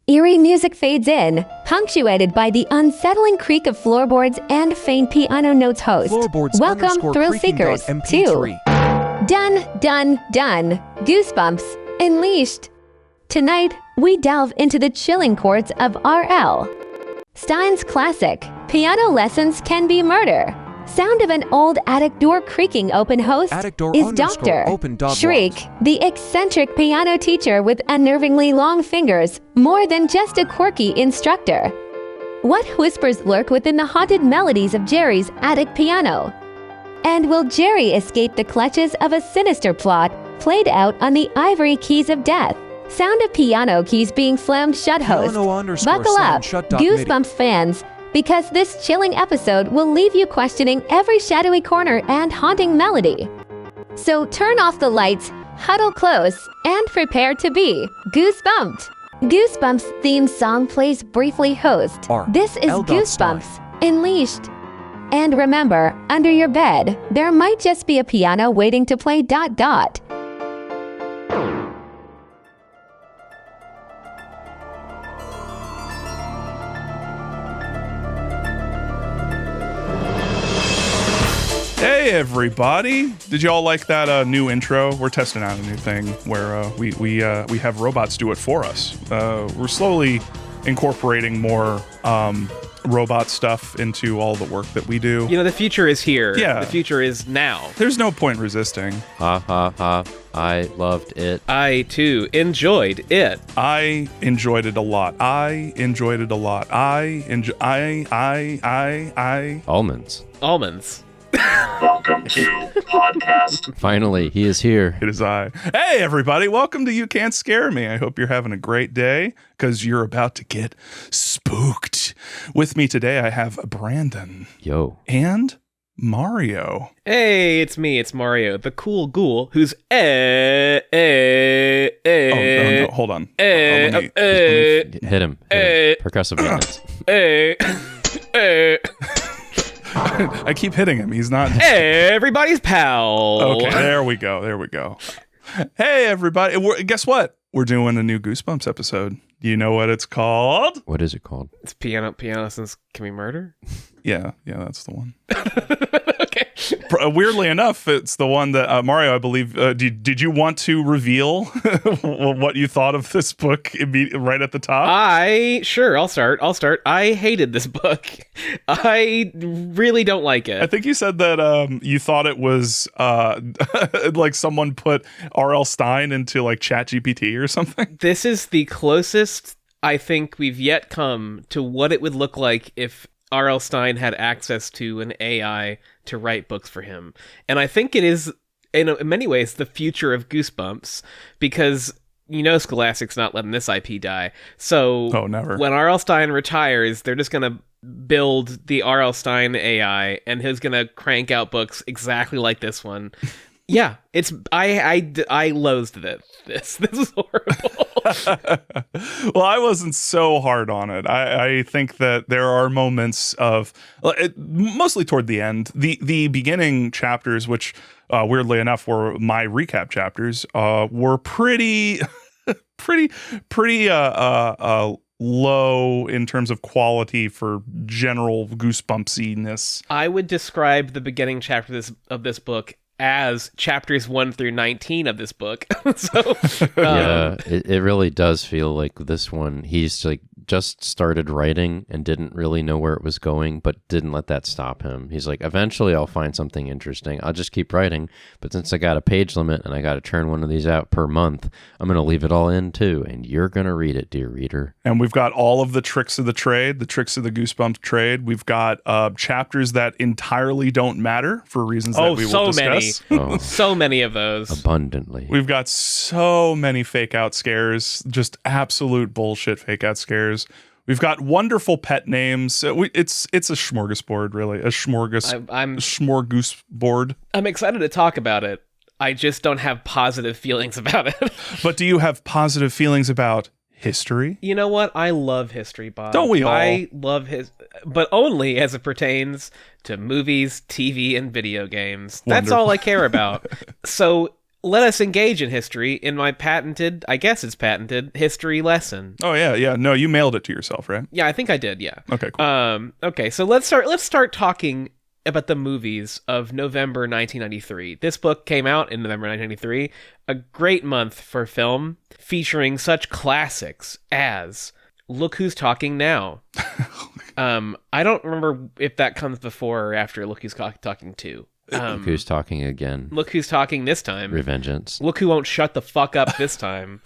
Eerie music fades in, punctuated by the unsettling creak of floorboards and faint piano notes host. Welcome, thrill seekers, to Done. Goosebumps Unleashed. Tonight, we delve into the chilling chords of R.L. Stein's classic, Piano Lessons Can Be Murder. Sound of an old attic door creaking open host is Dr. Shriek, the eccentric piano teacher with unnervingly long fingers, more than just a quirky instructor. What whispers lurk within the haunted melodies of Jerry's attic piano? And will Jerry escape the clutches of a sinister plot played out on the ivory keys of death? Sound of piano keys being slammed shut host. Buckle up, Goosebumps fans, because this chilling episode will leave you questioning every shadowy corner and haunting melody. So turn off the lights, huddle close, and prepare to be Goosebumped. Goosebumps theme song plays briefly host. This is Goosebumps Unleashed. And remember, under your bed, there might just be a piano waiting to play ... Hey everybody! Did you all like that new intro? We're testing out a new thing where we have robots do it for us. We're slowly incorporating more robot stuff into all the work that we do. You know, the future is here. Yeah. The future is now. There's no point resisting. Ha ha ha. I loved it. I, too, enjoyed it. I enjoyed it a lot. Almonds. Welcome to podcast. Finally, he is here. It is I. Hey everybody, welcome to You Can't Scare Me. I hope you're having a great day because you're about to get spooked. With me today, I have Brandon. Yo. And Mario. Hey, it's me. It's Mario, the cool ghoul who's Oh, no, hold on. Let me Hit him. Percussive violence. I keep hitting him. He's not. Everybody's pal. Okay, there we go. Hey, everybody. Guess what? We're doing a new Goosebumps episode. Do you know what it's called? What is it called? It's piano lessons. Can we murder? Yeah, that's the one. Okay. Weirdly enough, it's the one that Mario, I believe. Did you want to reveal what you thought of this book right at the top? I'll start. I hated this book. I really don't like it. I think you said that you thought it was like someone put R.L. Stine into like ChatGPT or something. This is the closest I think we've yet come to what it would look like if R.L. Stine had access to an AI to write books for him. And I think it is, in many ways, the future of Goosebumps, because Scholastic's not letting this IP die. So never. When R.L. Stine retires, they're just going to build the R.L. Stine AI, and he's going to crank out books exactly like this one. Yeah, it's I loathed it. This is horrible. Well, I wasn't so hard on it. I think that there are moments of, mostly toward the end, the beginning chapters, which weirdly enough were my recap chapters, were pretty low in terms of quality for general goosebumpsiness. I would describe the beginning chapter of this book as chapters 1 through 19 of this book. Yeah, it really does feel like this one, he's like just started writing and didn't really know where it was going, but didn't let that stop him. He's like, eventually I'll find something interesting. I'll just keep writing. But since I got a page limit and I got to turn one of these out per month, I'm going to leave it all in too. And you're going to read it, dear reader. And we've got all of the tricks of the trade, the tricks of the Goosebumps trade. We've got chapters that entirely don't matter for reasons that we will discuss. So many of those. Abundantly. We've got so many fake out scares, just absolute bullshit fake out scares. We've got wonderful pet names. It's a smorgasbord, really. A smorgasbord. I'm excited to talk about it. I just don't have positive feelings about it. But do you have positive feelings about history? You know what? I love history, Bob. Don't we all? I love but only as it pertains to movies, TV, and video games. That's all I care about. So let us engage in history in my patented, I guess it's patented, history lesson. Oh yeah. No, you mailed it to yourself, right? Yeah, I think I did, yeah. Okay, cool. Okay, so let's start talking about the movies of November 1993. This book came out in November 1993, a great month for film, featuring such classics as Look Who's Talking Now. I don't remember if that comes before or after Look Who's Talking 2. Look Who's Talking Again. Look Who's Talking this time. Revengeance. Look Who Won't Shut the Fuck Up this time.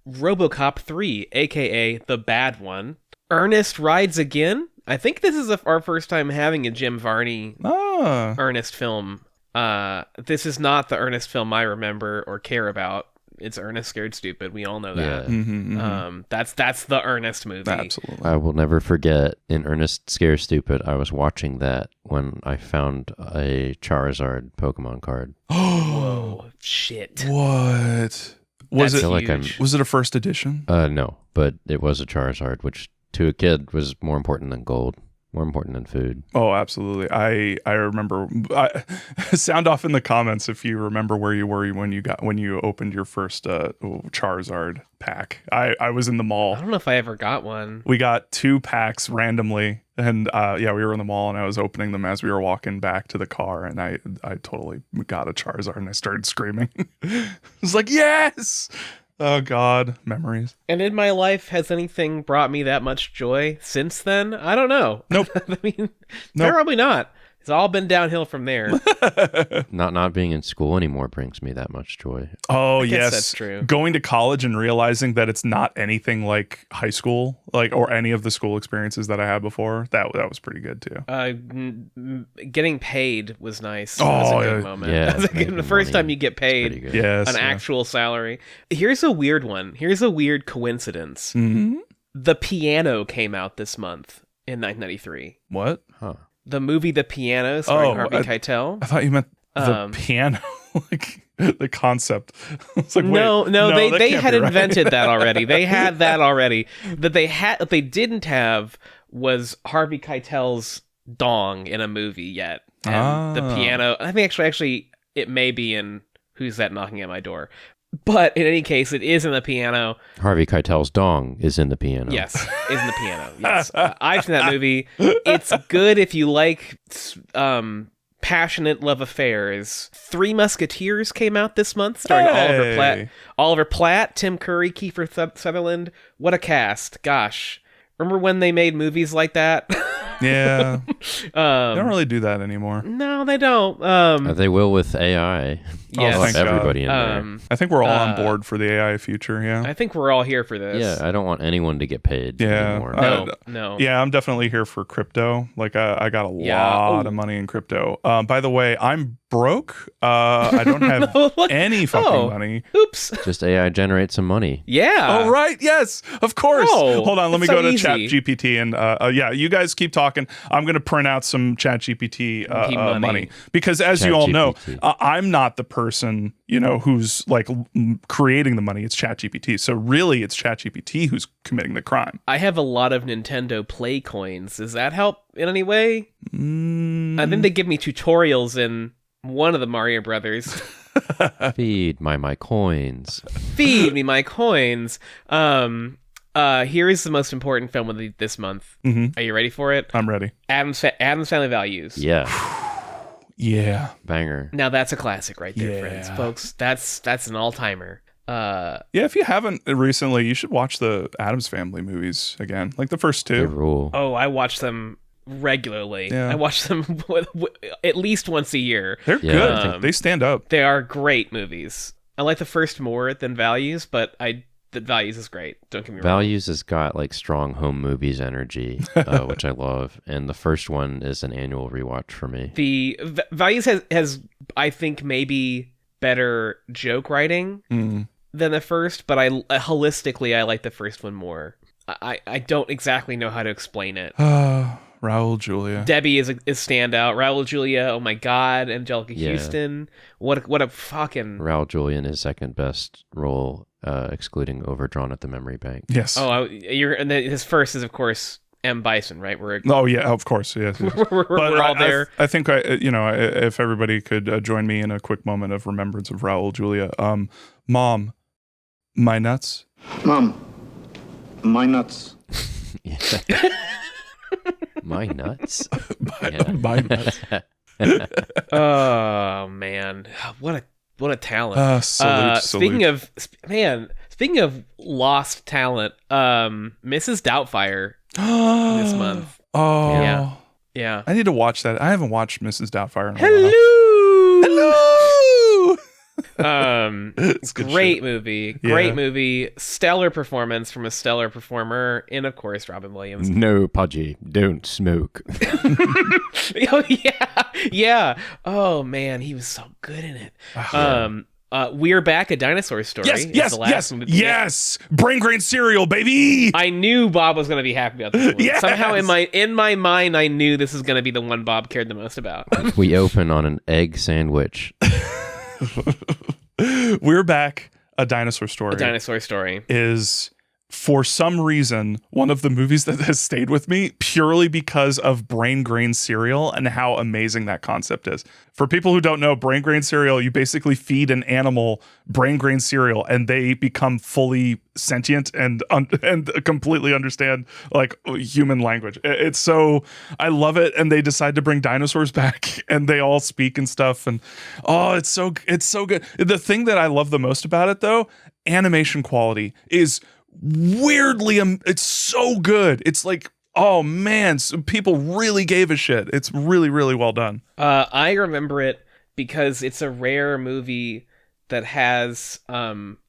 RoboCop 3, a.k.a. The Bad One. Ernest Rides Again. I think this is our first time having a Jim Varney Ernest film. This is not the Ernest film I remember or care about. It's Ernest Scared Stupid. We all know that. Yeah. That's the Ernest movie. Absolutely. I will never forget in Ernest Scare Stupid, I was watching that when I found a Charizard Pokemon card. Whoa, shit. What? Was That's it huge. was it a first edition? No, but it was a Charizard, which to a kid was more important than gold, more important than food. Oh, absolutely. I remember. Sound off in the comments if you remember where you were when you opened your first Charizard pack. I was in the mall. I don't know if I ever got one. We got 2 packs randomly, and we were in the mall, and I was opening them as we were walking back to the car, and I totally got a Charizard, and I started screaming. I was like, yes! Oh God, memories. And in my life, has anything brought me that much joy since then? I don't know. Nope. I mean, probably not. It's all been downhill from there. Not being in school anymore brings me that much joy. Oh, I guess yes. that's true. Going to college and realizing that it's not anything like high school, or any of the school experiences that I had before. That was pretty good too. Getting paid was nice. That was a good moment. Yeah, That was the first time you get paid Yes. an actual salary. Here's a weird one. Here's a weird coincidence. Mm-hmm. The Piano came out this month in 1993. What? Huh. The movie The Piano starring Harvey Keitel. I thought you meant the piano, like the concept. It's like, No, that they can't had be right. invented that already. They had that already. What they didn't have was Harvey Keitel's dong in a movie yet. And the piano. I think actually it may be in Who's That Knocking at My Door. But in any case, it is in The Piano. Harvey Keitel's dong is in The Piano. Yes, is in The Piano. Yes, I've seen that movie. It's good if you like passionate love affairs. 3 Musketeers came out this month, starring Oliver Platt, Tim Curry, Kiefer Sutherland. What a cast! Gosh, remember when they made movies like that? Yeah. They don't really do that anymore. No, they don't. They will with AI. Yes. Oh, thank Everybody in God. I think we're all on board for the AI future. Yeah. I think we're all here for this. there. Yeah, I don't want anyone to get paid anymore. No. Yeah, I'm definitely here for crypto. Like I got a lot of money in crypto. By the way, I'm broke. I don't have any fucking money. Oops. Just AI generate some money. Yeah. Oh, right. Yes, of course. Oh, Hold on. Let me so go to easy. ChatGPT and you guys keep talking. I'm going to print out some ChatGPT money because, as you all know, I'm not the person who's like creating the money. It's ChatGPT. So really, it's ChatGPT who's committing the crime. I have a lot of Nintendo Play coins. Does that help in any way? I think they give me tutorials in one of the Mario Brothers. Feed my coins. Feed me my coins. Here is the most important film of this month. Mm-hmm. Are you ready for it? I'm ready. Adam's Family Values. Yeah. Yeah. Banger. Now that's a classic right there, friends. Folks, that's an all-timer. If you haven't recently, you should watch the Addams Family movies again, like the first 2. They rule. Oh, I watch them regularly. Yeah. I watch them at least once a year. They're good. They stand up. They are great movies. I like the first more than Values, but the Values is great. Don't get me wrong. Values has got like strong home movies energy, which I love, and the first one is an annual rewatch for me. The Values has I think maybe better joke writing than the first, but holistically I like the first one more. I don't exactly know how to explain it. Raul Julia. Debbie is standout. Raul Julia, oh my God, Angelica Houston. What a fucking Raul Julia in his second best role, excluding Overdrawn at the Memory Bank. Yes. Oh, and then his first is of course M. Bison, right? Oh yeah, of course, yes. We're all there. I think if everybody could join me in a quick moment of remembrance of Raul Julia. Mom, my nuts. Mom, my nuts. My nuts. My nuts. Oh man, what a talent! Salute. Speaking of lost talent, Mrs. Doubtfire this month. Oh yeah. I need to watch that. I haven't watched Mrs. Doubtfire in a Hello. It's good Great shit. movie. Yeah. Great movie. Stellar performance from a stellar performer, and of course Robin Williams. No, Pudgy, don't smoke. Oh yeah. Oh man, he was so good in it. We're Back, A Dinosaur Story. Yes. Brain grain cereal, baby. I knew Bob was going to be happy about this one. Yes! Somehow in my mind, I knew this is going to be the one Bob cared the most about. We open on an egg sandwich. We're Back, A Dinosaur Story. A Dinosaur Story Is, for some reason, one of the movies that has stayed with me purely because of brain grain cereal and how amazing that concept is. For people who don't know, brain grain cereal, you basically feed an animal brain grain cereal and they become fully sentient and completely understand like human language. It's so, I love it. And they decide to bring dinosaurs back and they all speak and stuff. And it's so good. The thing that I love the most about it though, animation quality is weirdly it's so good. It's like, oh man, people really gave a shit. It's really, really well done. I remember it because it's a rare movie that has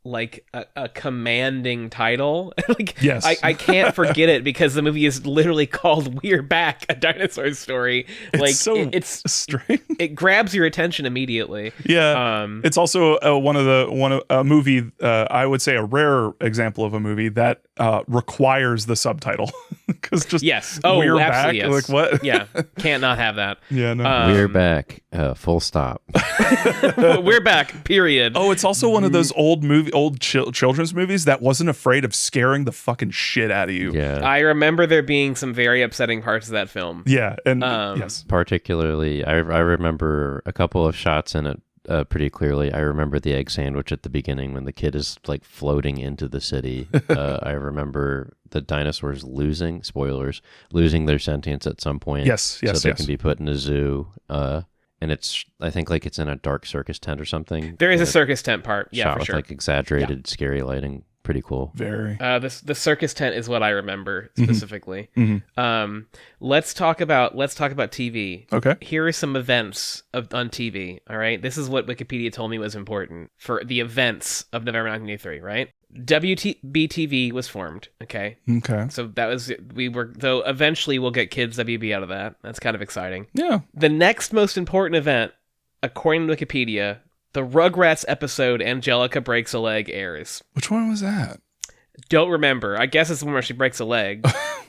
like a commanding title. Like, yes, I can't forget it because the movie is literally called "We're Back: A Dinosaur Story." Like it's strange. It grabs your attention immediately. Yeah, it's also a movie. I would say a rare example of a movie that requires the subtitle because just yes. Oh, we're absolutely. back. Yes. Like what? Yeah, can't not have that. Yeah, no. We're back. Full stop. We're back. Period. Oh, it's also one of those old children's movies that wasn't afraid of scaring the fucking shit out of you. Yeah. I remember there being some very upsetting parts of that film. Yeah, and yes. Particularly, I remember a couple of shots in it pretty clearly. I remember the egg sandwich at the beginning when the kid is like floating into the city. I remember the dinosaurs losing their sentience at some point. Yes, so they can be put in a zoo. And I think like it's in a dark circus tent or something. There is a circus tent part, yeah, shot for with sure. like exaggerated, scary lighting. Pretty cool. Very. The circus tent is what I remember specifically. Mm-hmm. Let's talk about TV. Okay. Here are some events on TV. All right. This is what Wikipedia told me was important for the events of November 1983. Right. WB-TV was formed. Okay. So that was though eventually we'll get Kids WB out of that. That's kind of exciting. Yeah. The next most important event, according to Wikipedia, the Rugrats episode Angelica Breaks a Leg airs. Which one was that? Don't remember. I guess it's the one where she breaks a leg.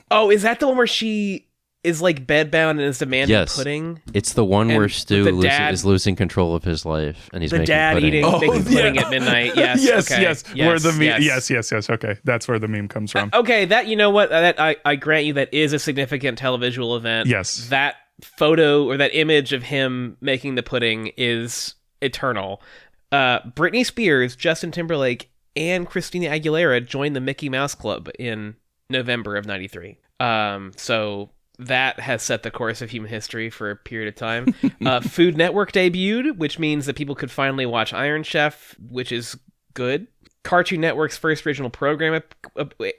Oh, is that the one where she is like bedbound and is demanding pudding? It's the one where Stu is losing control of his life and he's making pudding. Making pudding at midnight. Yes. yes. Where the meme? Yes. Okay, that's where the meme comes from. Okay, that you know what? That I grant you that is a significant televisual event. Yes. That photo or that image of him making the pudding is eternal. Britney Spears, Justin Timberlake, and Christina Aguilera joined the Mickey Mouse Club in November of 93. So that has set the course of human history for a period of time. Food Network debuted, which means that people could finally watch Iron Chef, which is good. Cartoon Network's first original program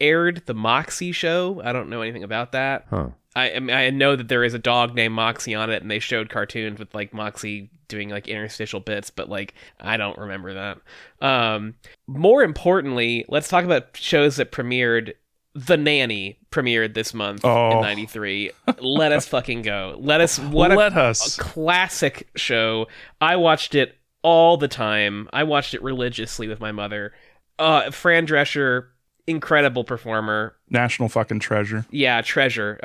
aired, The Moxie Show. I don't know anything about that. Huh. I know that there is a dog named Moxie on it, and they showed cartoons with like Moxie doing like interstitial bits, but like I don't remember that. More importantly, let's talk about shows that premiered. The Nanny premiered this month in 93. Let us fucking go. Let us. A classic show. I watched it all the time. I watched it religiously with my mother. Fran Drescher, incredible performer. National fucking treasure. Yeah, a treasure.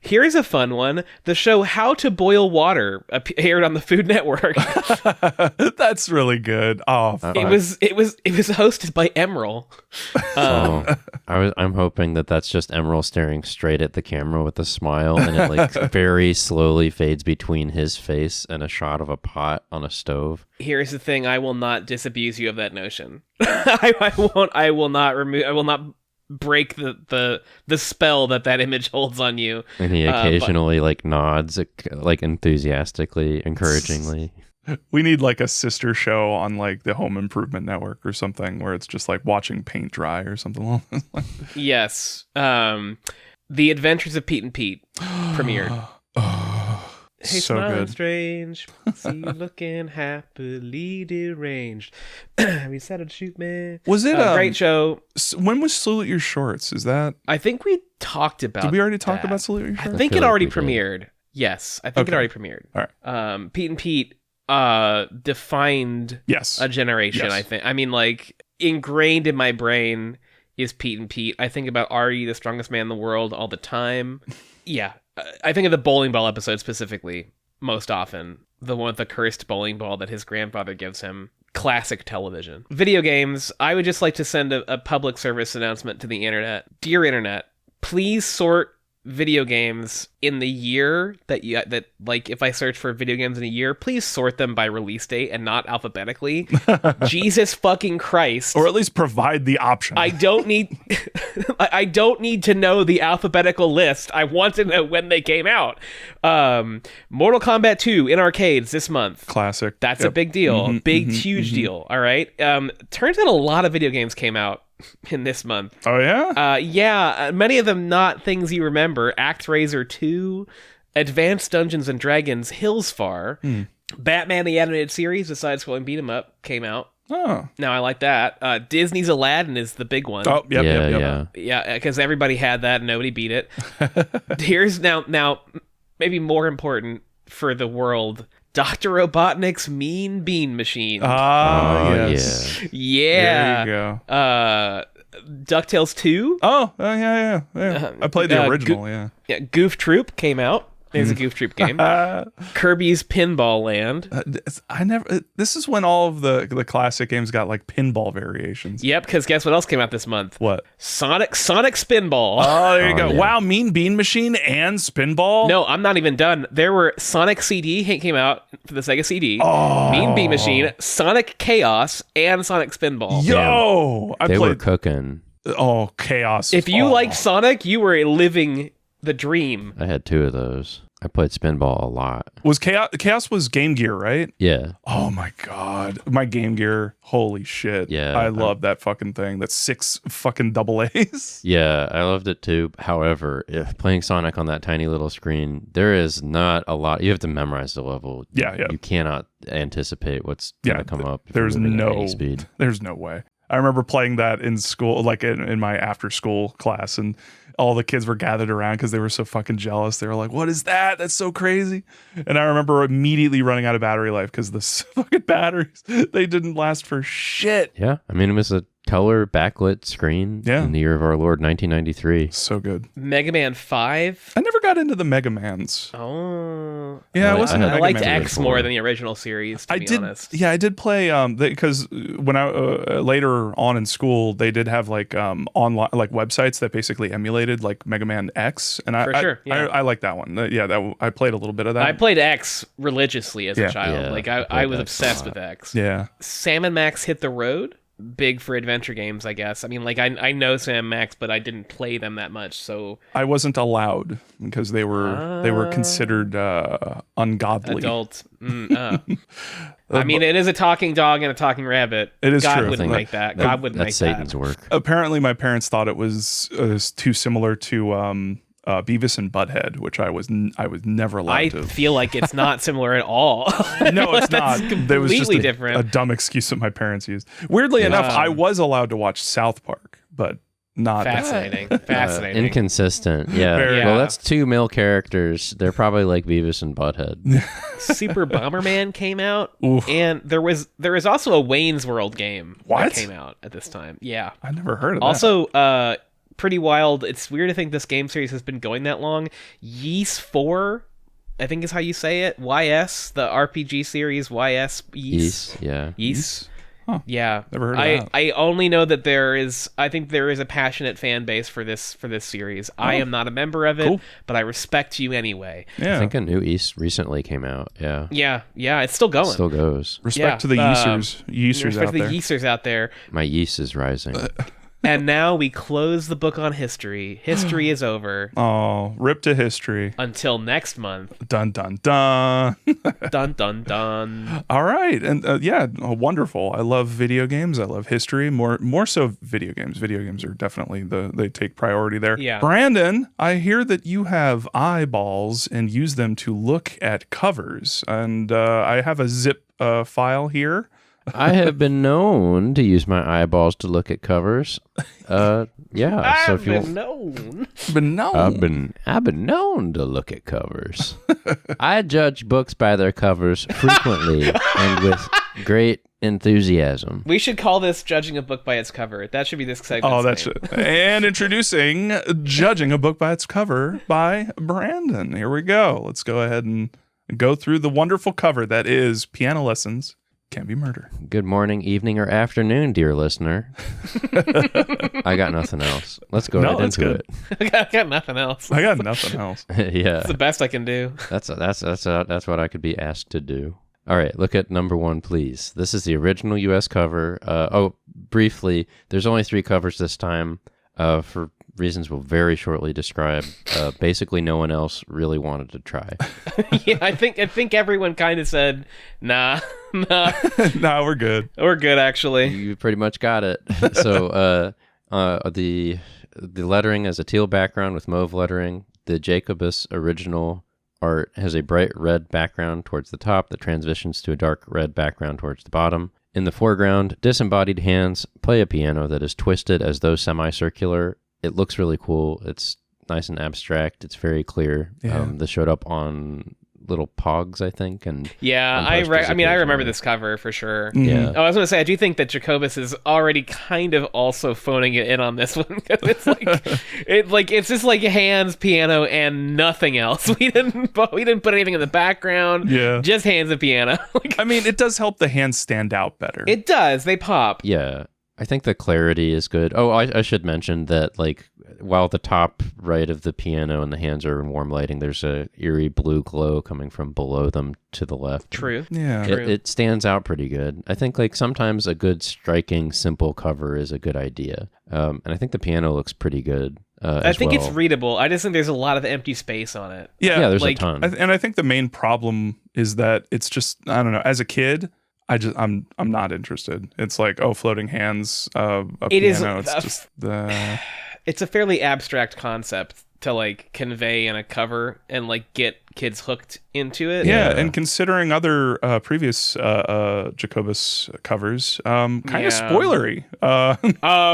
Here's a fun one. The show How to Boil Water aired on the Food Network. That's really good. Oh, fuck. It was hosted by Emeril. I I'm hoping that that's just Emerald staring straight at the camera with a smile, and it like very slowly fades between his face and a shot of a pot on a stove. Here's the thing: I will not disabuse you of that notion. I won't. I will not remove. I will not break the spell that image holds on you. And he occasionally like nods, like enthusiastically, encouragingly. We need like a sister show on like the Home Improvement Network or something where it's just like watching paint dry or something along those lines. Yes. The Adventures of Pete and Pete premiered. Hey, so smiling good. strange, see you looking happily deranged. We settled to shoot, man. Was it a great show? When was Salute Your Shorts? Is that? I think we talked about. Did we already talk that. about Salute Your Shorts? I think I it feel like already we did. premiered. Yes, I think it Okay. already premiered. All right. Pete and Pete defined Yes. a generation. Yes. I think. I mean, like ingrained in my brain is Pete and Pete. I think about Artie, the strongest man in the world, all the time. Yeah, I think of the bowling ball episode specifically most often. The one with the cursed bowling ball that his grandfather gives him. Classic television. Video games. I would just like to send a public service announcement to the internet. Dear internet, please sort video games in the year that like if I search for video games in a year, please sort them by release date and not alphabetically. Jesus fucking Christ. Or at least provide the option. I don't need I don't need to know the alphabetical list. I want to know when they came out. Mortal Kombat 2 in arcades this month. Classic. That's Yep. a big deal. Huge deal. All right. Turns out a lot of video games came out in this month. Oh yeah. Many of them not things you remember. ActRaiser 2, Advanced Dungeons and Dragons, Hillsfar, Batman the Animated Series, the side-scrolling beat 'em up, came out. Oh. Now I like that. Disney's Aladdin is the big one. Oh. Yep. yeah, Yep. Yep. yeah. Yeah, because everybody had that and nobody beat it. Here's now maybe more important for the world. Dr. Robotnik's Mean Bean Machine. Ah. Oh, yes. Yeah. There you go. DuckTales 2. Oh. Yeah. I played the original. Yeah. Yeah, Goof Troop came out. There's a Goof Troop game. Kirby's Pinball Land. This is when all of the classic games got like pinball variations. Yep, because guess what else came out this month? What? Sonic Spinball. Oh, there you Oh, go. yeah. Wow, Mean Bean Machine and Spinball. No, I'm not even done. There were Sonic CD came out for the Sega CD. Oh. Mean Bean Machine, Sonic Chaos, and Sonic Spinball. Yo, I They were played. cooking. Oh, Chaos. If you Oh. liked Sonic, you were living the dream. I had 2 of those. I played Spinball a lot. Was Chaos was Game Gear, right? Yeah. Oh my god, my Game Gear! Holy shit! Yeah, I love that fucking thing. That's 6 fucking double A's. Yeah, I loved it too. However, if playing Sonic on that tiny little screen, there is not a lot. You have to memorize the level. Yeah. You cannot anticipate what's going to come up. if you're There's moving at no any speed. There's no way. I remember playing that in school, like in my after school class, and all the kids were gathered around because they were so fucking jealous. They were like, "What is that? That's so crazy!" And I remember immediately running out of battery life because the fucking batteries, they didn't last for shit. Yeah, I mean, it was a color backlit screen in the year of our Lord 1993. So good. Mega Man 5. I never got into the Mega Mans. Oh. Yeah, I I wasn't. a had- I Mega liked Man X fan. more than the original series, to be honest. Yeah, I did play because when I later on in school they did have like online like websites that basically emulated like Mega Man X, and For sure, yeah. I like that one. I played a little bit of that. I played X religiously as Yeah. a child. Yeah, Like I I played was X a obsessed lot. with X. Yeah, Sam and Max Hit the Road. Big for adventure games, I guess. I mean, like I know Sam and Max, but I didn't play them that much. So I wasn't allowed because they were considered ungodly. adult. I mean, it is a talking dog and a talking rabbit. It is God true. wouldn't make that. God wouldn't make That's Satan's that. work. Apparently, my parents thought it was too similar to Beavis and Butthead, which I was never allowed I to. feel like it's not similar at all. No, it's not. That's There was just completely a different. dumb excuse that my parents used. Weirdly enough, I was allowed to watch South Park, but not Fascinating. Fascinating. Inconsistent. Yeah. Very- Well, that's 2 male characters. They're probably like Beavis and Butthead. Super Bomberman came out, Oof. and there was also a Wayne's World game What? that came out at this time. Yeah. I never heard of that. Also, pretty wild. It's weird to think this game series has been going that long. Ys 4, I think is how you say it. YS, the RPG series. YS. Yeast. Yeah. Ys. Yeah, Never heard of that. I only know that I think there is a passionate fan base for this series. I am not a member of it, Cool. but I respect you anyway. Yeah. I think a new East recently came out. Yeah. Yeah, it's still going. Still goes. Respect to the yeasers Respect out to the there. yeasers out there. My yeast is rising. And now we close the book on history. History is over. Oh, rip to history. Until next month. Dun, dun, dun. Dun, dun, dun. All right. And wonderful. I love video games. I love history. More so video games. Video games are definitely they take priority there. Yeah. Brandon, I hear that you have eyeballs and use them to look at covers. And I have a zip file here. I have been known to use my eyeballs to look at covers. Yeah. So if you want, known. But no. I've been known to look at covers. I judge books by their covers frequently and with great enthusiasm. We should call this Judging a Book by Its Cover. That should be this segment. Oh, that's it. And introducing Judging a Book by Its Cover by Brandon. Here we go. Let's go ahead and go through the wonderful cover that is Piano Lessons Can Be Murder. Good morning, evening, or afternoon, dear listener. I got nothing else. Let's go right into good. it. I got nothing else. I got nothing else. Yeah. That's the best I can do. That's what I could be asked to do. All right, look at number 1, please. This is the original U.S. cover. Briefly, there's only 3 covers this time for reasons we'll very shortly describe. Basically, no one else really wanted to try. Yeah, I think everyone kind of said, nah. Nah, we're good. We're good, actually. You pretty much got it. So the lettering has a teal background with mauve lettering. The Jacobus original art has a bright red background towards the top that transitions to a dark red background towards the bottom. In the foreground, disembodied hands play a piano that is twisted as though semicircular. It looks really cool. It's nice and abstract. It's very clear. Yeah. This showed up on little pogs, I think. And Yeah, I remember this cover for sure. Yeah. Oh, I was going to say, I do think that Jacobus is already kind of also phoning it in on this one, because it's it's just like hands, piano, and nothing else. We didn't put anything in the background. Yeah. Just hands and piano. I mean, it does help the hands stand out better. It does. They pop. Yeah. I think the clarity is good. Oh, I should mention that, like, while the top right of the piano and the hands are in warm lighting, there's a eerie blue glow coming from below them to the left. True. Yeah. It stands out pretty good. I think, like, sometimes a good, striking, simple cover is a good idea. And I think the piano looks pretty good. I think it's readable. I just think there's a lot of empty space on it. Yeah. There's like, a ton. And I think the main problem is that it's just, I don't know, as a kid, I'm not interested. It's like, floating hands, a piano. It's just the. It's a fairly abstract concept to like convey in a cover and like get kids hooked into it. Yeah, and considering other previous Jacobus covers, kind of spoilery.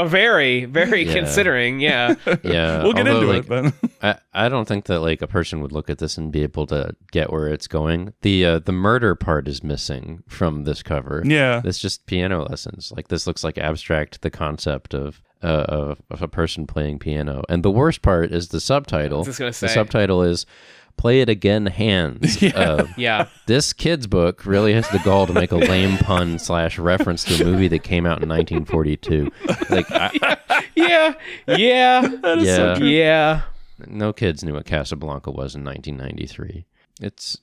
Very, very considering. Yeah, Yeah, we'll get into it. But I don't think that like a person would look at this and be able to get where it's going. The murder part is missing from this cover. Yeah, it's just piano lessons. Like, this looks like abstract, the concept of a person playing piano. And the worst part is the subtitle. I was just gonna say. The subtitle is "Play It Again, Hands." Yeah. This kid's book really has the gall to make a lame pun / reference to a movie that came out in 1942. Like, Yeah. no kids knew what Casablanca was in 1993. It's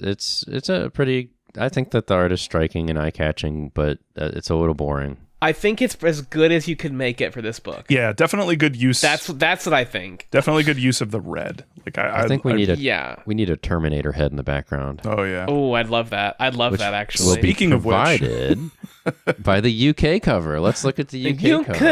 a pretty. I think that the art is striking and eye-catching, but it's a little boring. I think it's as good as you could make it for this book. yeah, definitely good use. That's what I think. Definitely good use of the red. Like I think we need a Terminator head in the background. Oh yeah. Oh, I'd love that. I'd love that actually. Will be Speaking of which, provided by the UK cover. Let's look at the UK cover.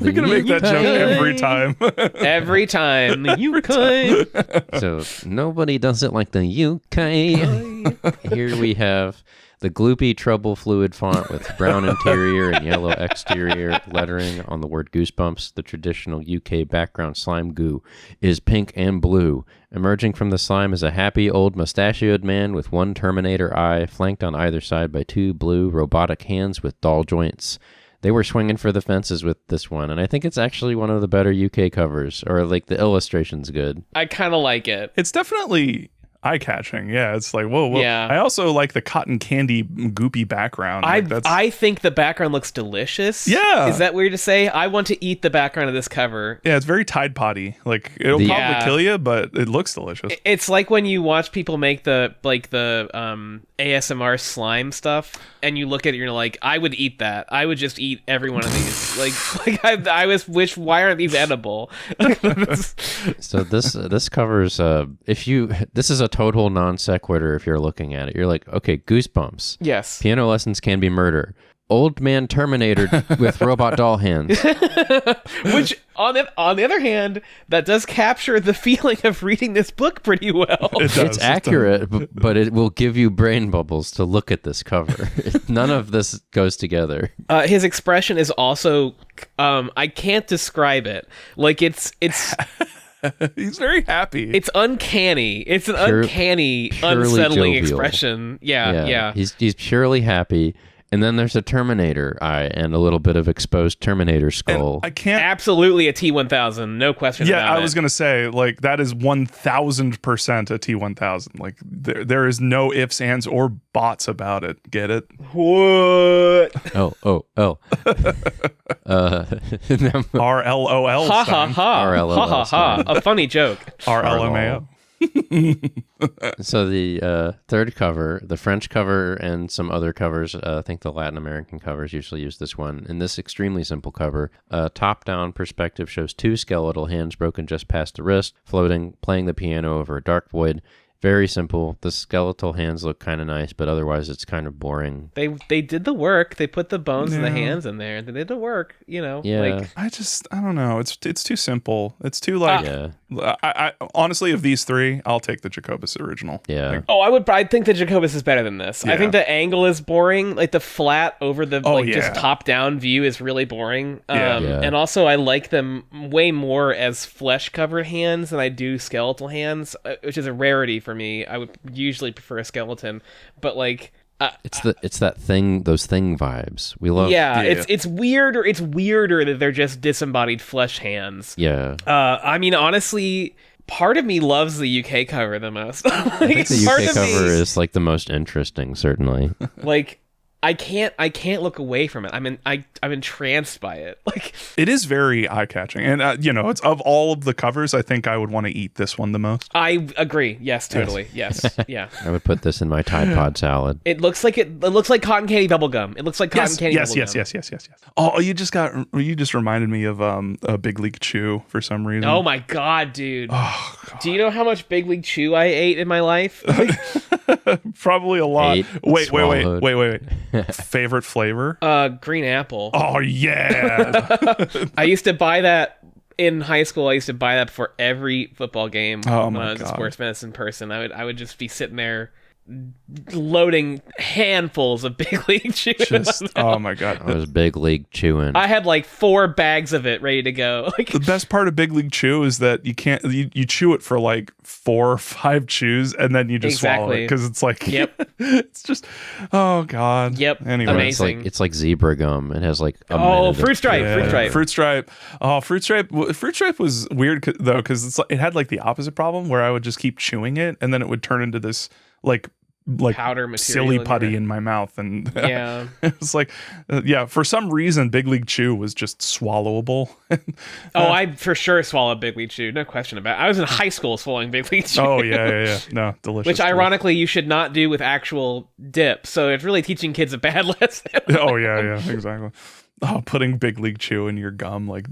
We're gonna make that joke every time. Every time. The UK. So nobody does it like the UK. Here we have the gloopy trouble fluid font with brown interior and yellow exterior lettering on the word goosebumps. The traditional UK background slime goo is pink and blue. Emerging from the slime is a happy old mustachioed man with one Terminator eye, flanked on either side by 2 blue robotic hands with doll joints. They were swinging for the fences with this one, and I think it's actually one of the better UK covers, or like the illustration's good. I kind of like it. It's definitely eye-catching. Yeah, it's like, whoa. Yeah. I also like the cotton candy goopy background. I think the background looks delicious. Yeah. Is that weird to say? I want to eat the background of this cover. Yeah, it's very Tide Poddy. Like, it'll probably kill you, but it looks delicious. It's like when you watch people make the ASMR slime stuff, and you look at it, you're like, I would eat that. I would just eat every one of these. I wish, why aren't these edible? So this covers this is a total non sequitur if you're looking at it. You're like, okay, Goosebumps. Yes. Piano lessons can be murder. Old man Terminator with robot doll hands. Which, on the other hand, that does capture the feeling of reading this book pretty well. It's accurate, but it will give you brain bubbles to look at this cover. None of this goes together. His expression is also, I can't describe it. Like, it's He's very happy. It's uncanny. It's an uncanny, unsettling jovial expression. Yeah. He's purely happy. And then there's a Terminator eye and a little bit of exposed Terminator skull. And I can't... Absolutely a T-1000, no question about it. Yeah, I was going to say, like, that is 1,000% a T-1000. Like, there is no ifs, ands, or bots about it. Get it? What? Oh. RLOL. Ha ha ha. RLOL. Ha ha ha. A funny joke. RLMAO. So the third cover, the French cover, and some other covers, I think the Latin American covers usually use this one. In this extremely simple cover, top-down perspective shows two skeletal hands broken just past the wrist, floating, playing the piano over a dark void. Very simple. The skeletal hands look kind of nice, but otherwise it's kind of boring. They did the work. They put the bones and the hands in there. They did the work, Yeah. Like, I don't know. It's too simple. It's too like. I honestly, of these three, I'll take the Jacobus original. Yeah. Like, I think the Jacobus is better than this. Yeah. I think the angle is boring. Like the flat over the just top down view is really boring. And also I like them way more as flesh covered hands than I do skeletal hands, which is a rarity for me. I would usually prefer a skeleton, but like it's that thing, those thing vibes we love. It's weirder. It's weirder that they're just disembodied flesh hands. I mean, honestly, part of me loves the UK cover the most. I think the UK cover is like the most interesting, certainly. Like, I can't look away from it. I'm entranced by it. Like, it is very eye-catching, and it's of all of the covers, I think I would want to eat this one the most. I agree. Yes, totally. Yes. Yeah. I would put this in my Tide Pod salad. It looks like cotton candy bubblegum. It looks like cotton candy bubblegum. Yes. Oh, you just reminded me of a Big League Chew for some reason. Oh my god, dude. Oh, God. Do you know how much Big League Chew I ate in my life? Probably a lot. Wait. Swallowed. Favorite flavor? Green apple. Oh yeah. I used to buy that in high school. I used to buy that before every football game when I was a sports medicine person. I would just be sitting there loading handfuls of Big League Chew. Oh my god. I was Big League Chewing. I had like 4 bags of it ready to go. Like, the best part of Big League Chew is that you chew it for like 4 or 5 chews and then you just swallow it because it's like it's just god. Yep. Anyway, amazing. It's like zebra gum. It has like a Fruit Stripe. Fruit Stripe. Oh, Fruit Stripe was weird though because it had like the opposite problem where I would just keep chewing it and then it would turn into this like powder material, silly putty in my mouth, and it's like for some reason Big League Chew was just swallowable. I for sure swallowed Big League Chew, no question about it. I was in high school swallowing Big League Chew. No, delicious. Which ironically you should not do with actual dip, so it's really teaching kids a bad lesson. Exactly. Oh, putting Big League Chew in your gum, like.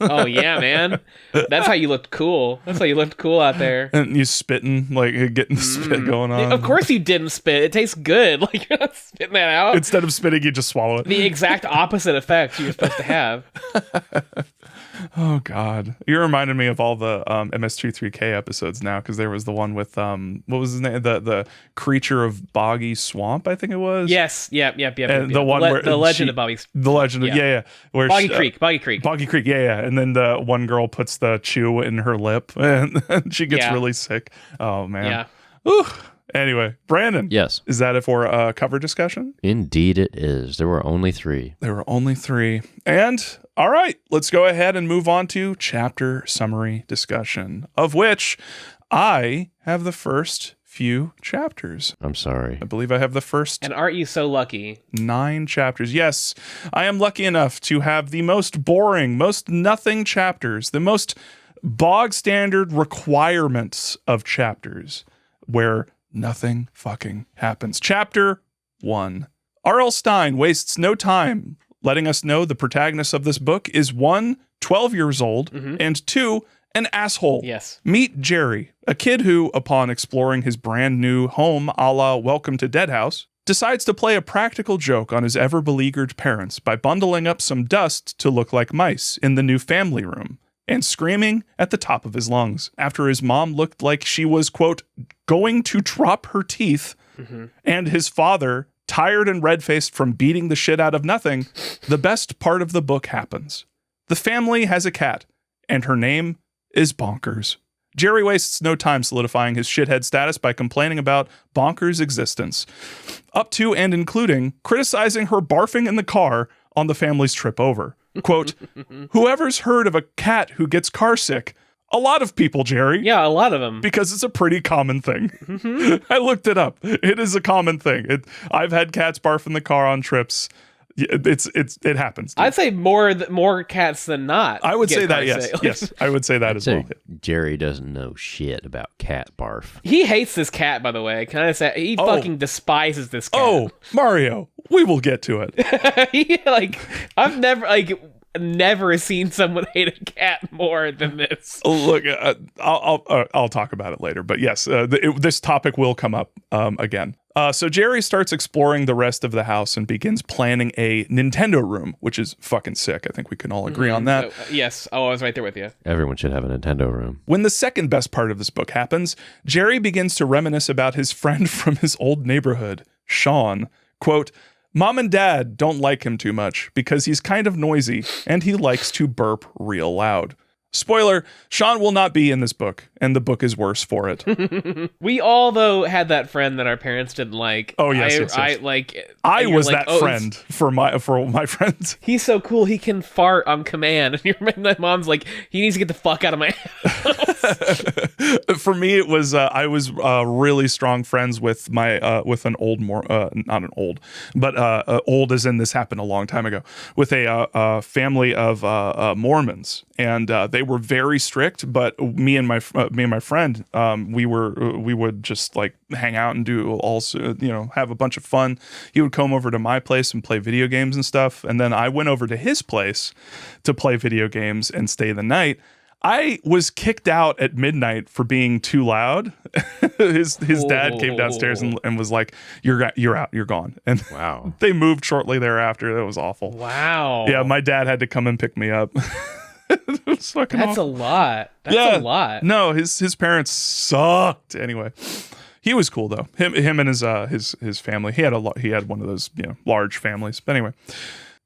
Oh yeah, man. That's how you looked cool. That's how you looked cool out there. And you spitting, like getting the spit going on. Of course you didn't spit. It tastes good. Like, you're not spitting that out. Instead of spitting, you just swallow it. The exact opposite effect you're supposed to have. Oh God, you reminded me of all the MS23K episodes now because there was the one with what was his name, the creature of Boggy Swamp, I think it was. Yes, yep. And the one where the legend of Bobby. The legend, where Boggy Creek, and then the one girl puts the chew in her lip and she gets really sick. Oh man. Yeah. Ooh. Anyway, Brandon. Yes. Is that it for a cover discussion? Indeed it is. There were only 3. And all right, let's go ahead and move on to chapter summary discussion, of which I have the first few chapters. I'm sorry. I believe I have the first And aren't you so lucky? 9 chapters. Yes, I am lucky enough to have the most boring, most nothing chapters, the most bog standard requirements of chapters where nothing fucking happens. Chapter 1. R.L. Stine wastes no time letting us know the protagonist of this book is 1, 12 years old, and 2, an asshole. Yes. Meet Jerry, a kid who, upon exploring his brand new home a la Welcome to Deadhouse, decides to play a practical joke on his ever-beleaguered parents by bundling up some dust to look like mice in the new family room and screaming at the top of his lungs after his mom looked like she was, quote, going to drop her teeth, and his father, tired and red-faced from beating the shit out of nothing. The best part of the book happens. The family has a cat, and her name is Bonkers. Jerry wastes no time solidifying his shithead status by complaining about Bonkers' existence, up to and including criticizing her barfing in the car on the family's trip over. Quote, whoever's heard of a cat who gets car sick? A lot of people, Jerry. Yeah, a lot of them. Because it's a pretty common thing. I looked it up. It is a common thing. I've had cats barf in the car on trips. It happens. Dude. I'd say more cats than not. I would say that, yes. sick. Yes, I would say that as well. Jerry doesn't know shit about cat barf. He hates this cat, by the way. Can I say he fucking despises this cat? Oh, Mario, we will get to it. He, I've never seen someone hate a cat more than this. Look, I'll talk about it later, but yes, this topic will come up again. So Jerry starts exploring the rest of the house and begins planning a Nintendo room, which is fucking sick. I think we can all agree on that. Yes. Oh, I was right there with you. Everyone should have a Nintendo room. When the second best part of this book happens, Jerry begins to reminisce about his friend from his old neighborhood, Sean. Quote, Mom and Dad don't like him too much because he's kind of noisy and he likes to burp real loud. Spoiler, Sean will not be in this book, and the book is worse for it. We all, though, had that friend that our parents didn't like. Oh, yes, I was that friend for my friends. He's so cool, he can fart on command. And my mom's like, he needs to get the fuck out of my house. For me, it was, I was really strong friends with my, with an old, not an old, but old as in this happened a long time ago, with a family of Mormons. And they were very strict, but me and my friend, we would just like hang out and do also, have a bunch of fun. He would come over to my place and play video games and stuff, and then I went over to his place to play video games and stay the night. I was kicked out at midnight for being too loud. His dad came downstairs and was like, "You're out, you're gone." And wow, they moved shortly thereafter. That was awful. Wow. Yeah, my dad had to come and pick me up. That's awful. A lot. That's a lot. No, his parents sucked. Anyway, he was cool though. Him and his family. He had one of those large families. But anyway,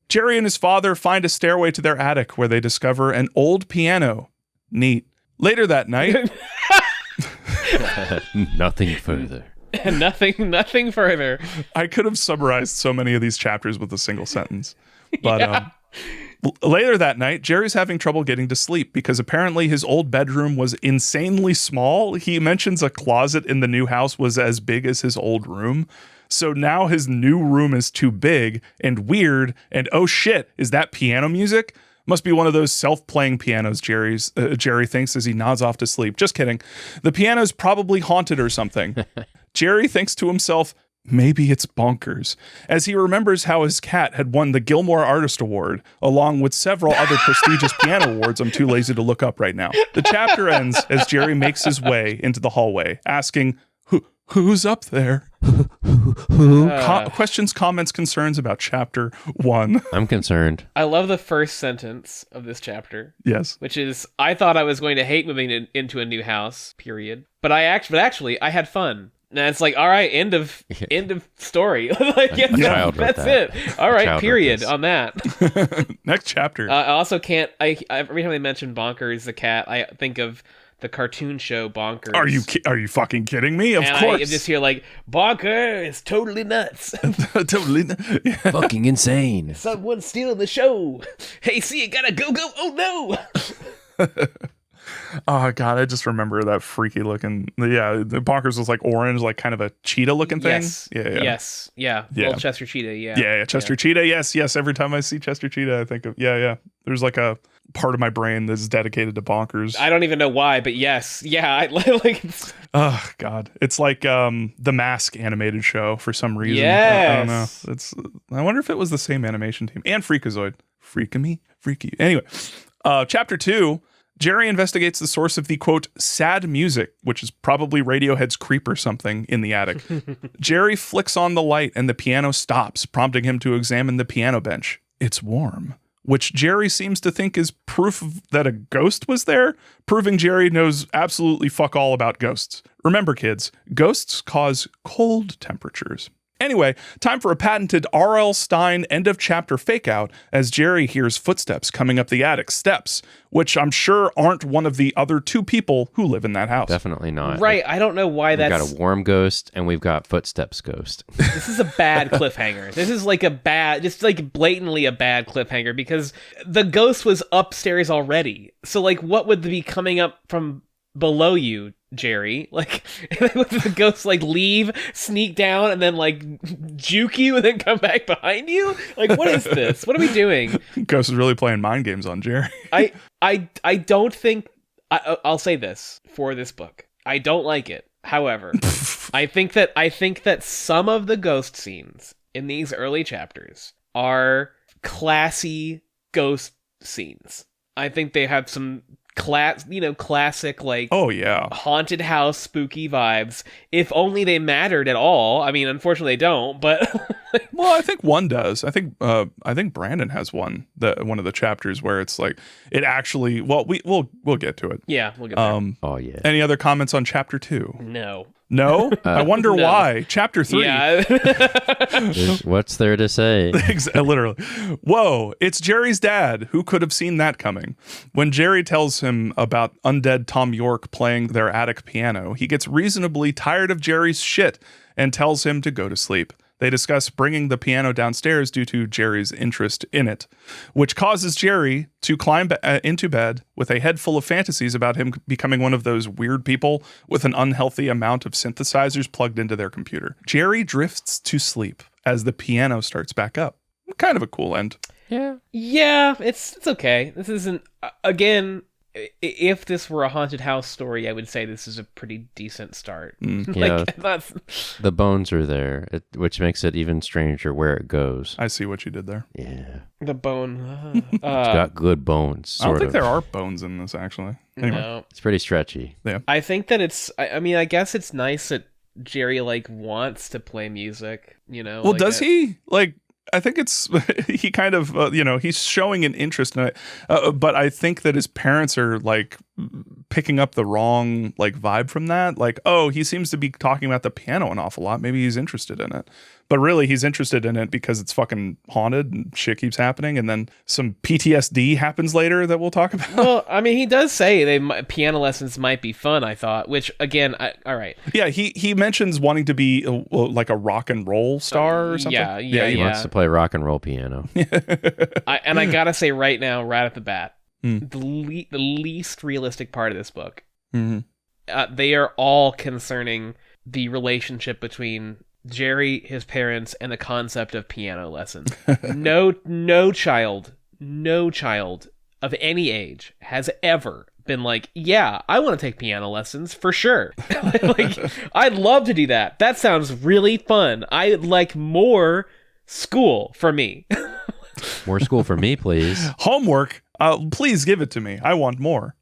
Jerry and his father find a stairway to their attic where they discover an old piano. Neat. Later that night, nothing further. Nothing further. I could have summarized so many of these chapters with a single sentence, but later that night, Jerry's having trouble getting to sleep because apparently his old bedroom was insanely small. He mentions a closet in the new house was as big as his old room. So now his new room is too big and weird. And oh shit, is that piano music? Must be one of those self-playing pianos Jerry thinks as he nods off to sleep. Just kidding. The piano's probably haunted or something. Jerry thinks to himself, maybe it's Bonkers, as he remembers how his cat had won the Gilmore Artist Award, along with several other prestigious piano awards I'm too lazy to look up right now. The chapter ends as Jerry makes his way into the hallway, asking, who's up there? Questions, comments, concerns about chapter 1. I'm concerned. I love the first sentence of this chapter. Yes. Which is, I thought I was going to hate moving into a new house, period. But actually, I had fun. And it's like, all right, end of story. That's it. All right, period on that. Next chapter. I also can't. Every time they mention Bonkers, the cat, I think of the cartoon show Bonkers. Are you fucking kidding me? Of course. I just hear like Bonker is totally nuts. Totally fucking insane. Someone's stealing the show. Hey, see, you gotta go. Oh no. Oh god, I just remember that freaky looking. Yeah, the Bonkers was like orange, like kind of a cheetah looking thing. Yes. Yeah. Little Chester Cheetah. Yeah. Chester Cheetah. Yes. Every time I see Chester Cheetah, I think of There's like a part of my brain that's dedicated to Bonkers. I don't even know why, but yes. Yeah. I like. Oh god, it's like the Mask animated show for some reason. Yes. I don't know. I wonder if it was the same animation team and Freakazoid. Freaky. Anyway, chapter 2. Jerry investigates the source of the, quote, sad music, which is probably Radiohead's Creep or something, in the attic. Jerry flicks on the light and the piano stops, prompting him to examine the piano bench. It's warm, which Jerry seems to think is proof that a ghost was there, proving Jerry knows absolutely fuck all about ghosts. Remember, kids, ghosts cause cold temperatures. Anyway, time for a patented R.L. Stine end of chapter fake out as Jerry hears footsteps coming up the attic steps, which I'm sure aren't one of the other 2 people who live in that house. Definitely not. Right. I don't know why we've got a warm ghost and we've got footsteps ghost. This is a bad cliffhanger. This is like just like blatantly a bad cliffhanger because the ghost was upstairs already. So like what would be coming up from below you, Jerry? Like, would the ghost like leave, sneak down, and then like juke you and then come back behind you? Like, what is this? What are we doing? Ghost is really playing mind games on Jerry. I don't think I'll say this for this book. I don't like it. However, I think that some of the ghost scenes in these early chapters are classy ghost scenes. I think they have some classic like haunted house spooky vibes. If only they mattered at all. I mean, unfortunately they don't, but well, I think one does. I think Brandon has one of the chapters where it's like it actually. Well, we'll get to it. Yeah, we'll get there. Oh yeah. Any other comments on chapter 2? No. I wonder why. Chapter 3. Yeah. What's there to say? Literally. Whoa, it's Jerry's dad. Who could have seen that coming? When Jerry tells him about undead Tom York playing their attic piano, he gets reasonably tired of Jerry's shit and tells him to go to sleep. They discuss bringing the piano downstairs due to Jerry's interest in it, which causes Jerry to climb into bed with a head full of fantasies about him becoming one of those weird people with an unhealthy amount of synthesizers plugged into their computer. Jerry drifts to sleep as the piano starts back up. Kind of a cool end. Yeah, it's okay. This isn't, again, if this were a haunted house story, I would say this is a pretty decent start. The bones are there, which makes it even stranger where it goes. I see what you did there. Yeah. The bone. It's got good bones, I don't think there are bones in this, actually. Anyway. No. It's pretty stretchy. Yeah. I think that it's, I mean, I guess it's nice that Jerry, like, wants to play music, you know? Well, like does he? Like, I think it's he kind of he's showing an interest in it, but I think that his parents are like picking up the wrong like vibe from that. Like, oh, he seems to be talking about the piano an awful lot. Maybe he's interested in it, but really he's interested in it because it's fucking haunted and shit keeps happening, and then some PTSD happens later that we'll talk about. Well, I mean, he does say piano lessons might be fun. I thought, which again, all right. Yeah, he mentions wanting to be like a rock and roll star or something. Yeah. He wants to play rock and roll piano. I gotta say right now, right at the bat, the least realistic part of this book, they are all concerning the relationship between Jerry, his parents, and the concept of piano lessons. No child of any age has ever been like, yeah, I want to take piano lessons for sure. Like, I'd love to do that. That sounds really fun. I'd like more school for me. More school for me, please. Homework. Please give it to me. I want more.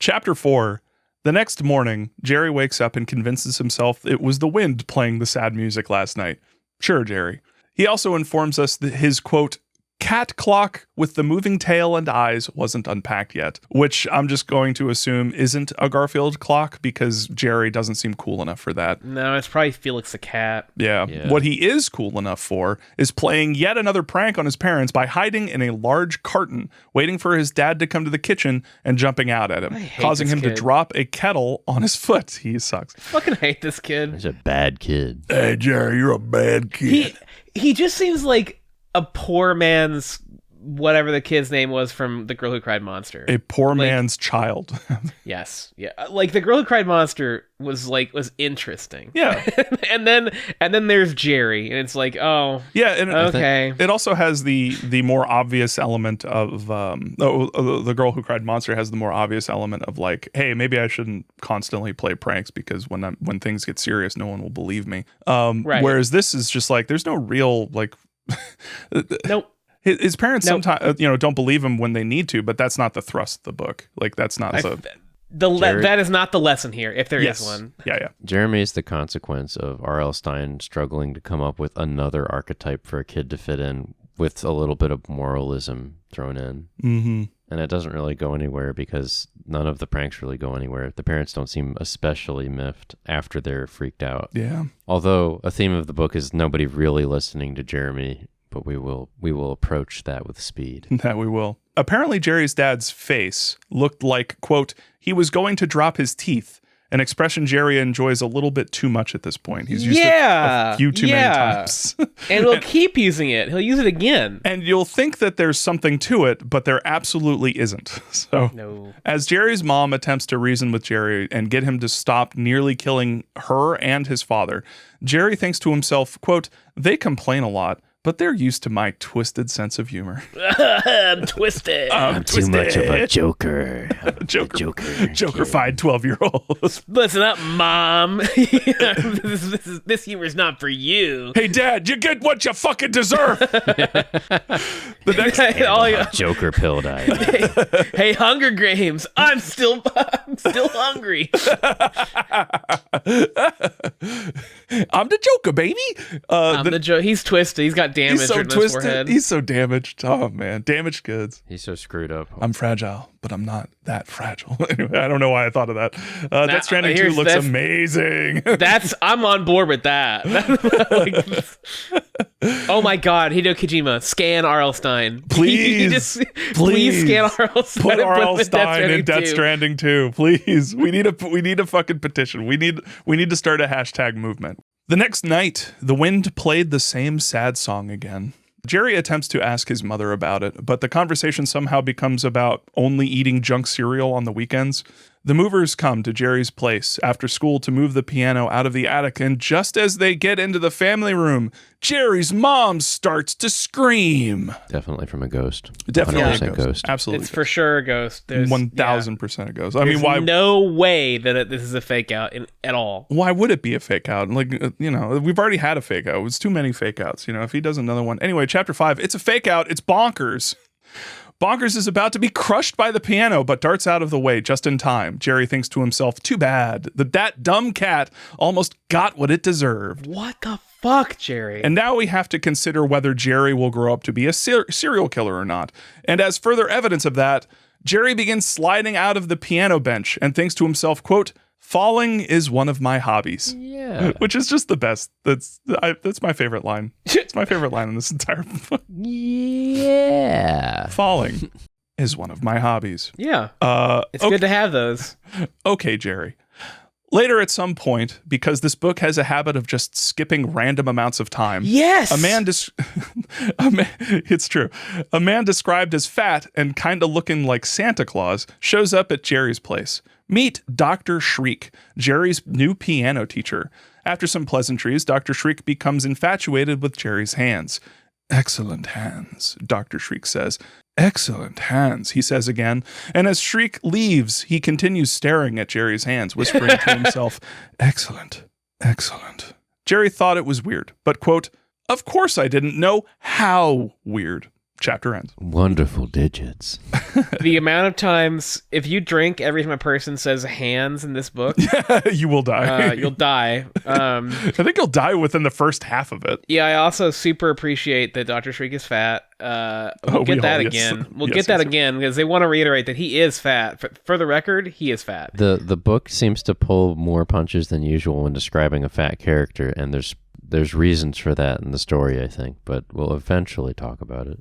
Chapter 4. The next morning, Jerry wakes up and convinces himself it was the wind playing the sad music last night. Sure, Jerry. He also informs us that his, quote, cat clock with the moving tail and eyes wasn't unpacked yet, which I'm just going to assume isn't a Garfield clock because Jerry doesn't seem cool enough for that. No, it's probably Felix the cat. Yeah. What he is cool enough for is playing yet another prank on his parents by hiding in a large carton, waiting for his dad to come to the kitchen and jumping out at him, causing him to drop a kettle on his foot. He sucks. I fucking hate this kid. He's a bad kid. Hey, Jerry, you're a bad kid. He just seems like a poor man's whatever the kid's name was from The Girl Who Cried Monster. A poor man's child. Yes. Yeah. Like The Girl Who Cried Monster was interesting. Yeah. and then there's Jerry, and it's like, oh. Yeah, and okay. it also has the more obvious element of The Girl Who Cried Monster has the more obvious element of like, hey, maybe I shouldn't constantly play pranks because when things get serious, no one will believe me. Right. Whereas this is just like there's no real like nope. His parents sometimes don't believe him when they need to, but that's not the thrust of the book. Like that's not that is not the lesson here, if there is one. Yeah. Jeremy is the consequence of R.L. Stine struggling to come up with another archetype for a kid to fit in with a little bit of moralism thrown in. Mm-hmm. And it doesn't really go anywhere because none of the pranks really go anywhere. The parents don't seem especially miffed after they're freaked out. Yeah. Although a theme of the book is nobody really listening to Jeremy, but we will approach that with speed. That we will. Apparently, Jerry's dad's face looked like, quote, he was going to drop his teeth, an expression Jerry enjoys a little bit too much at this point. He's used it a few too many times. And he'll keep using it. He'll use it again. And you'll think that there's something to it, but there absolutely isn't. So, no. As Jerry's mom attempts to reason with Jerry and get him to stop nearly killing her and his father, Jerry thinks to himself, quote, they complain a lot, but they're used to my twisted sense of humor. I'm twisted. I'm too much of a joker. Joker-fied 12-year-old. Listen up, Mom. this humor's not for you. Hey, Dad, you get what you fucking deserve. The next Joker pill diet. Hey, Hunger Games. I'm still hungry. I'm the Joker, baby. I'm the Joker. He's twisted. He's got damage on his forehead. He's so damaged. Oh man, damaged goods. He's so screwed up. I'm fragile, but I'm not that fragile. Anyway, I don't know why I thought of that. Death Stranding 2 looks amazing. I'm on board with that. Oh my God, Hideo Kojima, scan R.L. Stine. Please scan R.L. Stine. Put R.L. Stine in Death Stranding 2. Please. We need a fucking petition. We need to start a hashtag movement. The next night, the wind played the same sad song again. Jerry attempts to ask his mother about it, but the conversation somehow becomes about only eating junk cereal on the weekends. The movers come to Jerry's place after school to move the piano out of the attic, and just as they get into the family room, Jerry's mom starts to scream. Definitely from a ghost. Definitely a ghost. Absolutely. It's for sure a ghost. 1,000% a ghost. I There's mean, why? No way that this is a fake out at all. Why would it be a fake out? Like, we've already had a fake out. It's too many fake outs. If he does another one. Anyway, chapter 5, it's a fake out. It's bonkers. Bonkers is about to be crushed by the piano, but darts out of the way just in time. Jerry thinks to himself, too bad. That dumb cat almost got what it deserved. What the fuck, Jerry? And now we have to consider whether Jerry will grow up to be a serial killer or not. And as further evidence of that, Jerry begins sliding out of the piano bench and thinks to himself, quote, falling is one of my hobbies. Yeah. Which is just the best. That's my favorite line. It's my favorite line in this entire book. Yeah. Falling is one of my hobbies. Yeah. It's good to have those. Okay, Jerry. Later at some point, because this book has a habit of just skipping random amounts of time. Yes. It's true. A man described as fat and kind of looking like Santa Claus shows up at Jerry's place. Meet Dr. Shriek, Jerry's new piano teacher. After some pleasantries, Dr. Shriek becomes infatuated with Jerry's hands. Excellent hands, Dr. Shriek says. Excellent hands, he says again. And as Shriek leaves, he continues staring at Jerry's hands, whispering to himself, excellent, excellent. Jerry thought it was weird, but, quote, of course I didn't know how weird. Chapter ends. Wonderful digits. The amount of times, if you drink every time a person says hands in this book, you will die. You'll die. I think you'll die within the first half of it. Yeah, I also super appreciate that Dr. Shriek is fat. We'll get that again. We'll get that again because they want to reiterate that he is fat. For the record, he is fat. The book seems to pull more punches than usual when describing a fat character, and there's reasons for that in the story, I think, but we'll eventually talk about it.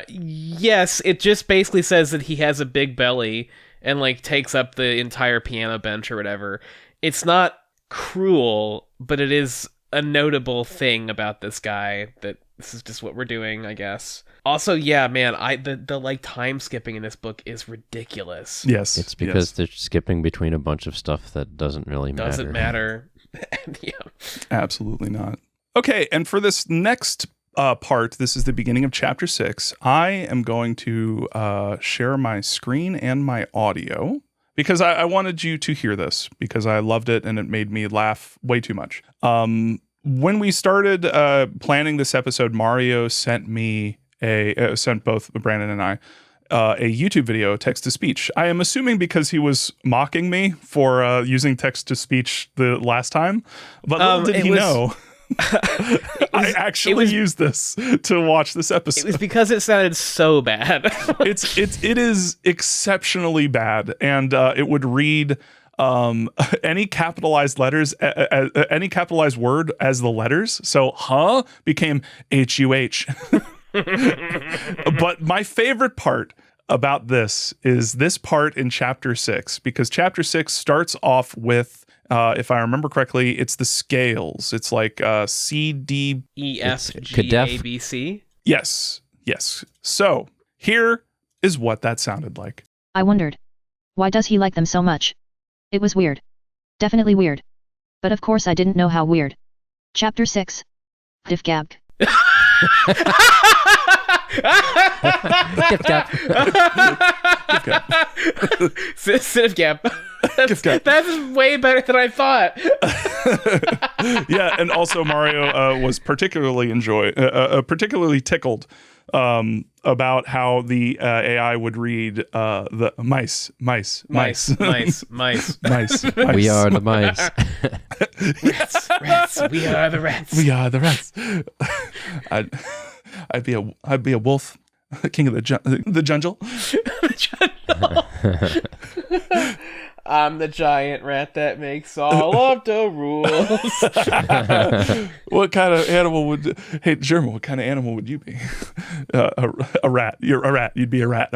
Yes, it just basically says that he has a big belly and takes up the entire piano bench or whatever. It's not cruel, but it is a notable thing about this guy, that this is just what we're doing, I guess. Also, yeah, man, the like time skipping in this book is ridiculous. Yes. It's because they're skipping between a bunch of stuff that doesn't really matter. Doesn't matter. Yeah. Absolutely not. Okay, and for this next part, this is the beginning of chapter 6. I am going to share my screen and my audio because I wanted you to hear this because I loved it and it made me laugh way too much. When we started planning this episode, Mario sent me sent both Brandon and I a YouTube video, text to speech. I am assuming because he was mocking me for using text to speech the last time, but little did he know. I actually used this to watch this episode. It was because it sounded so bad. It is exceptionally bad, and it would read any capitalized letters, any capitalized word as the letters. So became HUH. But my favorite part about this is this part in chapter 6, because chapter 6 starts off with, if I remember correctly, it's the scales. It's like C, D, E, F, G, A, B, C. Yes. So here is what that sounded like. I wondered, why does he like them so much? It was weird. Definitely weird. But of course I didn't know how weird. Chapter 6. Diff Gab. Sif Gab. That's way better than I thought. Yeah, and also Mario was particularly tickled about how the AI would read the mice. We are the mice. Rats. We are the rats. We are the rats. I'd be a wolf, king of the jungle. I'm the giant rat that makes all of the rules. What kind of animal hey, German, what kind of animal would you be? A rat. You're a rat. You'd be a rat.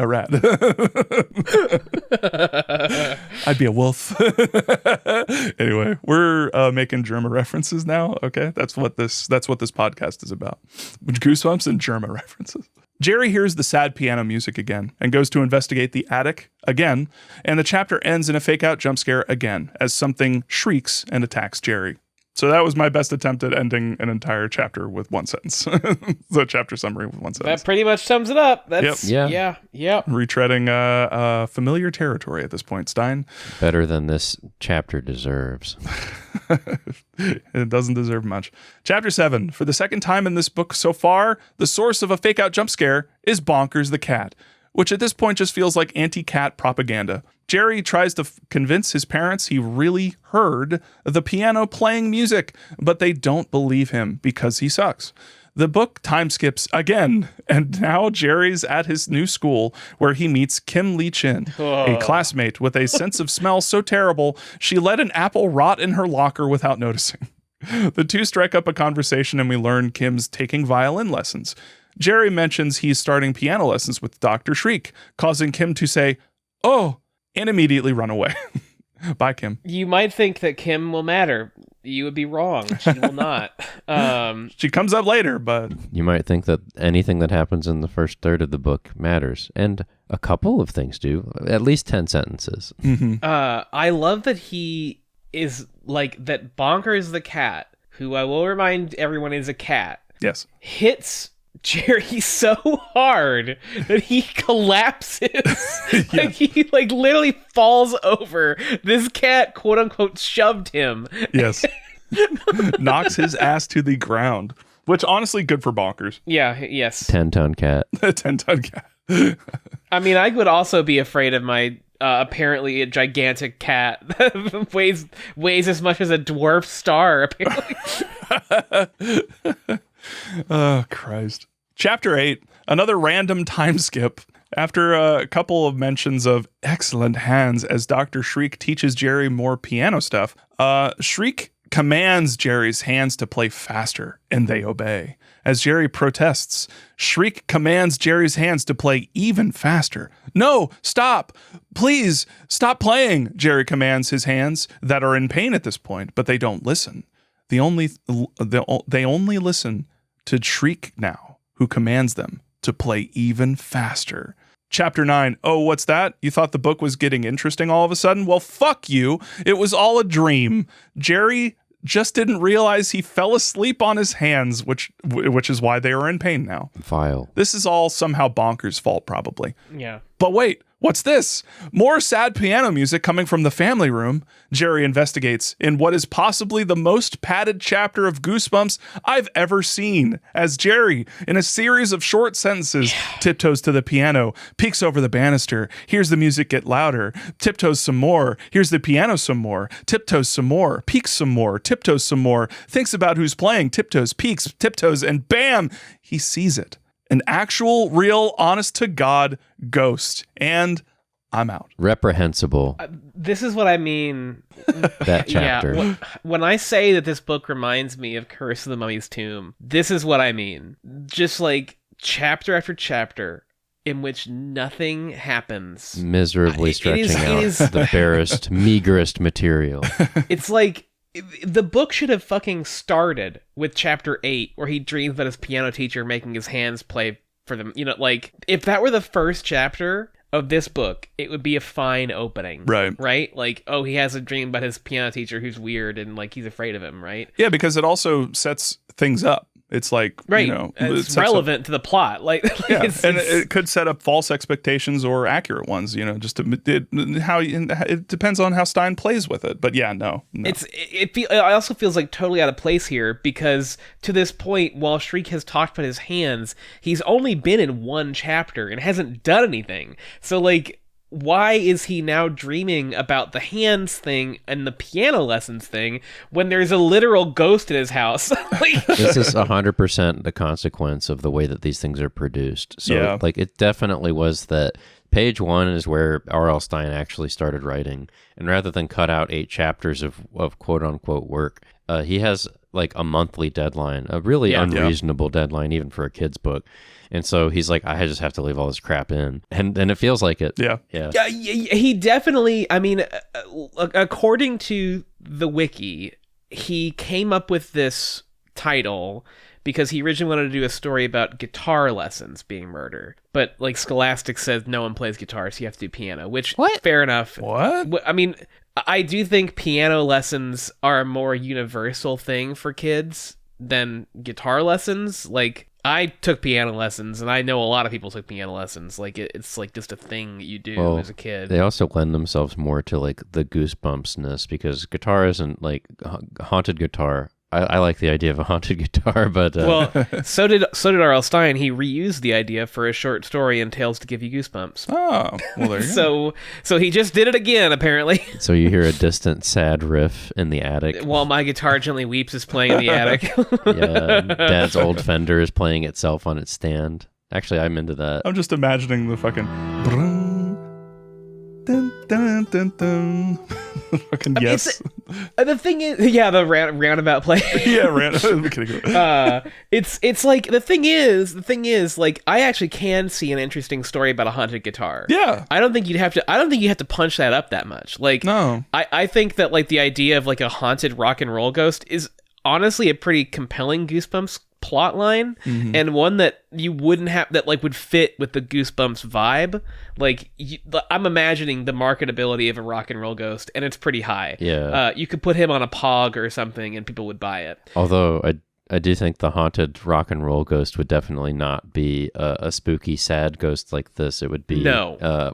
I'd be a wolf. Anyway, we're making German references now. Okay. That's what this podcast is about. Goosebumps and German references. Jerry hears the sad piano music again and goes to investigate the attic again, and the chapter ends in a fake-out jump scare again as something shrieks and attacks Jerry. So that was my best attempt at ending an entire chapter with one sentence. The chapter summary with one sentence. That pretty much sums it up. That's, yep. Yeah. Retreading familiar territory at this point, Stein. Better than this chapter deserves. It doesn't deserve much. Chapter 7. For the second time in this book so far, the source of a fake-out jump scare is Bonkers the cat, which at this point just feels like anti-cat propaganda. Jerry tries to convince his parents he really heard the piano playing music, but they don't believe him because he sucks. The book time skips again, and now Jerry's at his new school where he meets Kim Lee Chin, a classmate with a sense of smell so terrible she let an apple rot in her locker without noticing. The two strike up a conversation and we learn Kim's taking violin lessons. Jerry mentions he's starting piano lessons with Dr. Shriek, causing Kim to say, "Oh," and immediately run away. Bye, Kim. You might think that Kim will matter. You would be wrong. She will not. She comes up later, but... You might think that anything that happens in the first third of the book matters. And a couple of things do. At least 10 sentences. Mm-hmm. I love that he is like... That Bonkers the cat, who I will remind everyone is a cat. Yes. Hits Jerry so hard that he collapses. Yeah. He literally falls over. This cat, quote unquote, shoved him. Yes. Knocks his ass to the ground, which honestly good for Bonkers. Yeah, yes. 10-ton cat. 10-ton cat. I mean, I would also be afraid of my apparently a gigantic cat that weighs as much as a dwarf star, apparently. Oh, Christ. Chapter 8, another random time skip. After a couple of mentions of excellent hands as Dr. Shriek teaches Jerry more piano stuff, Shriek commands Jerry's hands to play faster, and they obey. As Jerry protests, Shriek commands Jerry's hands to play even faster. "No, stop! Please, stop playing!" Jerry commands his hands that are in pain at this point, but they don't listen. they only listen to Shriek now, who commands them to play even faster. Chapter 9. Oh, what's that? You thought the book was getting interesting all of a sudden? Well, fuck you. It was all a dream. Jerry just didn't realize he fell asleep on his hands, which is why they are in pain now. Vile. This is all somehow Bonker's fault, probably. Yeah. But wait, what's this? More sad piano music coming from the family room. Jerry investigates in what is possibly the most padded chapter of Goosebumps I've ever seen, as Jerry, in a series of short sentences, tiptoes to the piano, peeks over the banister, hears the music get louder, tiptoes some more, hears the piano some more, tiptoes some more, peeks some more, tiptoes some more, thinks about who's playing, tiptoes, peeks, tiptoes, and bam, he sees it. An actual, real, honest-to-God ghost. And I'm out. Reprehensible. This is what I mean. That chapter. Yeah, when I say that this book reminds me of Curse of the Mummy's Tomb, this is what I mean. Just like chapter after chapter in which nothing happens. Miserably stretching out the barest, meagerest material. It's like the book should have fucking started with chapter 8, where he dreams about his piano teacher making his hands play for them. You know, like, if that were the first chapter of this book, it would be a fine opening. Right. Right? Like, oh, he has a dream about his piano teacher who's weird and, like, he's afraid of him, right? Yeah, because it also sets things up. It's like, right. You know, it's relevant to the plot. Like, yeah, and it could set up false expectations or accurate ones. You know, just it depends on how Stein plays with it. But yeah, no. It also feels like totally out of place here, because to this point, while Shriek has talked about his hands, he's only been in one chapter and hasn't done anything. So like, why is he now dreaming about the hands thing and the piano lessons thing when there's a literal ghost in his house? Like, this is 100% the consequence of the way that these things are produced. So, yeah. Like, it definitely was that page 1 is where R.L. Stein actually started writing. And rather than cut out 8 chapters of quote-unquote work, he has, like, a monthly deadline, a really unreasonable deadline, even for a kid's book. And so he's like, I just have to leave all this crap in. And it feels like it. Yeah. He definitely, I mean, according to the wiki, he came up with this title because he originally wanted to do a story about guitar lessons being murder. But, like, Scholastic says no one plays guitar, so you have to do piano, which, fair enough. What? I mean, I do think piano lessons are a more universal thing for kids than guitar lessons. Like, I took piano lessons, and I know a lot of people took piano lessons. Like, it's like just a thing that you do as a kid. They also lend themselves more to, like, the goosebumpsness, because guitar isn't, like, haunted guitar. I like the idea of a haunted guitar, but well, so did R.L. Stein. He reused the idea for a short story in Tales to Give You Goosebumps. Oh, well, there you go. So he just did it again, apparently. So you hear a distant, sad riff in the attic. While My Guitar Gently Weeps is playing in the attic. Yeah, Dad's old Fender is playing itself on its stand. Actually, I'm into that. I'm just imagining the fucking... Dun, dun, dun, dun. Fucking yes. The thing is, the roundabout play. It's like the thing is, like, I actually can see an interesting story about a haunted guitar. Yeah. I don't think you have to punch that up that much. Like, no. I think that, like, the idea of, like, a haunted rock and roll ghost is honestly a pretty compelling Goosebumps plot line, and one that you wouldn't have, that, like, would fit with the Goosebumps vibe. Like, I'm imagining the marketability of a rock and roll ghost, and it's pretty high. Yeah. You could put him on a pog or something and people would buy it. Although I do think the haunted rock and roll ghost would definitely not be a spooky, sad ghost like this. It would be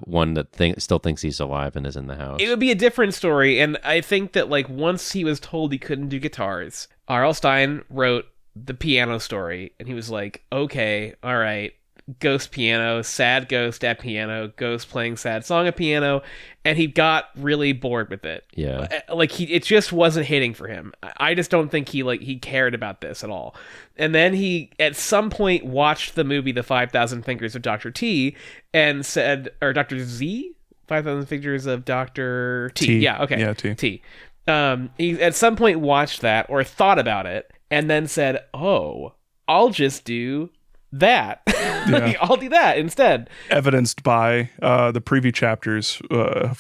one that still thinks he's alive and is in the house. It would be a different story, and I think that, like, once he was told he couldn't do guitars, R.L. Stein wrote the piano story, and he was like, okay, all right, ghost piano, sad ghost at piano, ghost playing sad song at piano, and he got really bored with it. Yeah. Like, it just wasn't hitting for him. I just don't think he cared about this at all. And then he, at some point, watched the movie The 5,000 Fingers of Dr. T, and said, or Dr. Z? 5,000 Fingers of Dr. T. Yeah, okay. Yeah, T. He at some point watched that, or thought about it, and then said, oh, I'll just do that. Yeah. I'll do that instead. Evidenced by the preview chapters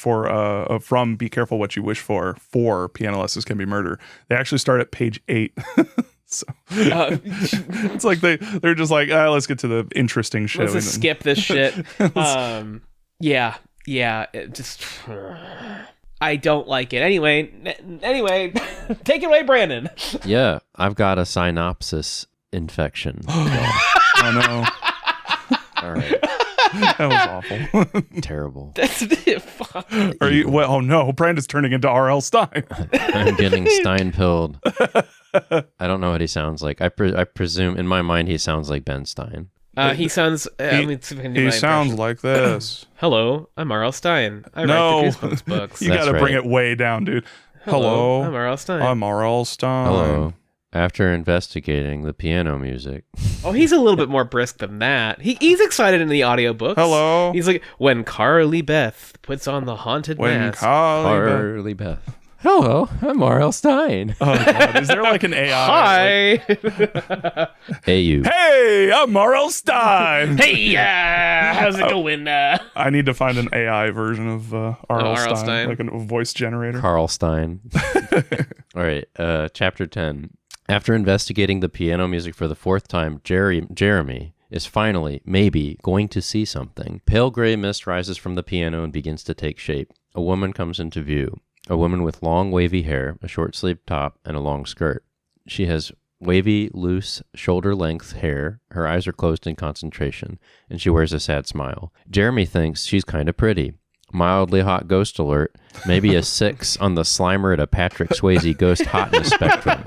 from Be Careful What You Wish For Piano Lessons Can Be Murder. They actually start at page 8. So it's like they're just like, let's get to the interesting shit. Let's just skip this shit. Yeah, it just I don't like it. Anyway, take it away, Brandon. Yeah, I've got a synopsis infection. Oh no. All right. That was awful. Terrible. That's it. Fuck. Oh no, Brandon's turning into R.L. Stein. I'm getting Stein-pilled. I don't know what he sounds like. I presume in my mind he sounds like Ben Stein. He sounds. He sounds like this. Hello, I'm R.L. Stein. I write the Goosebumps books. You got to bring it way down, dude. Hello, I'm R.L. Stein. I'm R.L. Stein. Hello. After investigating the piano music. Oh, he's a little bit more brisk than that. He's excited in the audiobooks. Hello. He's like, when Carly Beth puts on the haunted mask. Carly Beth. Hello, I'm R.L. Stein. Oh, God. Is there like an AI? Hi. Hey, you. Hey, I'm R.L. Stein. Hey, how's it going? I need to find an AI version of R.L. Stein, like a voice generator. Carl Stein. All right, chapter 10. After investigating the piano music for the 4th time, Jeremy is finally, maybe, going to see something. Pale gray mist rises from the piano and begins to take shape. A woman comes into view. A woman with long, wavy hair, a short-sleeved top, and a long skirt. She has wavy, loose, shoulder-length hair. Her eyes are closed in concentration, and she wears a sad smile. Jeremy thinks she's kind of pretty. Mildly hot ghost alert. Maybe a 6 on the Slimer at a Patrick Swayze ghost hotness spectrum.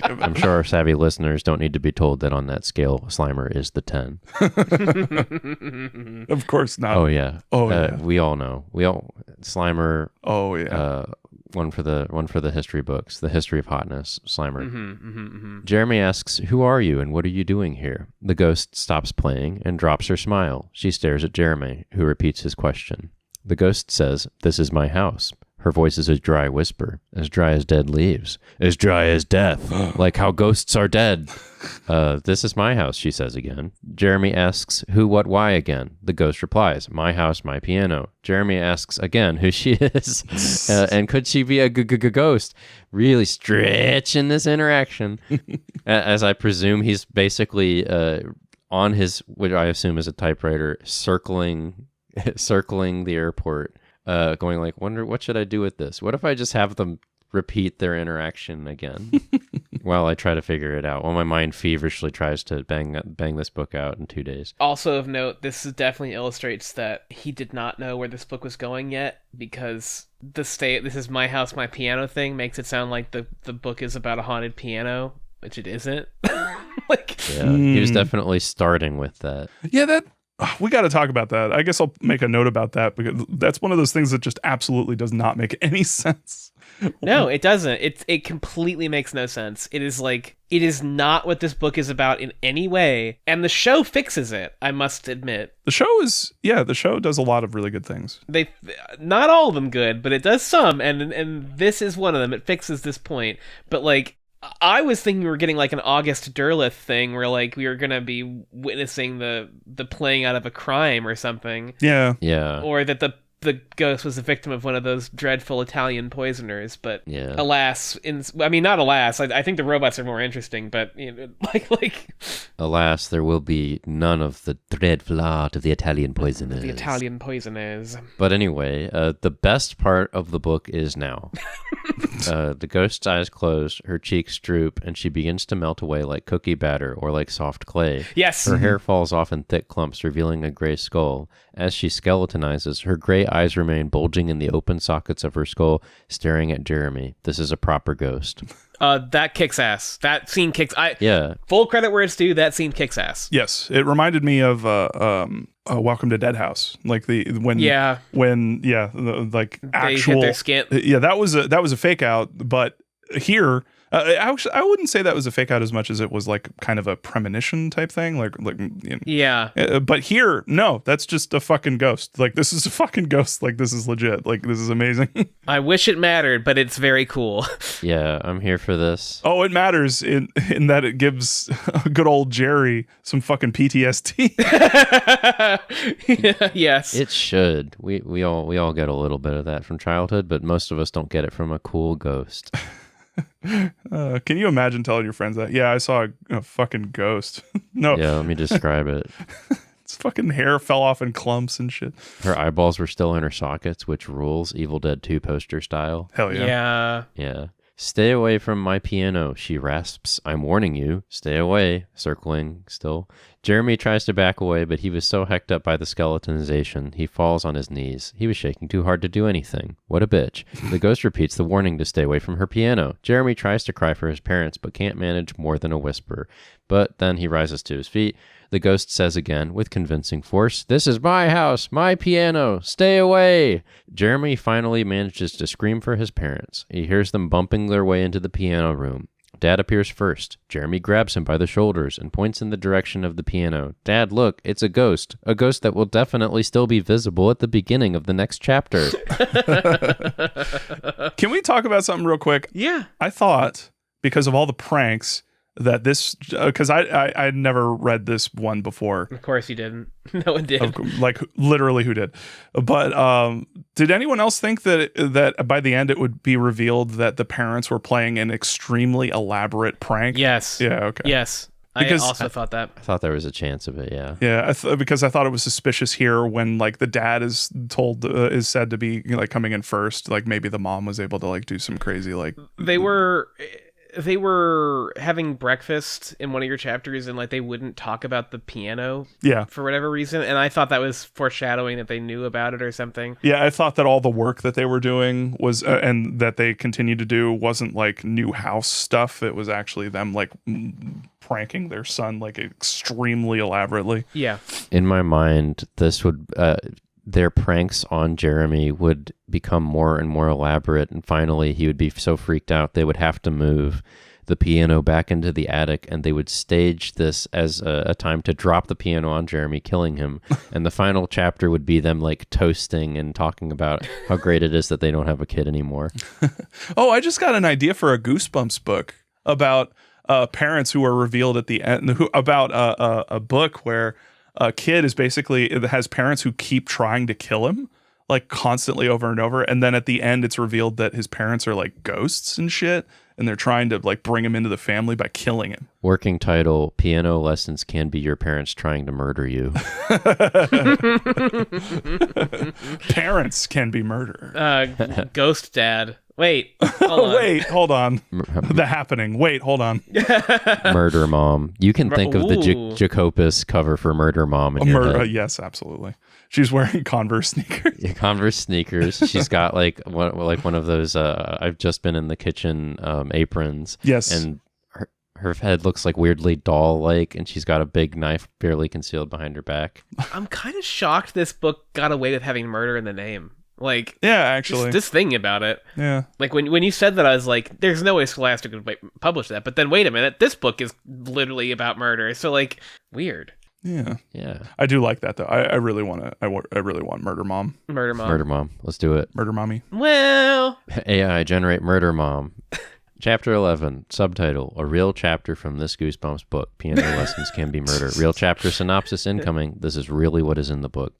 I'm sure our savvy listeners don't need to be told that on that scale, Slimer is the 10. Of course not. Oh, yeah. Yeah. We all know. Slimer. Oh, yeah. One for the history books, the history of hotness, Slimer. Jeremy asks, "Who are you and what are you doing here?" The ghost stops playing and drops her smile. She stares at Jeremy, who repeats his question. The ghost says, "This is my house." Her voice is a dry whisper, as dry as dead leaves, as dry as death, like how ghosts are dead. This is my house, she says again. Jeremy asks, who, what, why again? The ghost replies, my house, my piano. Jeremy asks again who she is, and could she be a ghost? Really stretching this interaction. As I presume he's basically on his, what I assume is a typewriter, circling the airport. Going like, wonder what should I do with this? What if I just have them repeat their interaction again while I try to figure it out? While my mind feverishly tries to bang this book out in 2 days. Also of note, this definitely illustrates that he did not know where this book was going yet, because this is my house, my piano thing makes it sound like the book is about a haunted piano, which it isn't. He was definitely starting with that. Yeah, we got to talk about that. I guess I'll make a note about that, because that's one of those things that just absolutely does not make any sense. No, it doesn't. It completely makes no sense. It is not what this book is about in any way, and the show fixes it, I must admit. The show does a lot of really good things. Not all of them good, but it does some, and this is one of them. It fixes this point, but I was thinking we were getting like an August Derleth thing where like we were going to be witnessing the playing out of a crime or something. Yeah. Yeah. Or that the ghost was a victim of one of those dreadful Italian poisoners, but alas, not alas, I think the robots are more interesting, but alas, there will be none of the dreadful art of the Italian poisoners. The Italian poisoners. But anyway, the best part of the book is now. The ghost's eyes close, her cheeks droop, and she begins to melt away like cookie batter or like soft clay. Yes. Her hair falls off in thick clumps, revealing a gray skull. As she skeletonizes, her gray eyes remain bulging in the open sockets of her skull, staring at Jeremy. This is a proper ghost. That kicks ass. That scene kicks. Full credit where it's due. That scene kicks ass. Yes, it reminded me of Welcome to Dead House, like when they actual hit their skin. Yeah, that was a fake out, but here I wouldn't say that was a fake out as much as it was like kind of a premonition type thing. Like Yeah. But here, no, that's just a fucking ghost. Like, this is a fucking ghost. Like, this is legit. Like, this is amazing. I wish it mattered, but it's very cool. Yeah, I'm here for this. Oh, it matters in that it gives good old Jerry some fucking PTSD. Yes. It should. We all get a little bit of that from childhood, but most of us don't get it from a cool ghost. Can you imagine telling your friends that? Yeah, I saw a fucking ghost. No, Yeah, let me describe it. its fucking hair fell off in clumps and shit. Her eyeballs were still in her sockets, which rules, Evil Dead 2 poster style. Hell yeah. Yeah. Yeah. Stay away from my piano, she rasps. I'm warning you. Stay away. Circling still. Jeremy tries to back away, but he was so hecked up by the skeletonization, he falls on his knees. He was shaking too hard to do anything. What a bitch. The ghost repeats the warning to stay away from her piano. Jeremy tries to cry for his parents, but can't manage more than a whisper. But then he rises to his feet. The ghost says again, with convincing force, "This is my house, my piano, stay away!" Jeremy finally manages to scream for his parents. He hears them bumping their way into the piano room. Dad appears first. Jeremy grabs him by the shoulders and points in the direction of the piano. "Dad, look, it's a ghost that will definitely still be visible at the beginning of the next chapter." Can we talk about something real quick? Yeah. I thought, because of all the pranks, that this, because I'd never read this one before. Of course you didn't. No one did. Like, literally, who did? But did anyone else think that by the end it would be revealed that the parents were playing an extremely elaborate prank? Yes. Yeah, okay. Yes. Because I also thought that. I thought there was a chance of it, yeah. Yeah, because I thought it was suspicious here when like the dad is told is said to be like coming in first. Like maybe the mom was able to like do some crazy like. They were having breakfast in one of your chapters, and like they wouldn't talk about the piano. Yeah. For whatever reason, and I thought that was foreshadowing that they knew about it or something. Yeah, I thought that all the work that they were doing was and that they continued to do wasn't like new house stuff. It was actually them like pranking their son like extremely elaborately. Yeah. In my mind, this would their pranks on Jeremy would become more and more elaborate, and finally he would be so freaked out they would have to move the piano back into the attic, and they would stage this as a time to drop the piano on Jeremy, killing him. And the final chapter would be them like toasting and talking about how great it is that they don't have a kid anymore. Oh, I just got an idea for a Goosebumps book about parents who are revealed at the end, about a book where a kid is basically, it has parents who keep trying to kill him, like constantly over and over. And then at the end, it's revealed that his parents are like ghosts and shit. And they're trying to like bring him into the family by killing him. Working title: Piano Lessons Can Be Your Parents Trying to Murder You. Parents can be murder. Ghost dad. Wait. Hold on. Wait, hold on. The Happening. Wait, hold on. Murder Mom. You can think of the Ooh. Jacopus cover for Murder Mom in your head. Yes, absolutely. She's wearing Converse sneakers. Yeah, Converse sneakers. She's got like one of those. I've just been in the kitchen aprons. Yes, and her head looks like weirdly doll-like, and she's got a big knife barely concealed behind her back. I'm kind of shocked this book got away with having murder in the name. Like, yeah, actually, just thinking about it. Yeah, like when you said that, I was like, "There's no way Scholastic would publish that." But then, wait a minute, this book is literally about murder. So, like, weird. Yeah. I do like that though. I really want to. I really want Murder Mom. Murder Mom. Let's do it. Murder Mommy. Well, AI generate Murder Mom. Chapter 11, subtitle: A real chapter from this Goosebumps book. Piano Lessons Can Be Murder. Real chapter synopsis incoming. This is really what is in the book.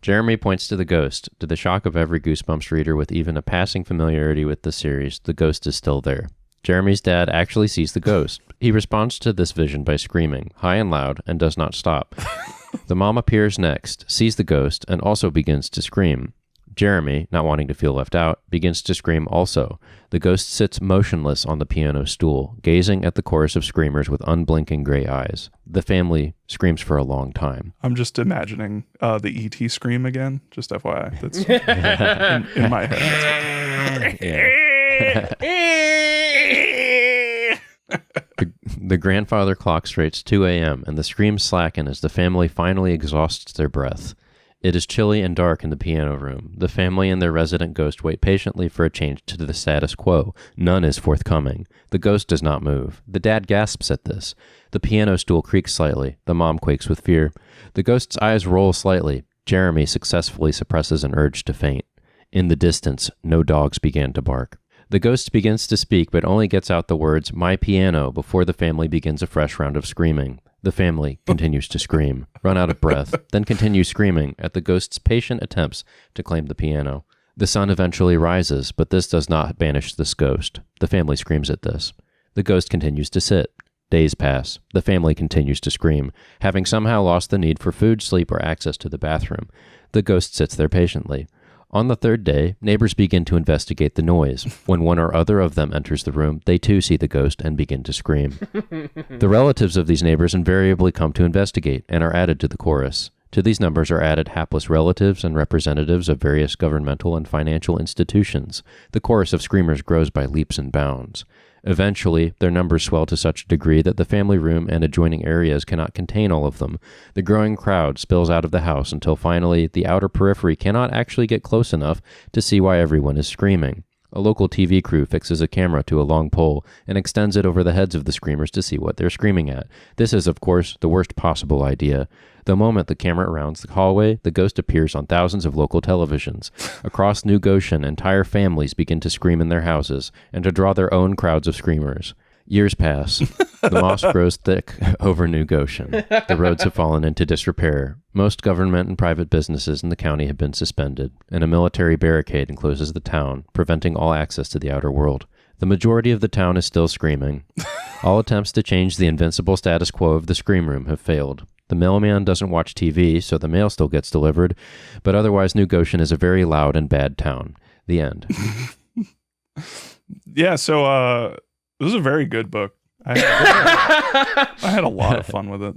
Jeremy points to the ghost. To the shock of every Goosebumps reader with even a passing familiarity with the series, the ghost is still there. Jeremy's dad actually sees the ghost. He responds to this vision by screaming, high and loud, and does not stop. The mom appears next, sees the ghost, and also begins to scream. Jeremy, not wanting to feel left out, begins to scream also. The ghost sits motionless on the piano stool, gazing at the chorus of screamers with unblinking gray eyes. The family screams for a long time. I'm just imagining the E.T. scream again, just FYI. That's in my head. The grandfather clock strikes 2 a.m., and the screams slacken as the family finally exhausts their breath. It is chilly and dark in the piano room. The family and their resident ghost wait patiently for a change to the status quo. None is forthcoming. The ghost does not move. The dad gasps at this. The piano stool creaks slightly. The mom quakes with fear. The ghost's eyes roll slightly. Jeremy successfully suppresses an urge to faint. In the distance, no dogs began to bark. The ghost begins to speak, but only gets out the words, "my piano," before the family begins a fresh round of screaming. The family continues to scream, run out of breath, then continue screaming at the ghost's patient attempts to claim the piano. The sun eventually rises, but this does not banish this ghost. The family screams at this. The ghost continues to sit. Days pass. The family continues to scream, having somehow lost the need for food, sleep, or access to the bathroom. The ghost sits there patiently. On the third day, neighbors begin to investigate the noise. When one or other of them enters the room, they too see the ghost and begin to scream. The relatives of these neighbors invariably come to investigate and are added to the chorus. To these numbers are added hapless relatives and representatives of various governmental and financial institutions. The chorus of screamers grows by leaps and bounds. Eventually, their numbers swell to such a degree that the family room and adjoining areas cannot contain all of them. The growing crowd spills out of the house until finally the outer periphery cannot actually get close enough to see why everyone is screaming. A local TV crew fixes a camera to a long pole and extends it over the heads of the screamers to see what they're screaming at. This is, of course, the worst possible idea. The moment the camera rounds the hallway, the ghost appears on thousands of local televisions. Across New Goshen, entire families begin to scream in their houses and to draw their own crowds of screamers. Years pass. The moss grows thick over New Goshen. The roads have fallen into disrepair. Most government and private businesses in the county have been suspended, and a military barricade encloses the town, preventing all access to the outer world. The majority of the town is still screaming. All attempts to change the invincible status quo of the scream room have failed. The mailman doesn't watch TV, so the mail still gets delivered, but otherwise New Goshen is a very loud and bad town. The end. Yeah, so this is a very good book. I had a lot of fun with it.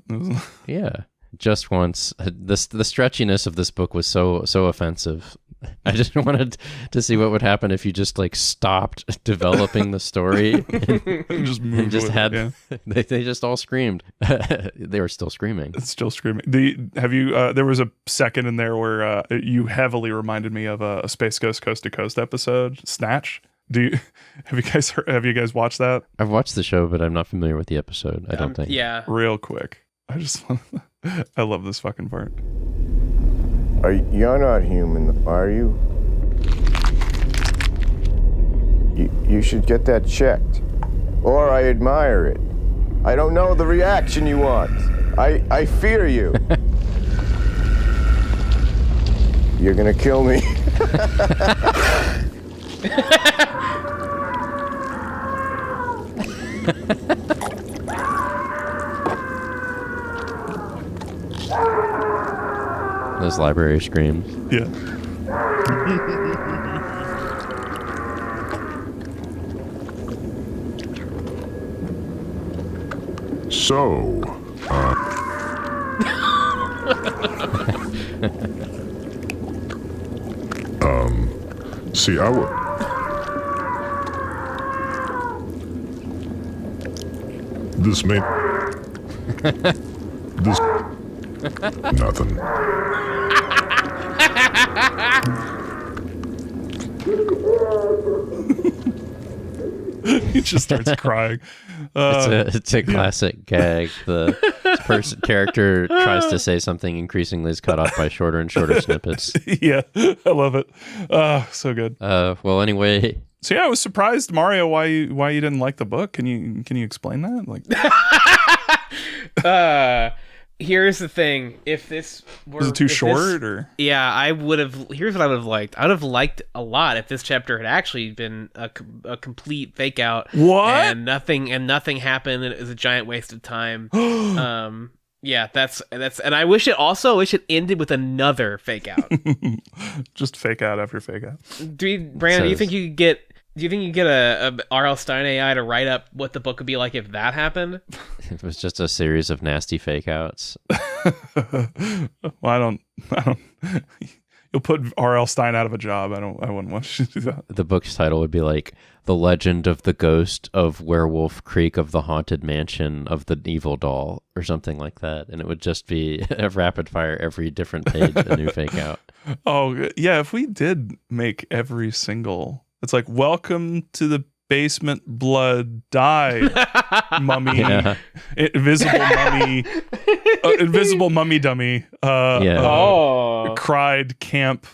Yeah. Just once. The stretchiness of this book was so offensive. I just wanted to see what would happen if you just like stopped developing the story and just moved and just with had it, yeah. they just all screamed. They were still screaming. It's still screaming. Have you there was a second in there where you heavily reminded me of a Space Ghost Coast to Coast episode, Snatch. Have you guys watched that? I've watched the show, but I'm not familiar with the episode. I don't think. Yeah. Real quick. I love this fucking part. You're not human, are you? You should get that checked. Or I admire it. I don't know the reaction you want. I fear you. You're gonna kill me. Those library screams. Yeah. So, see, this may... this... nothing. He just starts crying. It's a classic gag. The character tries to say something, increasingly is cut off by shorter and shorter snippets. Yeah, I love it. So good. Well, anyway. So yeah, I was surprised, Mario, why you didn't like the book. Can you explain that? Like, here's the thing: if this were was it too short, or yeah, I would have. Here's what I would have liked. I would have liked a lot if this chapter had actually been a complete fake out. What? And nothing happened, and it was a giant waste of time. Yeah, that's, and I wish it ended with another fake out. Just fake out after fake out. Brandon, do you think you could get a R.L. Stine AI to write up what the book would be like if that happened? It was just a series of nasty fake outs. Well, I don't. You'll put R.L. Stine out of a job. I wouldn't want you to do that. The book's title would be like The Legend of the Ghost of Werewolf Creek of the Haunted Mansion of the Evil Doll or something like that. And it would just be a rapid fire every different page, a new fake out. Oh, yeah. If we did make every single, it's like, welcome to the basement, blood, die, mummy, Yeah. invisible mummy dummy, cried camp,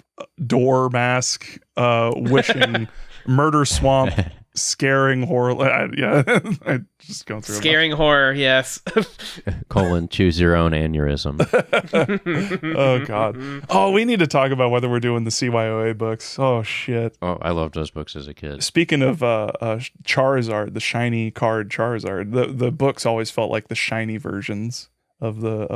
door mask, wishing, murder swamp, scaring horror. I just going through Scaring horror, yes. Choose your own aneurysm. Oh God. Oh, we need to talk about whether we're doing the CYOA books. Oh shit. Oh, I loved those books as a kid. Speaking of Charizard, the shiny card Charizard, the books always felt like the shiny versions of the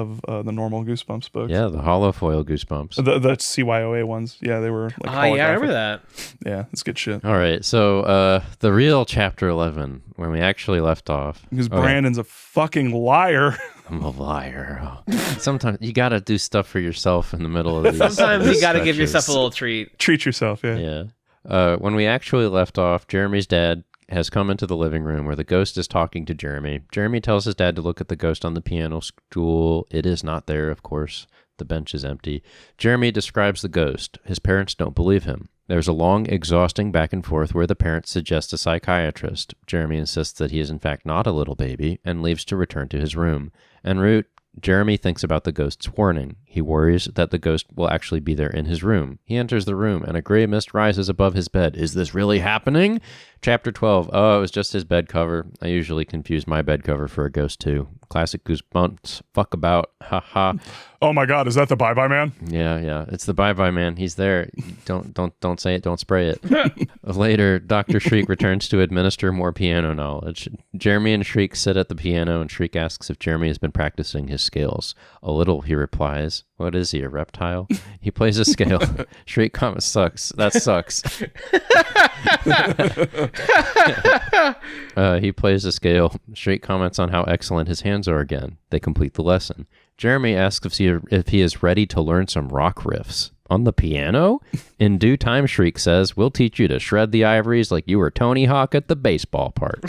normal Goosebumps books. Yeah, the holofoil Goosebumps. The CYOA ones. Yeah, they were like Oh, yeah, I remember that. Yeah, it's good shit. All right, so the real chapter 11, when we actually left off. Because Brandon's a fucking liar. I'm a liar. Sometimes you got to do stuff for yourself in the middle of these. Sometimes you got to give stretches. yourself a little treat. Treat yourself, yeah. Yeah. When we actually left off, Jeremy's dad has come into the living room where the ghost is talking to Jeremy. Jeremy tells his dad to look at the ghost on the piano stool. It is not there, of course. The bench is empty. Jeremy describes the ghost. His parents don't believe him. There's a long, exhausting back and forth where the parents suggest a psychiatrist. Jeremy insists that he is in fact not a little baby and leaves to return to his room. En route, Jeremy thinks about the ghost's warning. He worries that the ghost will actually be there in his room. He enters the room, and a gray mist rises above his bed. Is this really happening? Chapter 12. Oh, it was just his bed cover. I usually confuse my bed cover for a ghost, too. Classic Goosebumps. Fuck about. Ha ha. Oh my God, is that the Bye Bye Man? Yeah. It's the Bye Bye Man. He's there. Don't say it. Don't spray it. Later, Dr. Shriek returns to administer more piano knowledge. Jeremy and Shriek sit at the piano, and Shriek asks if Jeremy has been practicing his scales. A little, he replies. What is he, a reptile? He plays a scale. Shriek comments, sucks. That sucks. He plays a scale. Shriek comments on how excellent his hands are again. They complete the lesson. Jeremy asks if he is ready to learn some rock riffs. On the piano? In due time, Shriek says, we'll teach you to shred the ivories like you were Tony Hawk at the baseball park.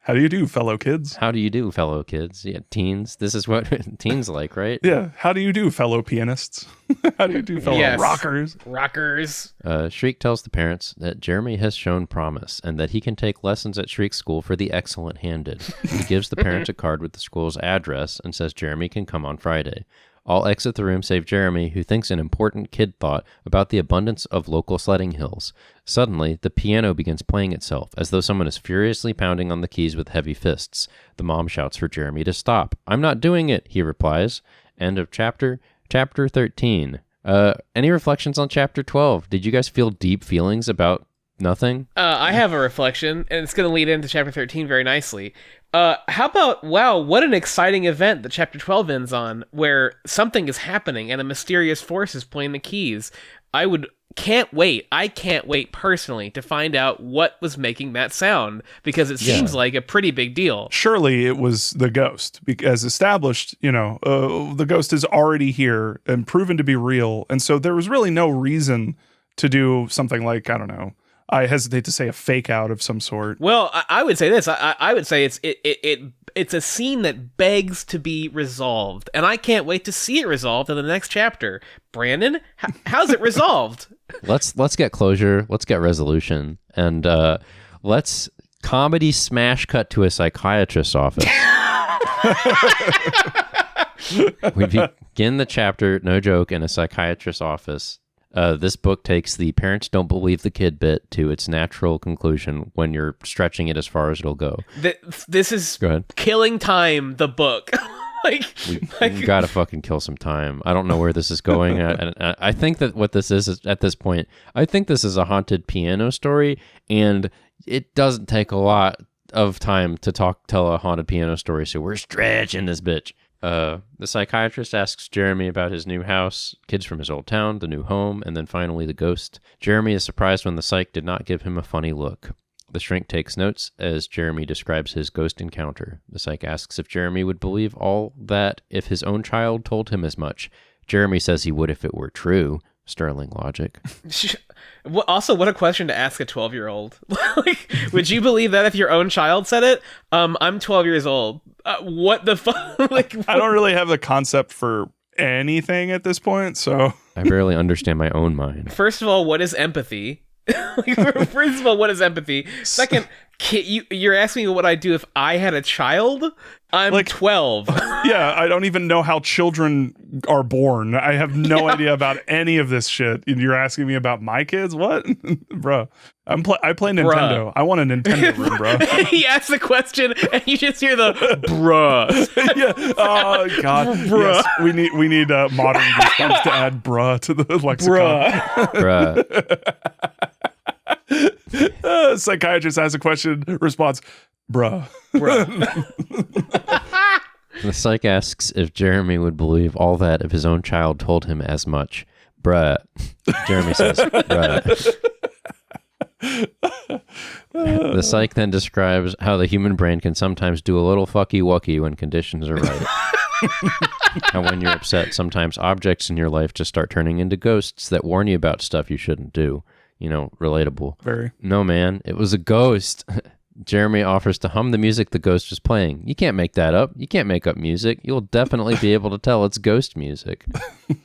How do you do, fellow kids? How do you do, fellow kids? Yeah, teens. This is what teens like, right? Yeah. How do you do, fellow pianists? How do you do, fellow rockers? Rockers. Shriek tells the parents that Jeremy has shown promise and that he can take lessons at Shriek School for the excellent-handed. He gives the parents a card with the school's address and says Jeremy can come on Friday. All exit the room save Jeremy, who thinks an important kid thought about the abundance of local sledding hills. Suddenly, the piano begins playing itself, as though someone is furiously pounding on the keys with heavy fists. The mom shouts for Jeremy to stop. I'm not doing it, he replies. End of chapter. Chapter 13. Any reflections on chapter 12? Did you guys feel deep feelings about nothing? I have a reflection, and it's going to lead into chapter 13 very nicely. How about, wow, what an exciting event that chapter 12 ends on, where something is happening and a mysterious force is playing the keys. I can't wait personally to find out what was making that sound, because it seems like a pretty big deal. Surely it was the ghost, as established, the ghost is already here and proven to be real. And so there was really no reason to do something like, I don't know, I hesitate to say a fake out of some sort. Well, I would say this. I would say it's a scene that begs to be resolved, and I can't wait to see it resolved in the next chapter. Brandon, how's it resolved? Let's get closure. Let's get resolution, and let's comedy smash cut to a psychiatrist's office. We begin the chapter, no joke, in a psychiatrist's office. This book takes the parents don't believe the kid bit to its natural conclusion when you're stretching it as far as it'll go. This is Killing Time, the book. We gotta fucking kill some time. I don't know where this is going. I think that what this is at this point, I think this is a haunted piano story, and it doesn't take a lot of time to tell a haunted piano story, so we're stretching this bitch. The psychiatrist asks Jeremy about his new house, kids from his old town, the new home, and then finally the ghost. Jeremy is surprised when the psych did not give him a funny look. The shrink takes notes as Jeremy describes his ghost encounter. The psych asks if Jeremy would believe all that if his own child told him as much. Jeremy says he would if it were true. Sterling logic. Also, what a question to ask a 12-year-old. Like, would you believe that if your own child said it? I'm 12 years old. What the fuck? Like, I don't really have the concept for anything at this point, so I barely understand my own mind. First of all, what is empathy? First of all, what is empathy? Second, you're asking me what I'd do if I had a child? I'm like 12. Yeah, I don't even know how children are born. I have no idea about any of this shit. And you're asking me about my kids? What? Bro, I play Nintendo. I want a Nintendo room, bro. He asks the question and you just hear the bruh. Yeah. Oh, God. Bruh. Yes, we need modern Goosebumps to add bruh to the lexicon. Bruh. Psychiatrist asks a question, response, bruh. The psych asks if Jeremy would believe all that if his own child told him as much. Bruh. Jeremy says, bruh. The psych then describes how the human brain can sometimes do a little fucky-wucky when conditions are right. And when you're upset, sometimes objects in your life just start turning into ghosts that warn you about stuff you shouldn't do. You know, relatable. Very. No, man, it was a ghost. Jeremy offers to hum the music the ghost was playing. You can't make that up. You can't make up music. You'll definitely be able to tell it's ghost music.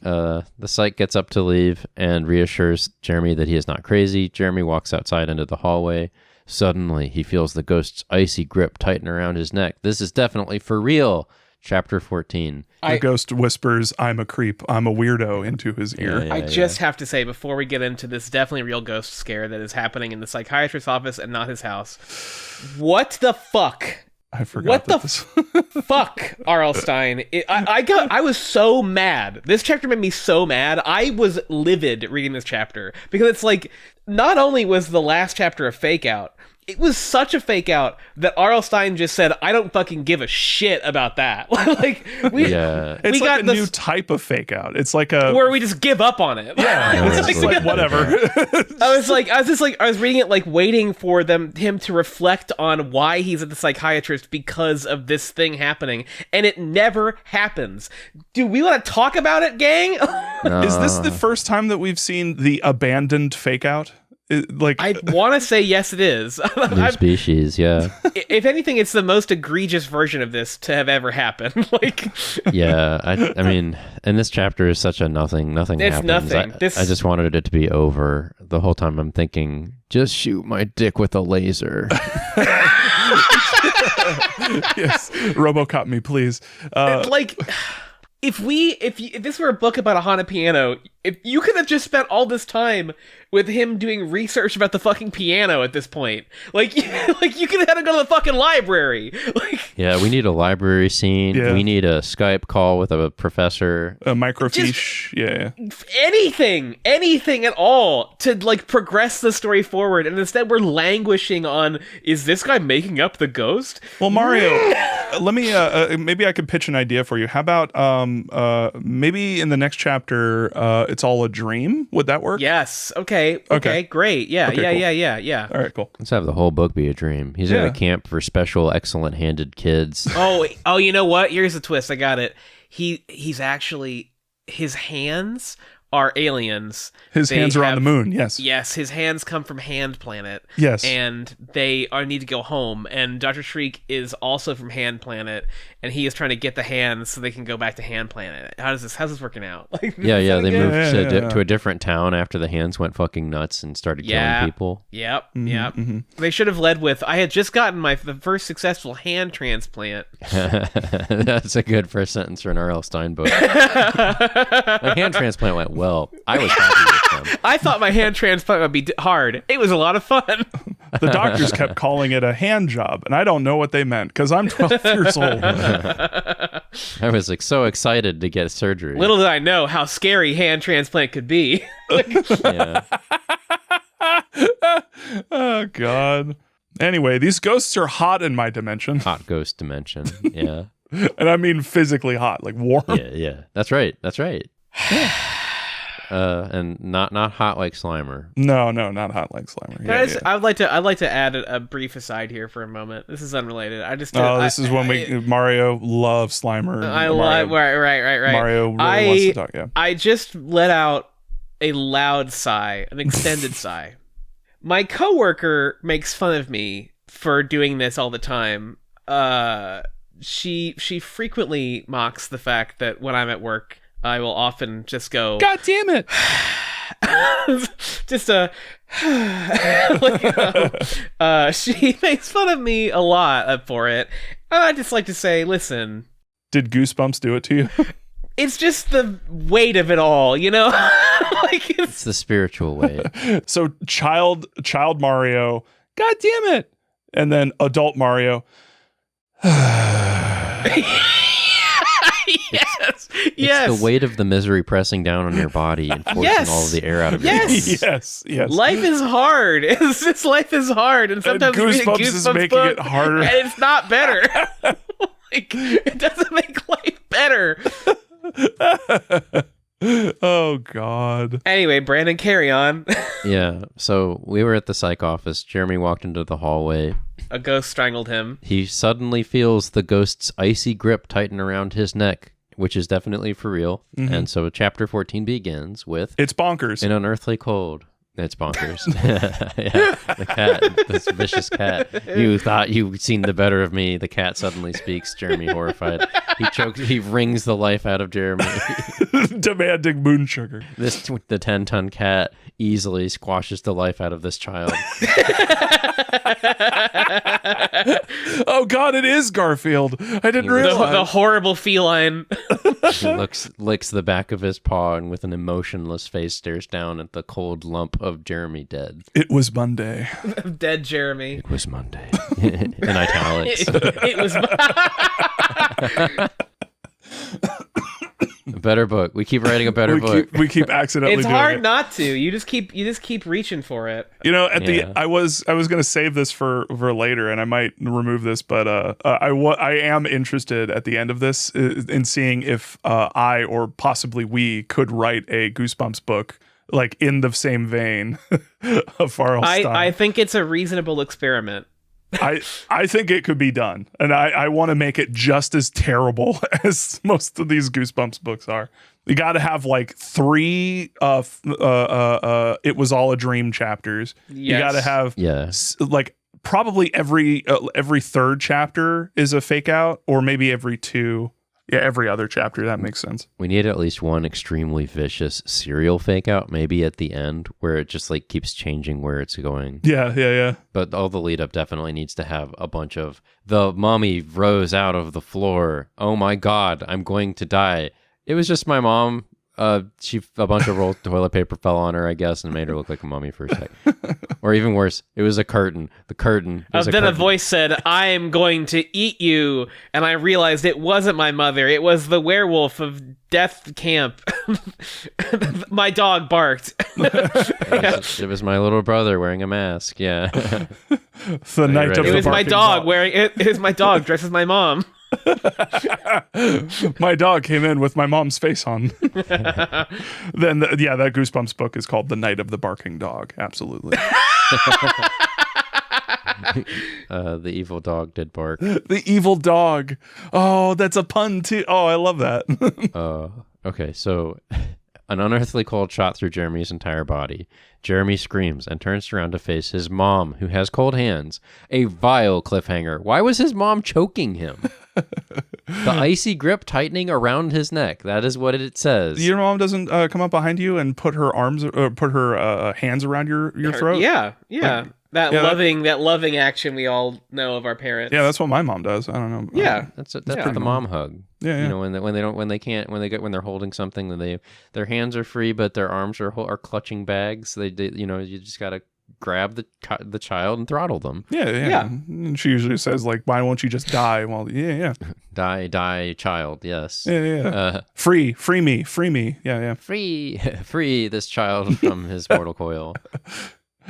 The psych gets up to leave and reassures Jeremy that he is not crazy. Jeremy walks outside into the hallway. Suddenly, he feels the ghost's icy grip tighten around his neck. This is definitely for real. Chapter 14. The ghost whispers, "I'm a creep. I'm a weirdo," into his ear. I just have to say, before we get into this definitely real ghost scare that is happening in the psychiatrist's office and not his house, what the fuck? I forgot. What the fuck, R.L. Stine? I was so mad. This chapter made me so mad. I was livid reading this chapter because it's like, not only was the last chapter a fake out, it was such a fake out that R.L. Stine just said, "I don't fucking give a shit about that." It's like a new type of fake out. It's like where we just give up on it. Yeah, it's like whatever. I was reading it like waiting for him to reflect on why he's at the psychiatrist because of this thing happening, and it never happens. Do we want to talk about it, gang? Is this the first time that we've seen the abandoned fake out? I want to say yes, it is. New species, yeah. If anything, it's the most egregious version of this to have ever happened. Yeah, I mean, and this chapter is such a nothing it's happens. Nothing. I just wanted it to be over. The whole time I'm thinking, just shoot my dick with a laser. Yes, RoboCop me, please. If this were a book about a haunted piano, if you could have just spent all this time with him doing research about the fucking piano at this point, you could have had to go to the fucking library. Yeah, we need a library scene. Yeah. We need a Skype call with a professor, a microfiche. Yeah, anything at all to progress the story forward. And instead, we're languishing on, is this guy making up the ghost? Well, Mario, let me maybe I could pitch an idea for you. How about maybe in the next chapter, it's all a dream? Would that work? Yes. Okay, great. Yeah, okay, yeah. All right, cool. Let's have the whole book be a dream. He's in a camp for special, excellent-handed kids. Oh, you know what? Here's the twist. I got it. He's actually, his hands are aliens. His hands are on the moon, yes. Yes, his hands come from Hand Planet. Yes. And they need to go home. And Dr. Shriek is also from Hand Planet, and he is trying to get the hands so they can go back to Hand Planet. How's this working out? They moved to a different town after the hands went fucking nuts and started killing people. Yep. They should have led with, I had just gotten the first successful hand transplant. That's a good first sentence for an R.L. Stine book. The hand transplant went well. I was happy with them. I thought my hand transplant would be hard. It was a lot of fun. The doctors kept calling it a hand job, and I don't know what they meant because I'm 12 years old. I was so excited to get surgery. Little did I know how scary hand transplant could be. Yeah. Oh, God. Anyway, these ghosts are hot in my dimension. Hot ghost dimension, yeah. And I mean physically hot, like warm. Yeah. That's right. Yeah. and not hot like Slimer. No, not hot like Slimer. Yeah. I'd like to add a brief aside here for a moment. This is unrelated. This is when Mario loves Slimer. I love right. Mario really wants to talk. Yeah. I just let out a loud sigh, an extended sigh. My coworker makes fun of me for doing this all the time. She frequently mocks the fact that when I'm at work, I will often just go, God damn it! Just she makes fun of me a lot for it. And I just like to say, listen. Did Goosebumps do it to you? It's just the weight of it all, you know? It's the spiritual weight. So child Mario, God damn it! And then adult Mario. Yes. It's the weight of the misery pressing down on your body and forcing all of the air out of your body. Yes. Life is hard. Life is hard, and sometimes Goosebumps is making it harder, and it's not better. It doesn't make life better. Oh God. Anyway, Brandon, carry on. Yeah. So we were at the psych office. Jeremy walked into the hallway. A ghost strangled him. He suddenly feels the ghost's icy grip tighten around his neck, which is definitely for real. Mm-hmm. And so chapter 14 begins with... It's bonkers. An unearthly cold. It's bonkers. Yeah, the cat, this vicious cat. You thought you'd seen the better of me. The cat suddenly speaks. Jeremy, horrified. He wrings the life out of Jeremy. Demanding moon sugar. The 10-ton cat easily squashes the life out of this child. Oh God, it is Garfield. I didn't realize. The horrible feline. He licks the back of his paw and with an emotionless face stares down at the cold lump of Jeremy dead. It was Monday. Dead Jeremy. It was Monday. In italics. It was. A better book. We keep writing a better book. We keep accidentally. It's doing hard it. not to. You just keep reaching for it. You know, I was going to save this for later, and I might remove this, but I am interested at the end of this in seeing if I or possibly we could write a Goosebumps book like in the same vein of R.L. Stine. I think it's a reasonable experiment. I think it could be done, and I want to make it just as terrible as most of these Goosebumps books are. You got to have like 3 It Was All a Dream chapters. Yes. You got to have like probably every 3rd chapter is a fake out, or maybe every 2. Yeah, every other chapter. That makes sense. We need at least one extremely vicious serial fake out, maybe at the end, where it just like keeps changing where it's going. Yeah. But all the lead up definitely needs to have a bunch of the mummy rose out of the floor. Oh my God, I'm going to die. It was just my mom. A bunch of rolled toilet paper fell on her, I guess, and made her look like a mummy for a sec. Or even worse, it was a curtain. The curtain. Then a voice said, "I'm going to eat you," and I realized it wasn't my mother. It was the werewolf of Death Camp. My dog barked. It was my little brother wearing a mask. Yeah. The night of the It was my barking dog wearing it. It was my dog dressed as my mom. My dog came in with my mom's face on. Then that Goosebumps book is called The Night of the Barking Dog. Absolutely. The evil dog did bark. The evil dog. Oh, that's a pun too. Oh, I love that. Okay, so an unearthly cold shot through Jeremy's entire body. Jeremy screams and turns around to face his mom, who has cold hands. A vile cliffhanger. Why was his mom choking him? The icy grip tightening around his neck. That is what it says. Your mom doesn't come up behind you and put her hands around your throat? Yeah. That loving action we all know of our parents. Yeah, that's what my mom does. I don't know. Yeah, that's the mom hug. Yeah. You know, when they're holding something, then their hands are free, but their arms are clutching bags. They you just gotta grab the child and throttle them. Yeah. And she usually says like, "Why won't you just die?" Well, yeah. Die, child. Yes. Yeah. Free me. Yeah. Free this child from his mortal coil.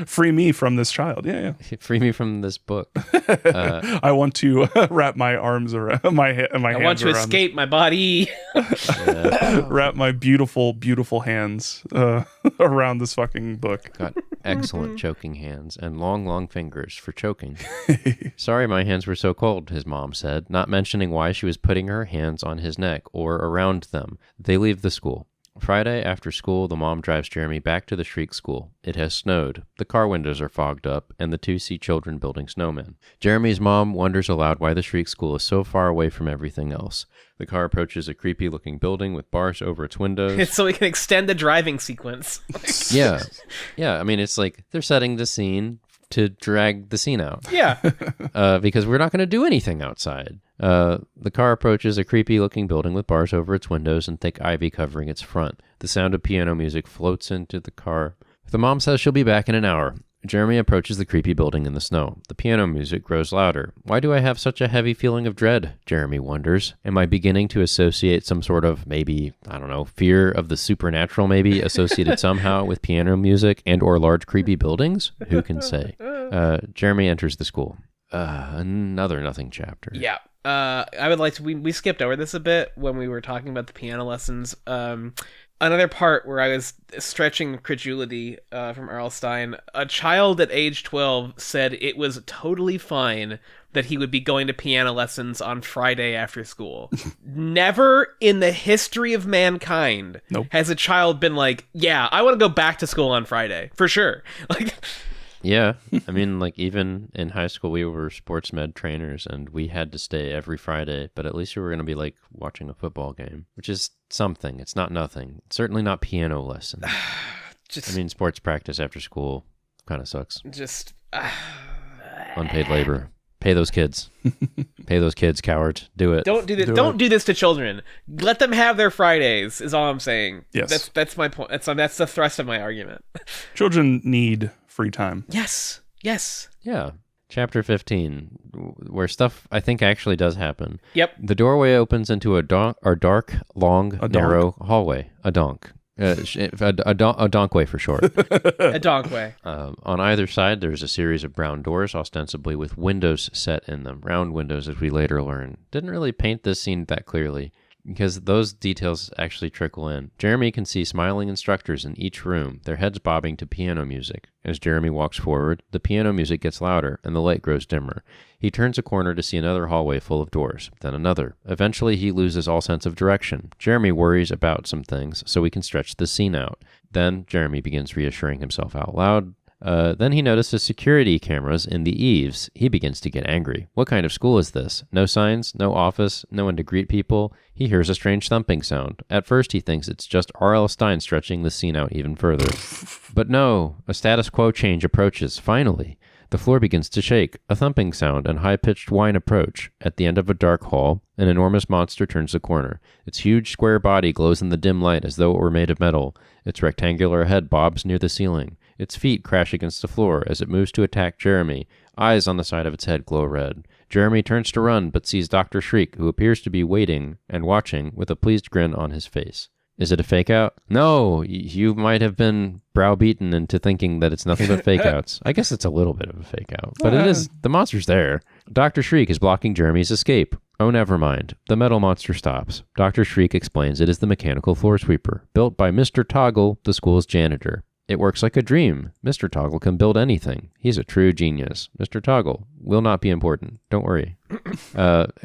Free me from this child. Yeah. Free me from this book. I want to wrap my arms around my hands. I want to escape my body. Wrap my beautiful, beautiful hands around this fucking book. Got excellent choking hands and long, long fingers for choking. Sorry my hands were so cold, his mom said, not mentioning why she was putting her hands on his neck or around them. They leave the school. Friday after school, the mom drives Jeremy back to the Shriek school. It has snowed. The car windows are fogged up, and the two see children building snowmen. Jeremy's mom wonders aloud why the Shriek school is so far away from everything else. The car approaches a creepy-looking building with bars over its windows. So we can extend the driving sequence. Yeah. I mean, it's like they're setting the scene to drag the scene out. Yeah. Because we're not going to do anything outside. The car approaches a creepy-looking building with bars over its windows and thick ivy covering its front. The sound of piano music floats into the car. The mom says she'll be back in an hour. Jeremy approaches the creepy building in the snow. The piano music grows louder. Why do I have such a heavy feeling of dread? Jeremy wonders. Am I beginning to associate some sort of, maybe, I don't know, fear of the supernatural maybe, associated somehow with piano music and or large creepy buildings? Who can say? Jeremy enters the school. Another nothing chapter. Yeah. I would like to, we skipped over this a bit when we were talking about the piano lessons. Another part where I was stretching credulity from R.L. Stine, a child at age 12 said it was totally fine that he would be going to piano lessons on Friday after school. Never in the history of mankind has a child been like, yeah, I want to go back to school on Friday, for sure. Like... Yeah, I mean, like, even in high school, we were sports med trainers, and we had to stay every Friday, but at least we were going to be, like, watching a football game, which is something. It's not nothing. It's certainly not piano lessons. I mean, sports practice after school kind of sucks. Unpaid labor. Pay those kids. Pay those kids, cowards. Do it. Don't do this. Don't do this to children. Let them have their Fridays, is all I'm saying. Yes. That's my point. That's the thrust of my argument. Children need free time. Yes. Yeah. Chapter 15, where stuff I think actually does happen. Yep. The doorway opens into a dark, long, narrow hallway. A donk. A donkway for short. A donkway. On either side, there's a series of brown doors, ostensibly with windows set in them. Round windows, as we later learn. Didn't really paint this scene that clearly, because those details actually trickle in. Jeremy can see smiling instructors in each room, their heads bobbing to piano music. As Jeremy walks forward, the piano music gets louder, and the light grows dimmer. He turns a corner to see another hallway full of doors, then another. Eventually, he loses all sense of direction. Jeremy worries about some things, so he can stretch the scene out. Then, Jeremy begins reassuring himself out loud. Then he notices security cameras in the eaves. He begins to get angry. What kind of school is this? No signs, no office, no one to greet people. He hears a strange thumping sound. At first he thinks it's just R.L. Stine stretching the scene out even further. But no, a status quo change approaches, finally. The floor begins to shake. A thumping sound and high-pitched whine approach. At the end of a dark hall, an enormous monster turns the corner. Its huge square body glows in the dim light as though it were made of metal. Its rectangular head bobs near the ceiling. Its feet crash against the floor as it moves to attack Jeremy. Eyes on the side of its head glow red. Jeremy turns to run, but sees Dr. Shriek, who appears to be waiting and watching with a pleased grin on his face. Is it a fake-out? No, you might have been browbeaten into thinking that it's nothing but fake-outs. I guess it's a little bit of a fake-out, but it is. The monster's there. Dr. Shriek is blocking Jeremy's escape. Oh, never mind. The metal monster stops. Dr. Shriek explains it is the mechanical floor sweeper, built by Mr. Toggle, the school's janitor. It works like a dream. Mr. Toggle can build anything. He's a true genius. Mr. Toggle will not be important. Don't worry.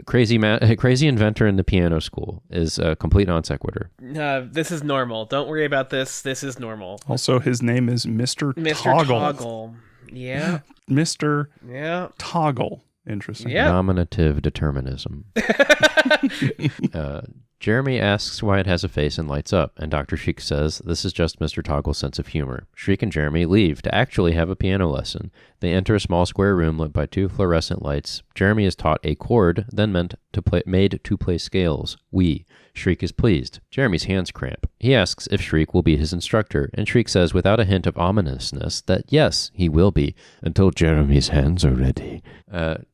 Crazy inventor in the piano school is a complete non sequitur. This is normal. Don't worry about this. This is normal. Also, his name is Mr. Toggle. Yeah. Mr. Yeah. Toggle. Interesting. Yeah. Nominative determinism. Jeremy asks why it has a face and lights up, and Dr. Shriek says this is just Mr. Toggle's sense of humor. Shriek and Jeremy leave to actually have a piano lesson. They enter a small square room lit by two fluorescent lights. Jeremy is taught a chord, then made to play scales. Shriek is pleased. Jeremy's hands cramp. He asks if Shriek will be his instructor, and Shriek says without a hint of ominousness that yes, he will be, until Jeremy's hands are ready.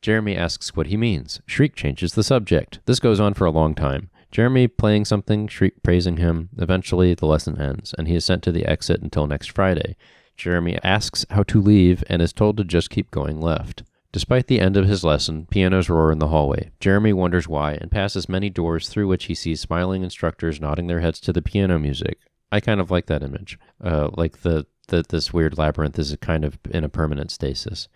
Jeremy asks what he means. Shriek changes the subject. This goes on for a long time. Jeremy playing something, Shriek praising him. Eventually, the lesson ends, and he is sent to the exit until next Friday. Jeremy asks how to leave and is told to just keep going left. Despite the end of his lesson, pianos roar in the hallway. Jeremy wonders why and passes many doors through which he sees smiling instructors nodding their heads to the piano music. I kind of like that image. Like this weird labyrinth is kind of in a permanent stasis.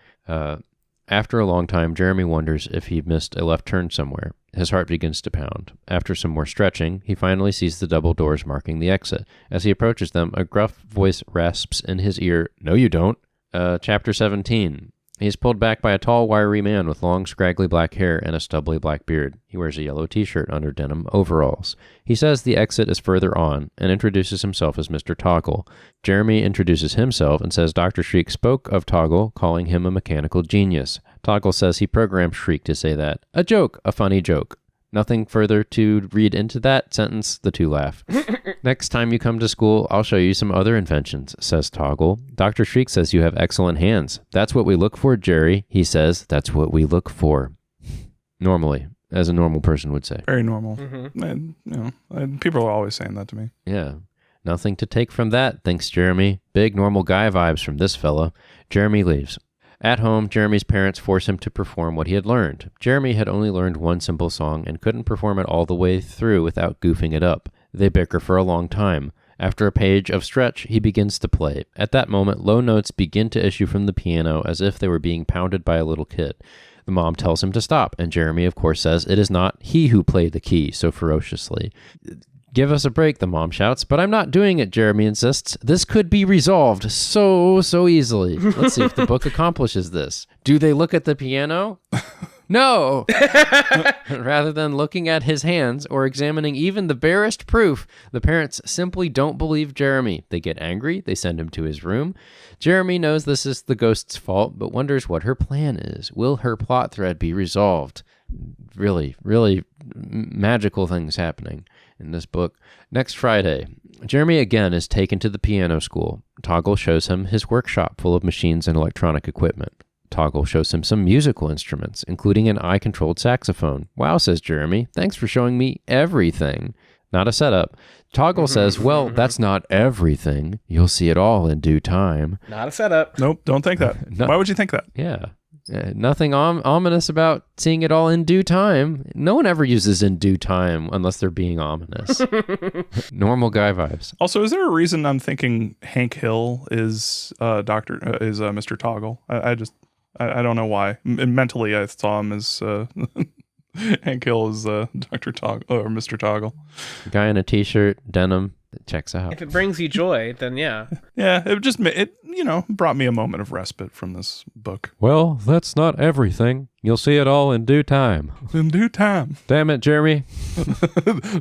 After a long time, Jeremy wonders if he missed a left turn somewhere. His heart begins to pound. After some more stretching, he finally sees the double doors marking the exit. As he approaches them, a gruff voice rasps in his ear, "No, you don't." Chapter 17. He is pulled back by a tall, wiry man with long, scraggly black hair and a stubbly black beard. He wears a yellow t-shirt under denim overalls. He says the exit is further on and introduces himself as Mr. Toggle. Jeremy introduces himself and says Dr. Shriek spoke of Toggle, calling him a mechanical genius. Toggle says he programmed Shriek to say that. A joke, a funny joke. Nothing further to read into that sentence. The two laugh. Next time you come to school, I'll show you some other inventions, says Toggle. Dr. Shriek says you have excellent hands. That's what we look for, Jerry. He says that's what we look for. Normally, as a normal person would say. Very normal. And, people are always saying that to me. Yeah. Nothing to take from that, thinks Jeremy. Big normal guy vibes from this fella. Jeremy leaves. At home, Jeremy's parents force him to perform what he had learned. Jeremy had only learned one simple song and couldn't perform it all the way through without goofing it up. They bicker for a long time. After a page of stretch, he begins to play. At that moment, low notes begin to issue from the piano as if they were being pounded by a little kid. The mom tells him to stop, and Jeremy, of course, says it is not he who played the key so ferociously. Give us a break, the mom shouts, but I'm not doing it, Jeremy insists. This could be resolved so easily. Let's see if the book accomplishes this. Do they look at the piano? No! Rather than looking at his hands or examining even the barest proof, the parents simply don't believe Jeremy. They get angry, they send him to his room. Jeremy knows this is the ghost's fault, but wonders what her plan is. Will her plot thread be resolved? Really magical things happening in this book. Next Friday, Jeremy again is taken to the piano school. Toggle shows him his workshop full of machines and electronic equipment. Toggle shows him some musical instruments, including an eye-controlled saxophone. Wow, says Jeremy. Thanks for showing me everything. Not a setup. Toggle says, well, that's not everything. You'll see it all in due time. Not a setup. Nope, don't think that. Why would you think that? Yeah. Nothing ominous about seeing it all in due time. No one ever uses in due time unless they're being ominous. Normal guy vibes. Also, is there a reason I'm thinking Hank Hill is Mr. Toggle? I don't know why. Mentally, I saw him as Hank Hill is Dr. Toggle or Mr. Toggle. Guy in a t-shirt, denim. It checks out. If it brings you joy, then yeah. Yeah, it brought me a moment of respite from this book. Well, that's not everything. You'll see it all in due time. In due time. Damn it, Jeremy.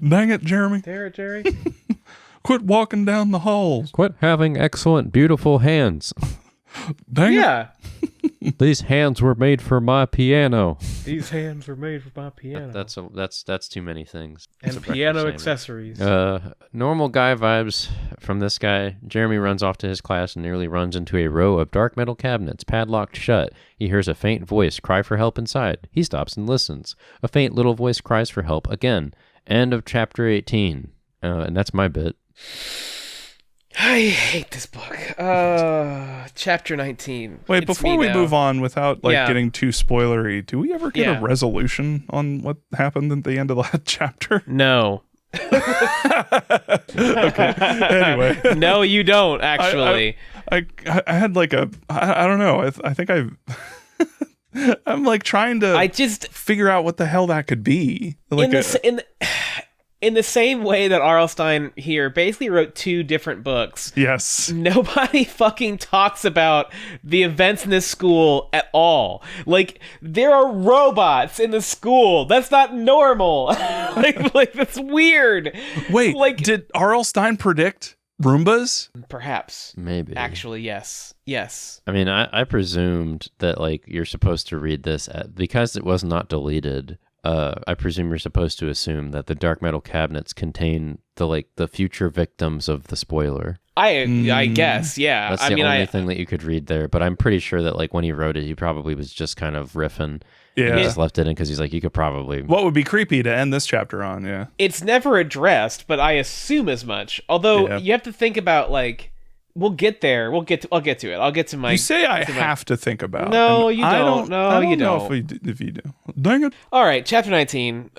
Dang it, Jeremy. There, Jerry. Quit walking down the halls. Quit having excellent, beautiful hands. Dang yeah. These hands were made for my piano. These hands were made for my piano. That's too many things. And piano accessories. Normal guy vibes from this guy. Jeremy runs off to his class and nearly runs into a row of dark metal cabinets padlocked shut. He hears a faint voice cry for help inside. He stops and listens. A faint little voice cries for help again. End of chapter 18. And that's my bit. I hate this book. Chapter 19. Wait, before we move on, without getting too spoilery, do we ever get a resolution on what happened at the end of that chapter? No. Okay. Anyway. No, you don't, actually. I had like I don't know. I think I'm like trying to figure out what the hell that could be. Like in the same way that R.L. Stine here basically wrote two different books. Yes. Nobody fucking talks about the events in this school at all. Like, there are robots in the school. That's not normal. like that's weird. Wait, like, did R.L. Stine predict Roombas? Perhaps. Maybe. Actually, yes. Yes. I mean, I presumed that, like, you're supposed to read this because it was not deleted. I presume you're supposed to assume that the dark metal cabinets contain the future victims of the spoiler. I guess, yeah. That's the only thing that you could read there. But I'm pretty sure that, like, when he wrote it, he probably was just kind of riffing. Yeah. He just left it in because he's like, you could probably... What would be creepy to end this chapter on, yeah. It's never addressed, but I assume as much. Although, you have to think about, like... We'll get there. I'll get to it. I'll get to my. You say I have to think about. No, you don't. No, you don't. Know if you do. Dang it. All right, chapter 19.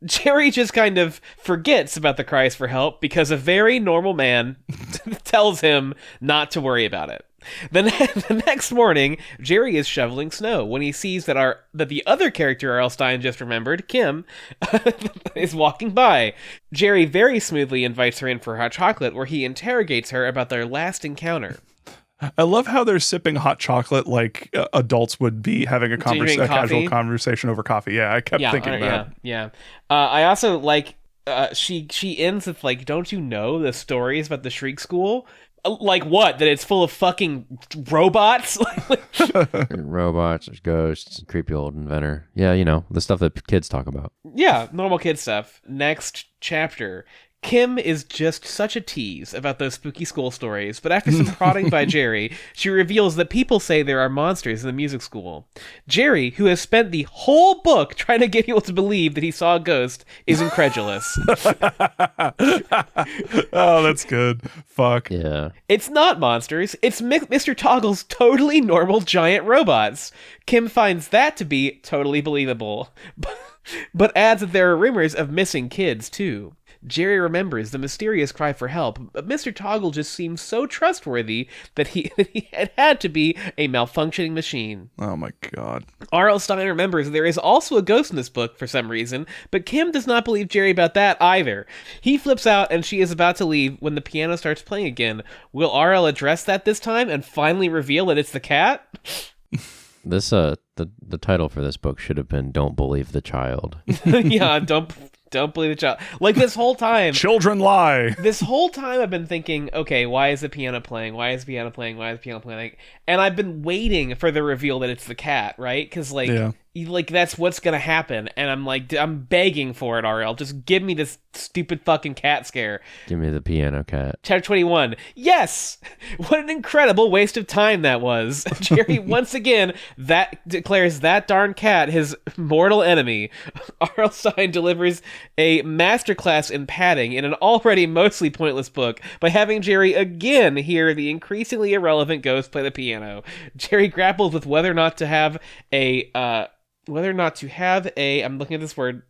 Jerry just kind of forgets about the cries for help because a very normal man tells him not to worry about it. The next morning, Jerry is shoveling snow when he sees that the other character R.L. Stine just remembered, Kim, is walking by. Jerry very smoothly invites her in for hot chocolate, where he interrogates her about their last encounter. I love how they're sipping hot chocolate like adults would be having a casual conversation over coffee. Yeah, I kept thinking that. Yeah. I also like she ends with like, don't you know the stories about the Shriek School? Like what? That it's full of fucking robots? Robots, ghosts, creepy old inventor. Yeah, the stuff that kids talk about. Yeah, normal kid stuff. Next chapter. Kim is just such a tease about those spooky school stories, but after some prodding by Jerry, she reveals that people say there are monsters in the music school. Jerry, who has spent the whole book trying to get people to believe that he saw a ghost, is incredulous. Oh, that's good. Fuck. Yeah. It's not monsters. It's Mr. Toggle's totally normal giant robots. Kim finds that to be totally believable, but adds that there are rumors of missing kids, too. Jerry remembers the mysterious cry for help, but Mr. Toggle just seems so trustworthy that he had to be a malfunctioning machine. Oh my god. R.L. Stine remembers there is also a ghost in this book for some reason, but Kim does not believe Jerry about that either. He flips out and she is about to leave when the piano starts playing again. Will R.L. address that this time and finally reveal that it's the cat? This the title for this book should have been "Don't Believe the Child." Yeah, don't believe the child. Like this whole time, children lie. This whole time I've been thinking, okay, why is the piano playing? Why is the piano playing? Why is the piano playing? And I've been waiting for the reveal that it's the cat, right? Because that's what's gonna happen. And I'm begging for it, RL. Just give me this stupid fucking cat scare. Give me the piano cat. Chapter 21. Yes! What an incredible waste of time that was. Jerry once again declares that darn cat his mortal enemy. R.L. Stine delivers a masterclass in padding in an already mostly pointless book by having Jerry again hear the increasingly irrelevant ghost play the piano. Jerry grapples with whether or not to have I'm looking at this word.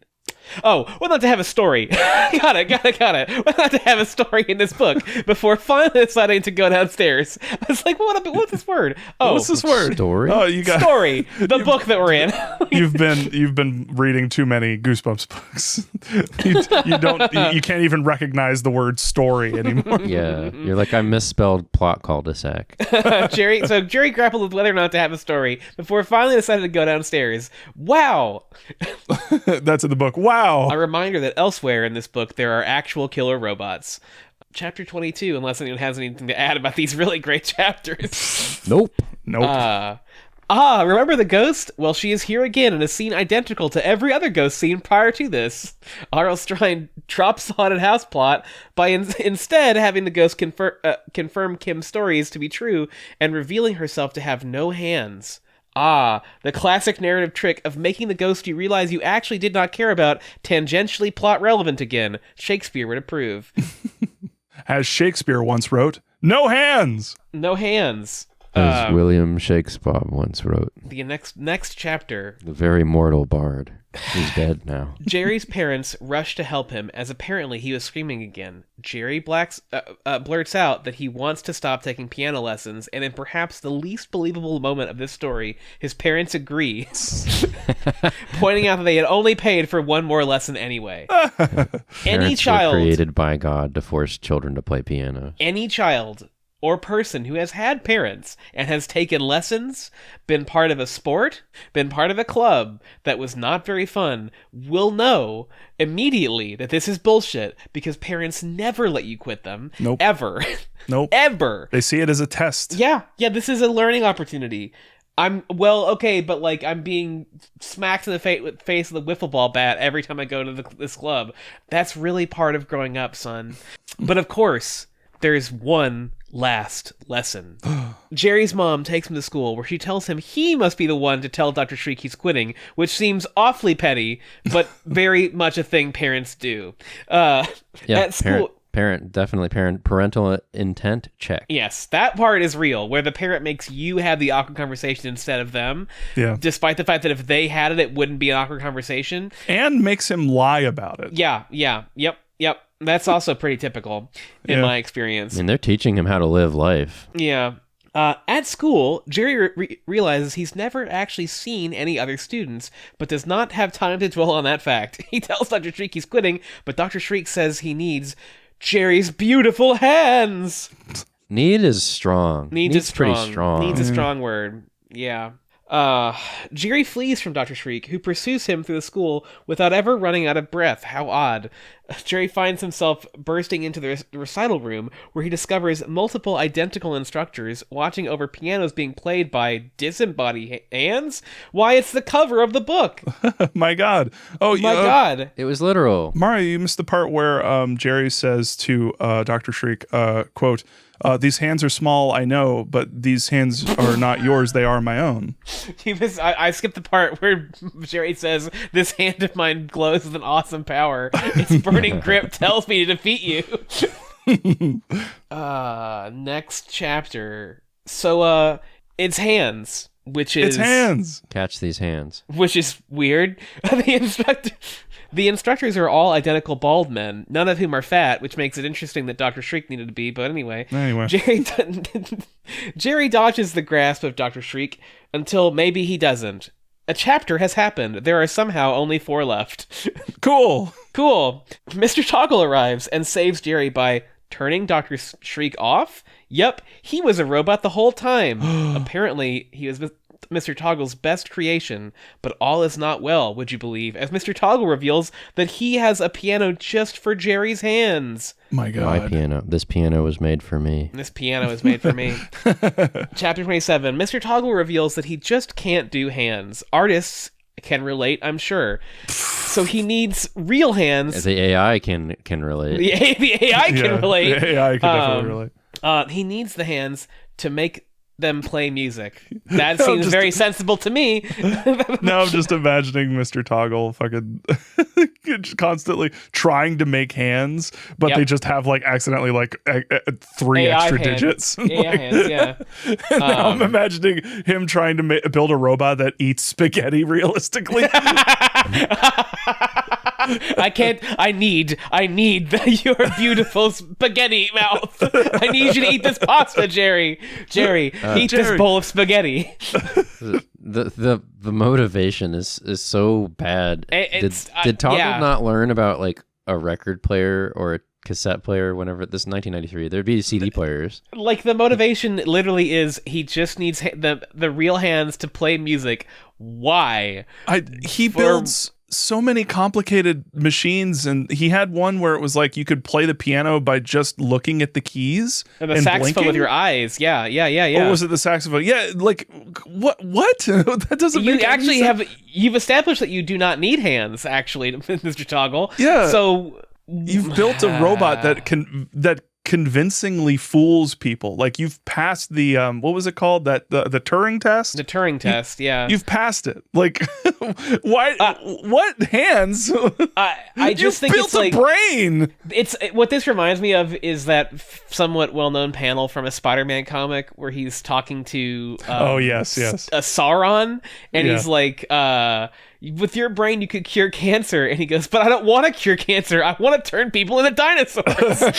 Oh, whether not to have a story. Got it. Whether not to have a story in this book before finally deciding to go downstairs. I was like, what's this word? Oh, what's this word? Story? Oh, you got story. The book that we're in. You've been reading too many Goosebumps books. You can't even recognize the word story anymore. Yeah, you're like, I misspelled plot cul-de-sac. Jerry grappled with whether or not to have a story before finally decided to go downstairs. Wow. That's in the book. Wow. A reminder that elsewhere in this book there are actual killer robots. Chapter 22, unless anyone has anything to add about these really great chapters. Nope. Remember the ghost? Well, she is here again in a scene identical to every other ghost scene prior to this. R.L. Stine drops the haunted house plot by instead having the ghost confirm Kim's stories to be true and revealing herself to have no hands. The classic narrative trick of making the ghost you realize you actually did not care about tangentially plot relevant again. Shakespeare would approve. As Shakespeare once wrote, no hands! No hands. As William Shakespeare once wrote. The next chapter. The very mortal bard. He's dead now. Jerry's parents rush to help him as apparently he was screaming again. Jerry blurts out that he wants to stop taking piano lessons, and in perhaps the least believable moment of this story, his parents agree, pointing out that they had only paid for one more lesson anyway. Any child were created by God to force children to play piano. Any child or person who has had parents and has taken lessons, been part of a sport, been part of a club that was not very fun, will know immediately that this is bullshit because parents never let you quit them. Nope. Ever. Nope. Ever. They see it as a test. Yeah, this is a learning opportunity. I'm being smacked in the face with a wiffle ball bat every time I go to this club. That's really part of growing up, son. But of course, there's one last lesson. Jerry's mom takes him to school where she tells him he must be the one to tell Dr. Shriek he's quitting, which seems awfully petty, but very much a thing parents do. At school, parental intent check. Yes, that part is real, where the parent makes you have the awkward conversation instead of them. Yeah. Despite the fact that if they had it, it wouldn't be an awkward conversation. And makes him lie about it. Yeah. Yep. That's also pretty typical in my experience. I mean, they're teaching him how to live life. Yeah. At school, Jerry realizes he's never actually seen any other students, but does not have time to dwell on that fact. He tells Dr. Shriek he's quitting, but Dr. Shriek says he needs Jerry's beautiful hands. Need is strong. Needs is pretty strong. strong. Needs a strong word. Yeah. Jerry flees from Dr. Shriek, who pursues him through the school without ever running out of breath. How odd. Jerry finds himself bursting into the recital room, where he discovers multiple identical instructors watching over pianos being played by disembodied hands. Why, it's the cover of the book. My God. Oh, My God. It was literal. Mario, you missed the part where Jerry says to Dr. Shriek, quote, these hands are small, I know, but these hands are not yours, they are my own. I skipped the part where Jerry says, this hand of mine glows with an awesome power. Its burning grip tells me to defeat you. Next chapter. So, it's hands, which is... It's hands! Catch these hands. Which is weird. The instructors are all identical bald men, none of whom are fat, which makes it interesting that Dr. Shriek needed to be, but anyway. Jerry dodges the grasp of Dr. Shriek until maybe he doesn't. A chapter has happened. There are somehow only 4 left. Cool. Mr. Toggle arrives and saves Jerry by turning Dr. Shriek off? Yep, he was a robot the whole time. Apparently, he was Mr. Toggle's best creation, but all is not well, would you believe, as Mr. Toggle reveals that he has a piano just for Jerry's hands. My God. My piano. This piano was made for me. Chapter 27. Mr. Toggle reveals that he just can't do hands. Artists can relate, I'm sure. So he needs real hands. The AI can relate. The AI can relate. The AI can definitely relate. He needs the hands to make them play music. That seems very sensible to me. Now I'm just imagining Mr. Toggle fucking constantly trying to make hands, but they just have like accidentally like 3 AI extra hands. digits. AI hands, yeah. And now I'm imagining him trying to build a robot that eats spaghetti realistically. I need your beautiful spaghetti mouth. I need you to eat this pasta, Jerry. Eat this bowl of spaghetti. The motivation is so bad. Did Toggle not learn about like a record player or a cassette player whenever this is 1993? There'd be CD players. Like the motivation literally is he just needs the real hands to play music. Why? He builds so many complicated machines, and he had one where it was like you could play the piano by just looking at the keys and the saxophone blinking. With your eyes. Yeah. Or was it the saxophone? Yeah, like what? That doesn't. You make actually any sense. you've established that you do not need hands, actually, Mr. Toggle. Yeah. So you've built a robot that convincingly fools people. Like you've passed the what was it called, that the Turing test? The Turing test, yeah. You've passed it. Like why what hands? I just think built it's like a brain. It's what this reminds me of is that somewhat well-known panel from a Spider-Man comic where he's talking to yes a Sauron, and he's like with your brain you could cure cancer, and he goes, but I don't want to cure cancer, I want to turn people into dinosaurs. and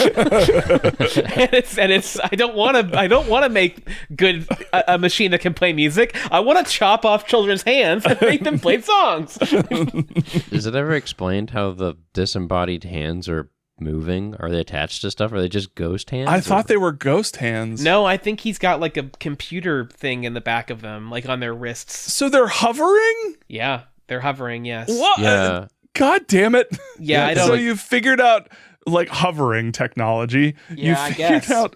it's I don't want to make a machine that can play music. I want to chop off children's hands and make them play songs. Is it ever explained how the disembodied hands are moving? Are they attached to stuff? Are they just ghost hands? I thought they were ghost hands. No, I think he's got like a computer thing in the back of them, like on their wrists. So they're hovering? Yeah, they're hovering, yes. What? Yeah. God damn it. Yeah, I don't. So you've figured out like hovering technology. Yeah, you figured out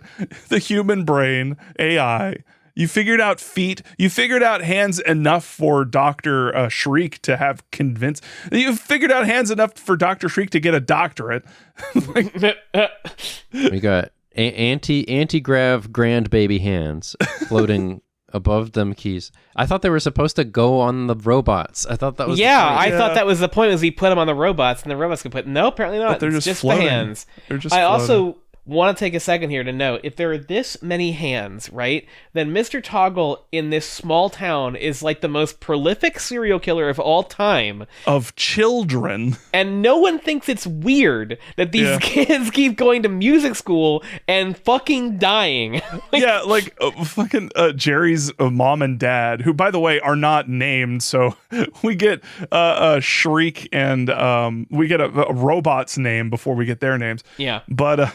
the human brain, AI. You figured out feet. You figured out hands enough for Dr. Shriek to have convinced. You figured out hands enough for Dr. Shriek to get a doctorate. We got anti-grav grand baby hands floating above them keys. I thought they were supposed to go on the robots. I thought that was I thought that was the point, was he put them on the robots and the robots could put... No, apparently not. But they're just the floating. hands. They're just I floating. also want to take a second here to note, if there are this many hands, right, then Mr. Toggle in this small town is like the most prolific serial killer of all time. Of children. And no one thinks it's weird that these kids keep going to music school and fucking dying. Fucking Jerry's mom and dad, who, by the way, are not named. So we get Shriek and we get a robot's name before we get their names. Yeah. But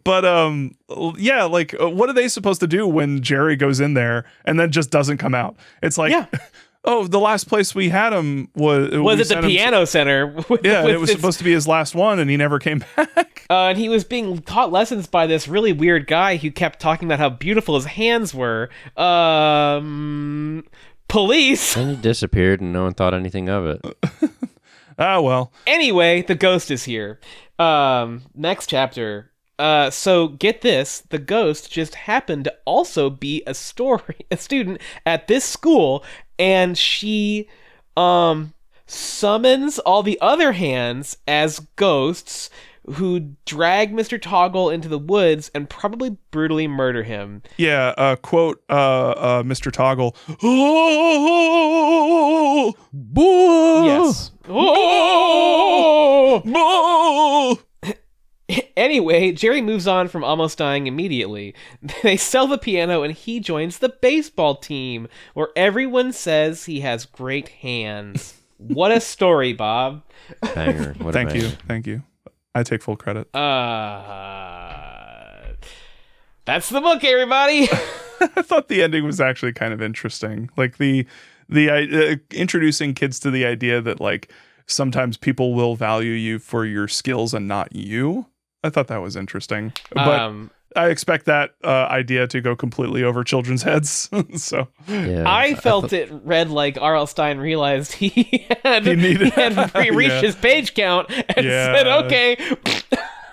what are they supposed to do when Jerry goes in there and then just doesn't come out? It's like, oh, the last place we had him was at the piano center. It was supposed to be his last one, and he never came back. And he was being taught lessons by this really weird guy who kept talking about how beautiful his hands were. Police. Then he disappeared, and no one thought anything of it. Ah, well. Anyway, the ghost is here. Next chapter. So get this, the ghost just happened to also be a student at this school, and she summons all the other hands as ghosts who drag Mr. Toggle into the woods and probably brutally murder him. Yeah, quote Mr. Toggle. Oh, boo! Yes. Oh! Boo! Anyway, Jerry moves on from almost dying immediately. They sell the piano and he joins the baseball team, where everyone says he has great hands. What a story, Bob. Banger. What a banger. Thank you. I take full credit. That's the book, everybody. I thought the ending was actually kind of interesting. Like the introducing kids to the idea that like sometimes people will value you for your skills and not you. I thought that was interesting, but I expect that idea to go completely over children's heads. So I felt it read like R.L. Stein realized he had reached his page count and said, "Okay,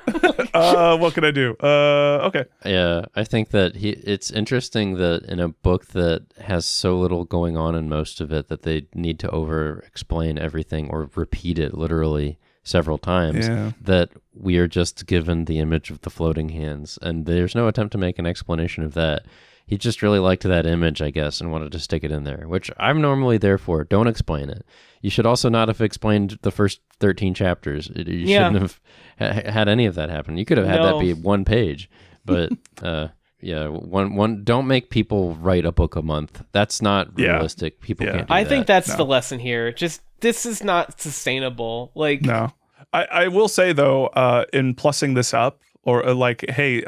what can I do?" Okay. Yeah, I think that it's interesting that in a book that has so little going on in most of it that they need to over-explain everything or repeat it literally several times, that we are just given the image of the floating hands, and there's no attempt to make an explanation of that. He just really liked that image, I guess, and wanted to stick it in there, which I'm normally there for. Don't explain it. You should also not have explained the first 13 chapters. You shouldn't have had any of that happen. You could have had that be one page, but one. Don't make people write a book a month. That's not realistic. People can't do that. I think that's the lesson here. Just, this is not sustainable. Like, no. I will say though, in plussing this up, or hey,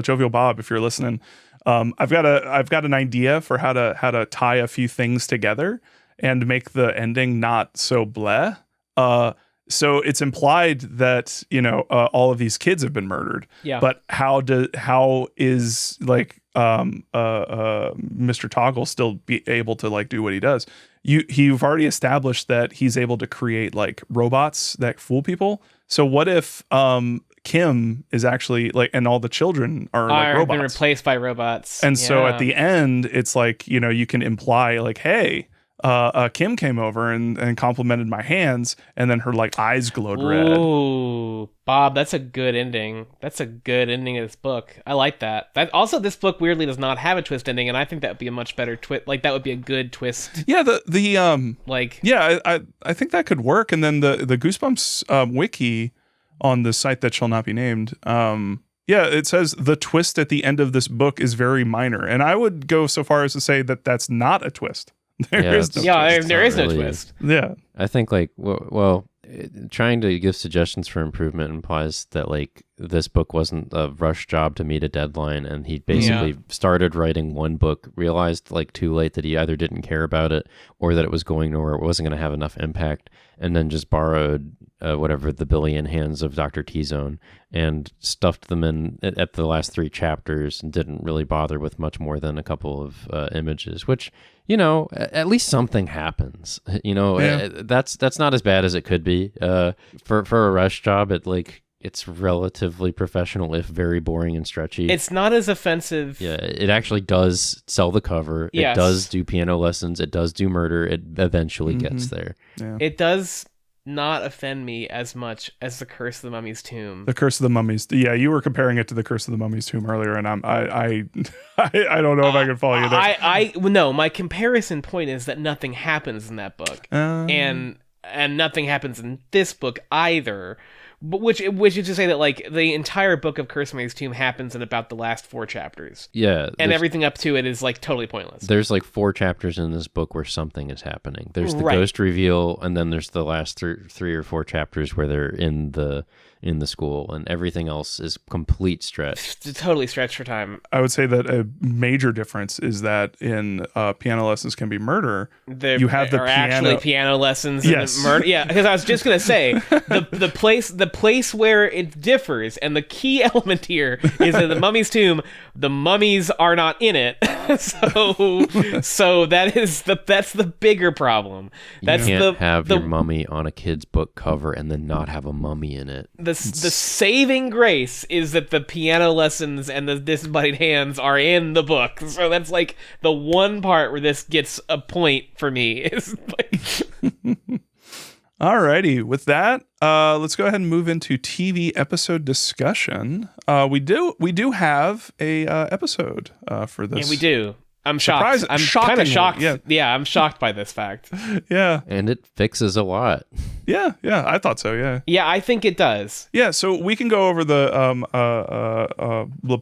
Jovial Bob, if you're listening, I've got an idea for how to tie a few things together and make the ending not so bleh. So it's implied that all of these kids have been murdered. Yeah. But how is like Mr. Toggle still be able to like do what he does? You've already established that he's able to create like robots that fool people. So what if Kim is actually like, and all the children are like robots, been replaced by robots, and so at the end it's like you can imply like, hey, Kim came over and complimented my hands, and then her like eyes glowed red. Ooh, Bob, that's a good ending. That's a good ending of this book. I like that. That also, this book weirdly does not have a twist ending, and I think that would be a much better twist. Like, that would be a good twist. Yeah, I think that could work. And then the Goosebumps wiki on the site that shall not be named. It says the twist at the end of this book is very minor, and I would go so far as to say that that's not a twist. There is no twist. Yeah. I think like, trying to give suggestions for improvement implies that like this book wasn't a rush job to meet a deadline, and he basically started writing one book, realized like too late that he either didn't care about it or that it was going nowhere, it wasn't going to have enough impact, and then just borrowed whatever the billion hands of Dr. T-Zone and stuffed them in at the last 3 chapters and didn't really bother with much more than a couple of images, which, at least something happens. That's not as bad as it could be. For a rush job, it like it's relatively professional, if very boring and stretchy. It's not as offensive. Yeah, it actually does sell the cover. Yes. It does do piano lessons. It does do murder. It eventually gets there. Yeah. It does not offend me as much as The Curse of the Mummy's Tomb. The Curse of the Mummies. Yeah, you were comparing it to The Curse of the Mummy's Tomb earlier, and I don't know if I can follow you there. No, my comparison point is that nothing happens in that book, and nothing happens in this book either. But which is to say that like the entire book of Curse of the Mummy's Tomb happens in about the last 4 chapters. Yeah, and everything up to it is like totally pointless. There's like 4 chapters in this book where something is happening. There's the Right. ghost reveal, and then there's the last 3 or 4 chapters where they're in the school, and everything else is complete stretch. It's totally stretched for time. I would say that a major difference is that in Piano Lessons Can Be Murder, There you have the are piano. actually piano lessons. Yes. In murder. Yeah, because I was just gonna say the place where it differs, and the key element here is that the Mummy's Tomb, the mummies are not in it. so that's the bigger problem. That's You can't have your mummy on a kid's book cover and then not have a mummy in it. The saving grace is that the piano lessons and the disembodied hands are in the book. So that's like the one part where this gets a point for me. Is like Alrighty, with that, let's go ahead and move into TV episode discussion. We do have a episode for this. yeah, we do. I'm shocked. I'm kind of shocked. Yeah, I'm shocked by this fact. Yeah, And it fixes a lot. yeah, I thought so. Yeah, Yeah, I think it does. yeah. So we can go over the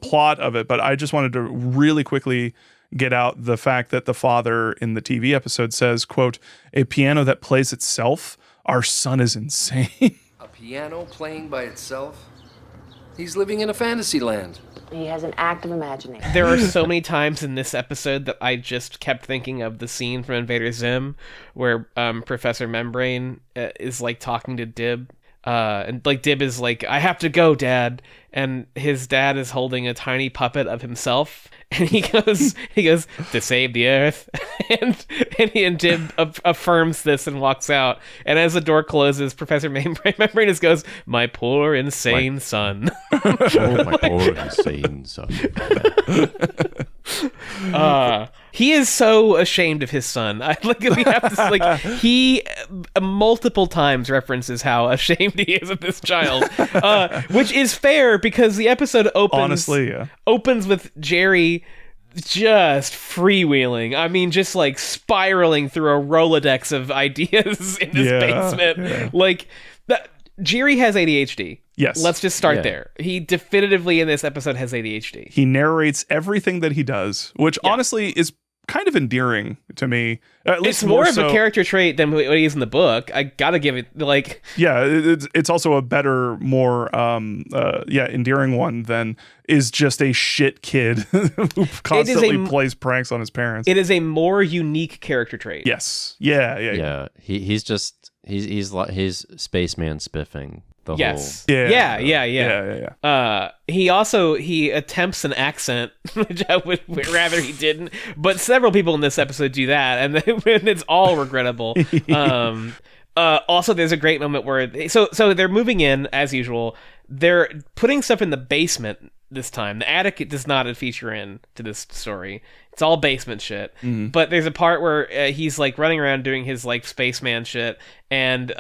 plot of it, but I just wanted to really quickly get out the fact that the father in the TV episode says, "quote a piano that plays itself. Our son is insane." A piano playing by itself? He's living in a fantasy land. He has an active imagination. There are so many times in this episode that I just kept thinking of the scene from Invader Zim where Professor Membrane is like talking to Dib. And like Dib is like, "I have to go, Dad," and his dad is holding a tiny puppet of himself, and he goes to save the Earth, and Dib affirms this and walks out. And as the door closes, Professor Membrane just goes, "My poor insane son." Oh, my poor insane son. He is so ashamed of his son. We have to like he multiple times references how ashamed he is of this child, which is fair because the episode opens with Jerry just freewheeling. I mean, just like spiraling through a Rolodex of ideas in this basement. Yeah. Like that. Jerry has ADHD. Yes. Let's just start there. He definitively in this episode has ADHD. He narrates everything that he does, which honestly is kind of endearing to me. At least it's more of a character trait than what he is in the book. I gotta give it like. Yeah, it's also a better, more endearing one than is just a shit kid who constantly plays pranks on his parents. It is a more unique character trait. Yes. Yeah. He's spaceman spiffing. Yes. Whole... Yeah. He attempts an accent, which I would rather he didn't. But several people in this episode do that, and it's all regrettable. Also, there's a great moment where so they're moving in as usual. They're putting stuff in the basement this time. The attic does not feature in to this story. It's all basement shit. Mm-hmm. But there's a part where he's like running around doing his like spaceman shit, and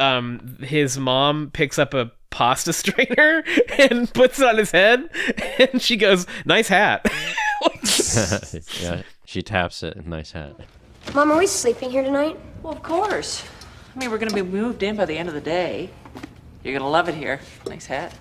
his mom picks up a pasta strainer and puts it on his head, and she goes, "Nice hat." Yeah, she taps it. Nice hat. Mom, are we sleeping here tonight? Well, of course. I mean, we're going to be moved in by the end of the day. You're going to love it here. Nice hat.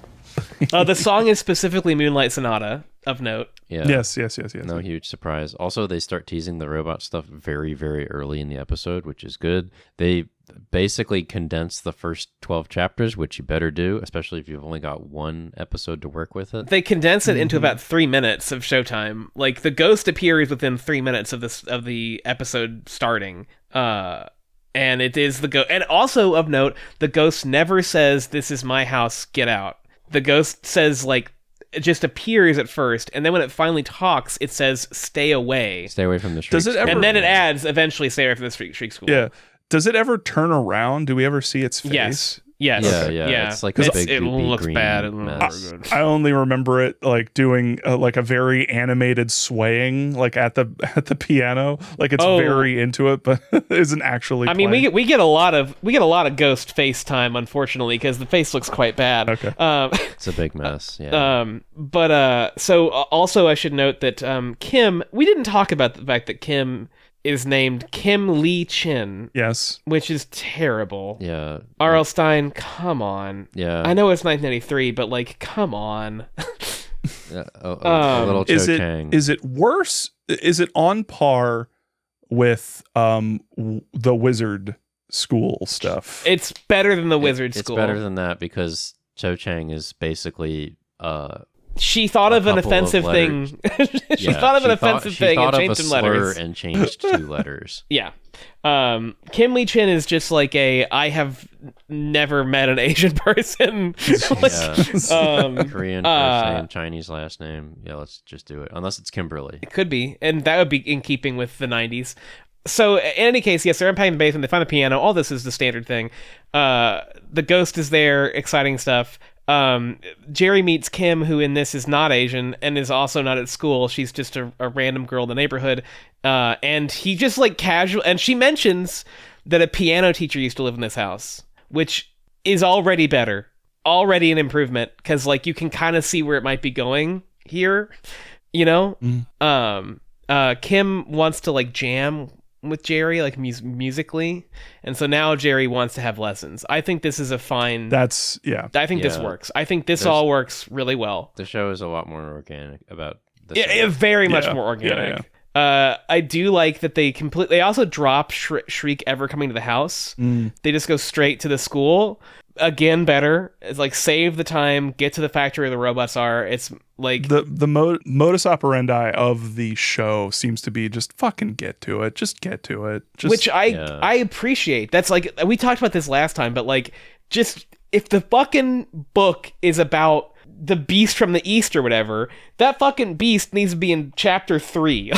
The song is specifically Moonlight Sonata, of note. Yeah. Yes. No huge surprise. Also, they start teasing the robot stuff very, very early in the episode, which is good. They basically condense the first 12 chapters, which you better do, especially if you've only got one episode to work with it. They condense it into about 3 minutes of showtime. Like, the ghost appears within 3 minutes of the episode starting. And it is the ghost. And also, of note, the ghost never says, "This is my house, get out." The ghost says, like, it just appears at first, and then when it finally talks, it says, "Stay away." Stay away from the Shriek Does it ever... And then it adds, eventually, "Stay away from the Shriek School." Yeah. Does it ever turn around? Do we ever see its face? Yes. Yes. Yeah. It's like a big it goopy looks green bad. mess. I only remember it like doing like a very animated swaying like at the piano. Like it's very into it, but isn't actually. I mean, we get a lot of Ghost face time, unfortunately, because the face looks quite bad. Okay. It's a big mess. Yeah. So also I should note that Kim. We didn't talk about the fact that Kim is named Kim Lee Chin. Yes. Which is terrible. Yeah. R.L. Stein, come on. Yeah. I know it's 1993, but like, come on. A little Cho Chang. Is it worse? Is it on par with the Wizard School stuff? It's better than the Wizard School. It's better than that because Cho Chang is basically she thought of an offensive thing. She thought of an offensive thing and changed some letters. And changed 2 letters. Yeah. Kim Lee Chin is just like I have never met an Asian person. Korean first name, Chinese last name. Yeah, let's just do it. Unless it's Kimberly. It could be. And that would be in keeping with the 90s. So in any case, yes, they're unpacking the basement. They find the piano. All this is the standard thing. The ghost is there. Exciting stuff. Jerry meets Kim, who in this is not Asian and is also not at school. She's just a random girl in the neighborhood. And he just like casual, and she mentions that a piano teacher used to live in this house, which is already better, already an improvement. Cause like you can kind of see where it might be going here, you know? Kim wants to like jam with Jerry, like musically, and so now Jerry wants to have lessons. I think this is a fine. I think this works. I think this all works really well. The show is a lot more organic about this. Very much more organic. I do like that they also drop Shriek ever coming to the house. They just go straight to the school. Again, better. It's like save the time, get to the factory where the robots are. It's like the modus operandi of the show seems to be just fucking get to it. Just get to it. Which I appreciate. That's like, we talked about this last time, but like, just if the fucking book is about the beast from the east or whatever, that fucking beast needs to be in chapter 3.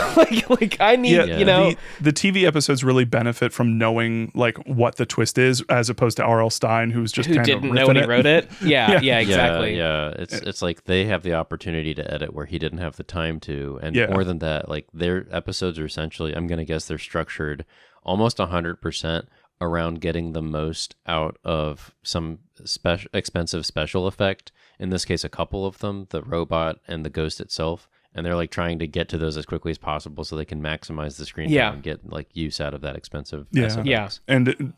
like I need, you know, the TV episodes really benefit from knowing like what the twist is, as opposed to R.L. Stein, who didn't know when he wrote it. Yeah, exactly. Yeah. It's like they have the opportunity to edit where he didn't have the time to, and more than that, like their episodes are essentially, I'm gonna guess they're structured almost 100% around getting the most out of some expensive special effect. In this case, a couple of them, the robot and the ghost itself, and they're like trying to get to those as quickly as possible so they can maximize the screen time and get like use out of that expensive SFX. And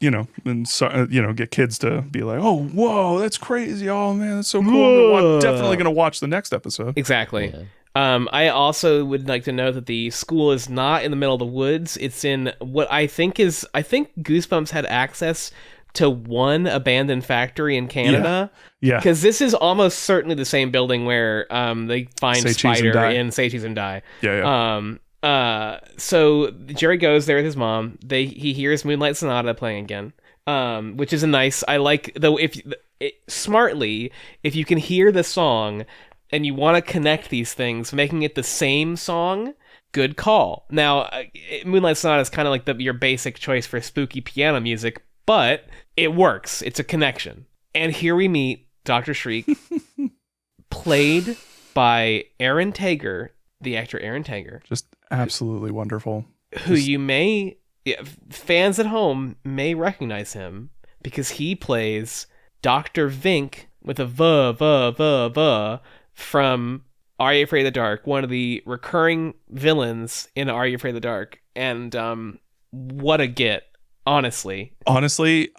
get kids to be like, oh, whoa, that's crazy, oh man, that's so cool. I'm definitely gonna watch the next episode. Exactly. I also would like to know that the school is not in the middle of the woods. It's in what I think Goosebumps had access to one abandoned factory in Canada. Yeah. Because this is almost certainly the same building where they find Say Spider in Say Cheese and Die. Yeah. So Jerry goes there with his mom. He hears Moonlight Sonata playing again, which is a nice. I like, though, smartly, if you can hear the song and you want to connect these things, making it the same song, good call. Now, Moonlight Sonata is kind of like your basic choice for spooky piano music, but it works. It's a connection. And here we meet Dr. Shriek, played by Aaron Tager, the actor Aaron Tager. Just absolutely wonderful. Who fans at home may recognize him because he plays Dr. Vink with a V from Are You Afraid of the Dark, one of the recurring villains in Are You Afraid of the Dark. And what a get. Honestly,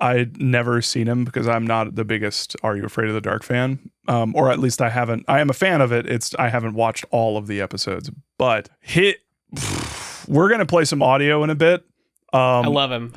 I'd never seen him because I'm not the biggest Are You Afraid of the Dark fan, or at least I am a fan of it. I haven't watched all of the episodes, but we're gonna play some audio in a bit. I love him.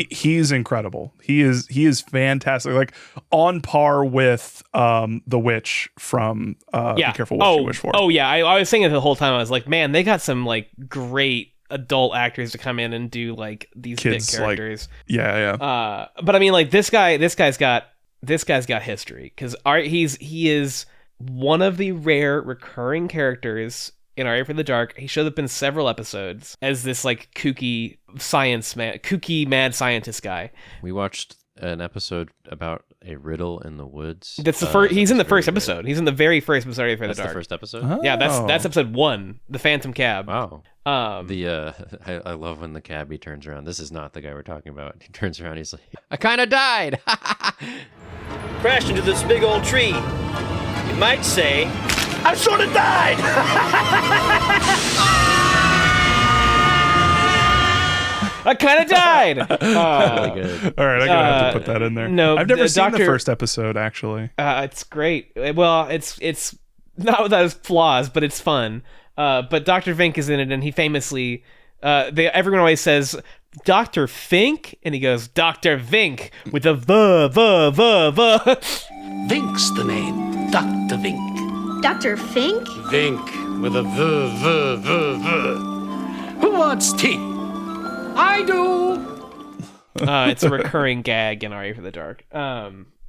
He's incredible. He is fantastic. Like on par with the witch from Be Careful What You Wish For. Oh yeah, I was saying it the whole time. I was like, man, they got some like great adult actors to come in and do like these kids, big characters. But I mean, like this guy's got history because he is one of the rare recurring characters in Are You Afraid of the Dark. He showed up in several episodes as this like kooky mad scientist guy. We watched an episode about a riddle in the woods. That's the first. He's in the first episode. He's in the very first episode of Are You Afraid of the Dark. The first episode. Oh. Yeah, that's episode 1, the Phantom Cab. Wow. I love when the cabbie turns around. This is not the guy we're talking about. He turns around. He's like, I kind of died. Crashed into this big old tree. You might say, I sort of died. I kind of died. Really good. All right, I'm gonna have to put that in there. No, I've never seen the Doctor- first episode actually. It's great. Well, it's not without its flaws, but it's fun. But Dr. Vink is in it, and he famously, everyone always says Dr. Fink, and he goes Dr. Vink with a v. Vink's the name. Dr. Vink. Dr. Fink? Vink with a v. Who wants tea? I do. It's a recurring gag in Are You for the Dark.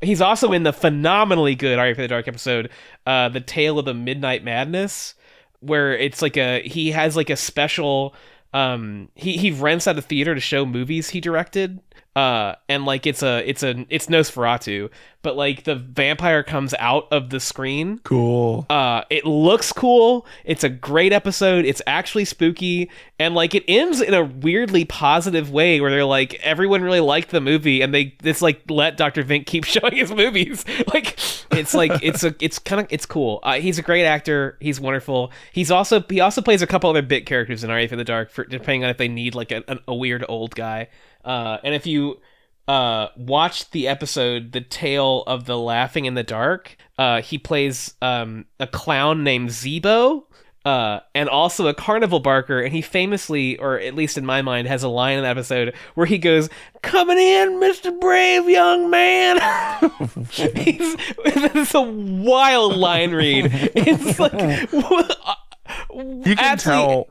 He's also in the phenomenally good Are You for the Dark episode, The Tale of the Midnight Madness, where it's like he has like a special, he rents out a theater to show movies he directed. And like it's Nosferatu, but like the vampire comes out of the screen. Cool. It looks cool. It's a great episode. It's actually spooky, and like it ends in a weirdly positive way where they're like everyone really liked the movie, and it's like let Dr. Vink keep showing his movies. Like it's cool. He's a great actor. He's wonderful. He also plays a couple other bit characters in Are You for the Dark, depending on if they need like a weird old guy. And if you watch the episode The Tale of the Laughing in the Dark, he plays a clown named Zebo, and also a carnival barker, and he famously, or at least in my mind, has a line in the episode where he goes, "Coming in, Mr. Brave Young Man." It's a wild line read. It's like You can tell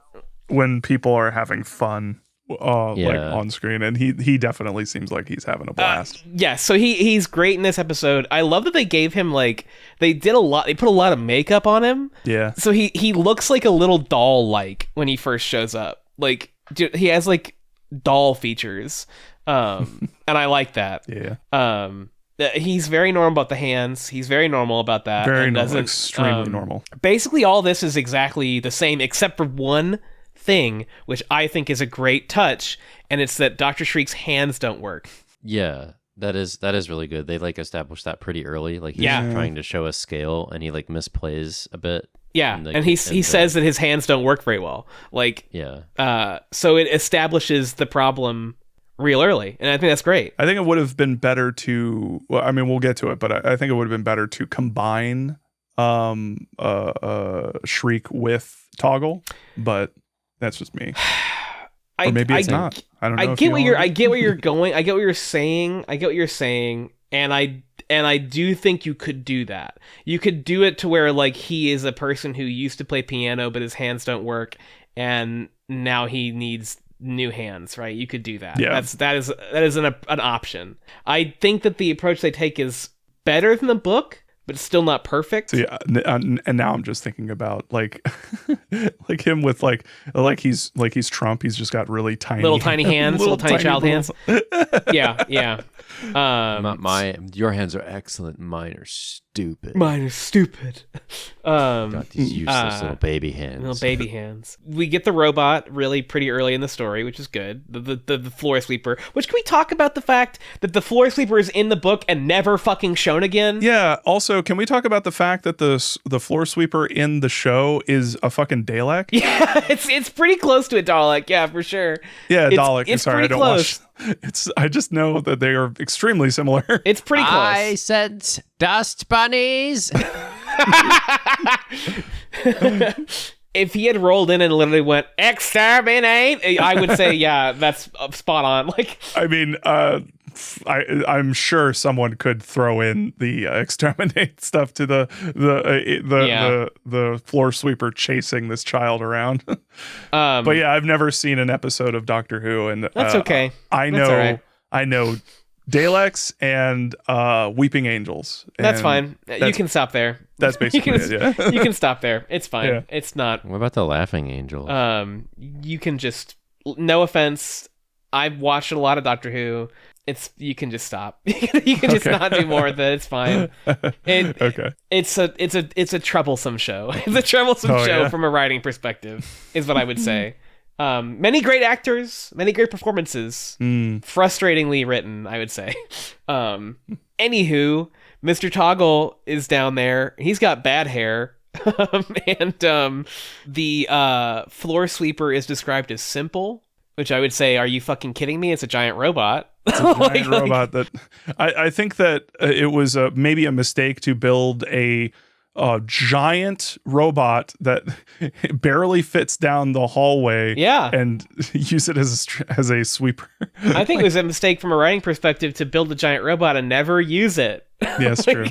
when people are having fun. Like on screen, and he definitely seems like he's having a blast. Yeah, so he's great in this episode. I love that they gave him they put a lot of makeup on him. Yeah. So he looks like a little doll when he first shows up. Like he has like doll features. And I like that. Yeah. He's very normal about the hands. He's very normal about that. Very normal. Extremely normal. Basically all this is exactly the same except for one thing, which I think is a great touch, and it's that Dr. Shriek's hands don't work. Yeah, that is really good. They like established that pretty early. Like he's trying to show a scale, and he like misplays a bit. Yeah, and he says that his hands don't work very well. Like so it establishes the problem real early, and I think that's great. I think it would have been better to. Well, I mean, we'll get to it, but I think it would have been better to combine Shriek with Toggle, but. That's just me. Or maybe it's not. I don't know. I get what you're going. I get what you're saying. And I do think you could do that. You could do it to where like he is a person who used to play piano, but his hands don't work, and now he needs new hands. Right? You could do that. Yeah. That is an option. I think that the approach they take is better than the book, but it's still not perfect. So yeah, and now I'm just thinking about like him with like he's Trump. He's just got really tiny hands, little tiny child hands. Yeah. Your hands are excellent. Mine are stupid. Got these useless little baby hands. Little baby hands. We get the robot really pretty early in the story, which is good. The floor sweeper. Which, can we talk about the fact that the floor sweeper is in the book and never fucking shown again? Yeah. Also, can we talk about the fact that the floor sweeper in the show is a fucking Dalek? Yeah, it's pretty close to a Dalek. Yeah, for sure. Yeah, Dalek. It's sorry, I don't close. I just know that they are extremely similar. It's pretty close. I sense dust bunnies. If he had rolled in and literally went exterminate, I would say, yeah, that's spot on. Like, I mean, I'm sure someone could throw in the exterminate stuff to the floor sweeper chasing this child around. But yeah, I've never seen an episode of Doctor Who, and that's okay. I know Daleks and Weeping Angels. That's fine. You can stop there. That's basically it. Yeah, you can stop there. It's fine. Yeah. It's not. What about the Laughing Angel? You can just. No offense. I've watched a lot of Doctor Who. you can just stop. You can just not do more with it. It's fine. Okay. It's a troublesome show. It's a troublesome show from a writing perspective, is what I would say. Many great actors, many great performances. Frustratingly written, I would say. Anywho, Mr. Toggle is down there. He's got bad hair. And the floor sweeper is described as simple, which I would say, are you fucking kidding me? It's a giant robot. It's a giant robot that I think that it was maybe a mistake to build a giant robot that barely fits down the hallway. Yeah. And use it as a sweeper. I think it was a mistake from a writing perspective to build a giant robot and never use it. Yes, true.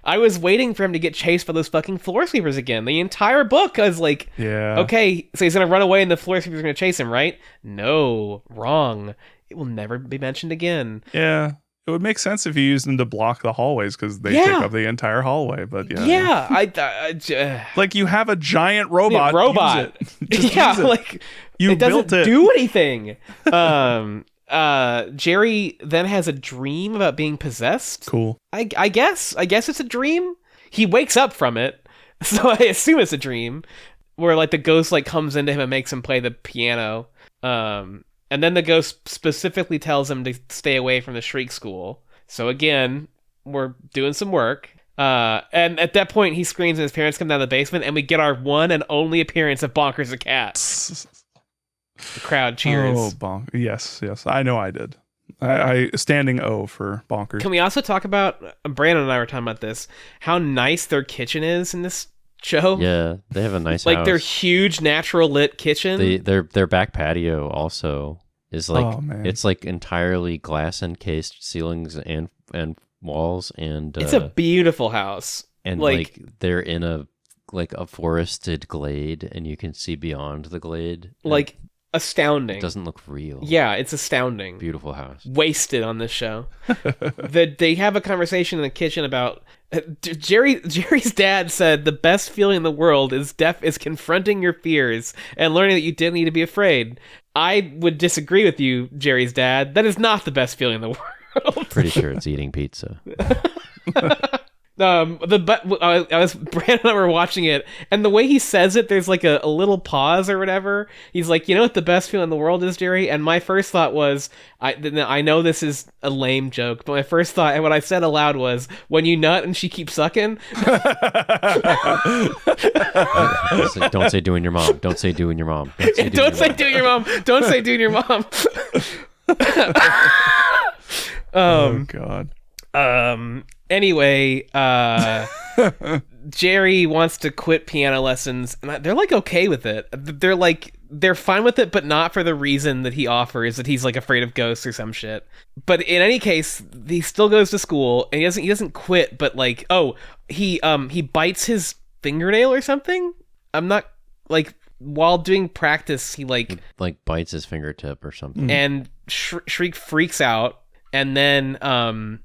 I was waiting for him to get chased by those fucking floor sweepers again. The entire book, I was like, okay, so he's going to run away and the floor sweepers are going to chase him, right? No, wrong. It will never be mentioned again. Yeah. It would make sense if you used them to block the hallways because they take up the entire hallway. But like you have a giant robot. Use it. Just use it. Like you it built doesn't it. do anything. Jerry then has a dream about being possessed. Cool. I guess it's a dream. He wakes up from it, so I assume it's a dream where like the ghost like comes into him and makes him play the piano. And then the ghost specifically tells him to stay away from the Shriek School. So again, we're doing some work. And at that point, he screams and his parents come down to the basement, and we get our one and only appearance of Bonkers the cat. The crowd cheers. Oh, yes. I know I did. I standing O for Bonkers. Can we also talk about, Brandon and I were talking about this, how nice their kitchen is in this show? Yeah, they have a nice like house. their huge natural lit kitchen. Their back patio also is like it's like entirely glass encased ceilings and walls, and it's a beautiful house. And like they're in a forested glade, and you can see beyond the glade. Like astounding. It doesn't look real. Yeah, it's astounding. Beautiful house. Wasted on this show. They have a conversation in the kitchen about Jerry's dad said the best feeling in the world is confronting your fears and learning that you didn't need to be afraid. I would disagree with you, Jerry's dad. That is not the best feeling in the world. Pretty sure it's eating pizza. Brandon and I were watching it, and the way he says it, there's like a little pause or whatever. He's like, you know what the best feeling in the world is, Jerry? And my first thought was, I know this is a lame joke, but my first thought, and what I said aloud was, when you nut and she keeps sucking. Don't say doing your mom. Don't say doing your mom. Don't say doing your mom. Don't say doing your mom. Oh God. Anyway, Jerry wants to quit piano lessons, and they're like okay with it. They're fine with it, but not for the reason that he offers, that he's like afraid of ghosts or some shit. But in any case, he still goes to school, and he doesn't quit, but like, he bites his fingernail or something. I'm not like, while doing practice, he bites his fingertip or something, and Shriek freaks out. And then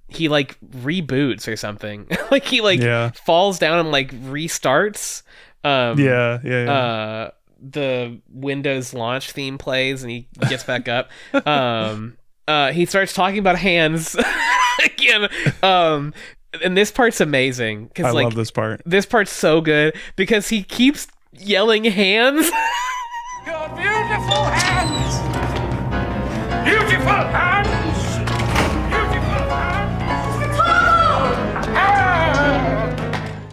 he like reboots or something. Like he falls down and like restarts. The Windows launch theme plays and he gets back up. He starts talking about hands again. And this part's amazing. I love this part. This part's so good because he keeps yelling hands. Your beautiful hands! Beautiful hands!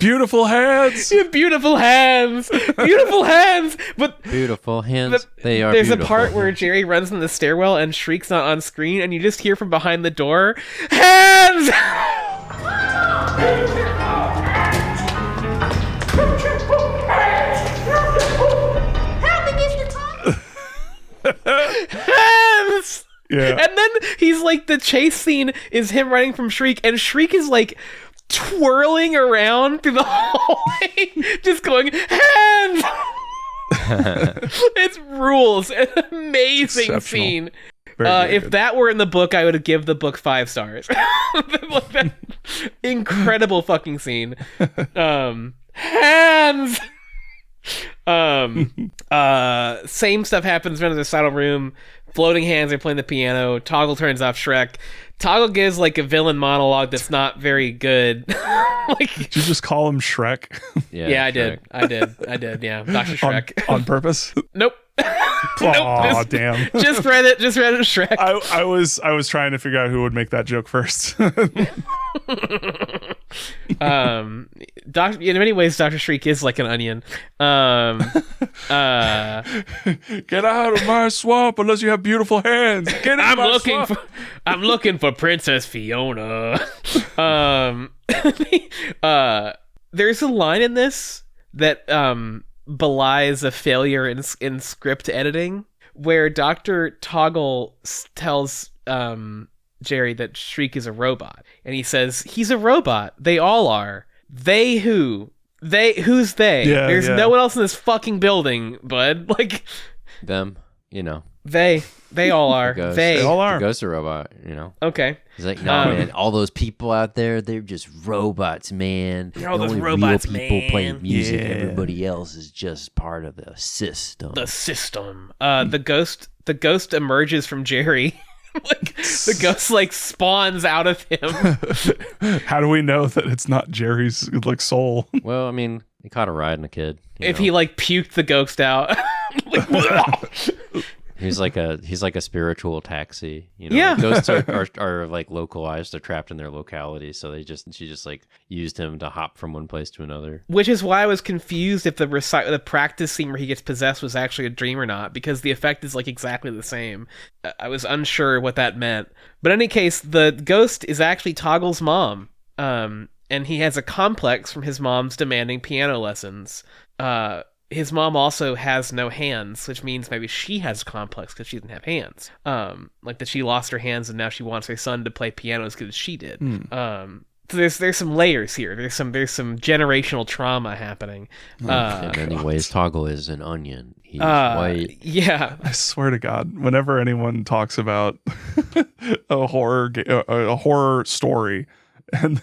Beautiful hands. Beautiful hands. Beautiful hands. But beautiful hands. They are. There's a part where Jerry runs in the stairwell and Shriek's not on screen, and you just hear from behind the door, hands. Hands. Yeah. And then he's like, the chase scene is him running from Shriek, and Shriek is like twirling around through the hallway, just going, hands. It's rules. An amazing scene. If that were in the book, I would give the book 5 stars. Like that incredible fucking scene. Hands. Same stuff happens in the saddle room. Floating hands are playing the piano. Toggle turns off Shrek. Toggle gives like a villain monologue that's not very good. Did you just call him Shrek? Yeah, I did. Yeah, Dr. Shrek. On purpose? Nope. Oh, damn. Just read it Shrek. I was trying to figure out who would make that joke first. In many ways, Dr. Shriek is like an onion. Get out of my swamp unless you have beautiful hands. Get I'm looking for Princess Fiona. There's a line in this that belies a failure in script editing, where Dr. Toggle tells Jerry that Shriek is a robot, and he says he's a robot. They all are. They who? Who's they? Yeah, There's no one else in this fucking building, bud. Like them, you know. They all are. They all are. The ghost a robot, you know. Okay. He's like, no, man, all those people out there, they're just robots, man. They're all the those only robots, real people man. playing music. Yeah. Everybody else is just part of the system. The ghost emerges from Jerry. Like the ghost like spawns out of him. How do we know that it's not Jerry's like soul? Well, I mean, he caught a ride in a kid. If he like puked the ghost out. He's like a spiritual taxi, you know. Yeah. Ghosts are like localized. They're trapped in their locality, so she just like used him to hop from one place to another. Which is why I was confused if the practice scene where he gets possessed was actually a dream or not, because the effect is like exactly the same. I was unsure what that meant. But in any case, the ghost is actually Toggle's mom. And he has a complex from his mom's demanding piano lessons. His mom also has no hands, which means maybe she has a complex because she doesn't have hands. Like that she lost her hands and now she wants her son to play piano as good as she did. So there's some layers here. There's some generational trauma happening. In many ways, Toggle is an onion. He's white. Yeah. I swear to God, whenever anyone talks about a horror story, and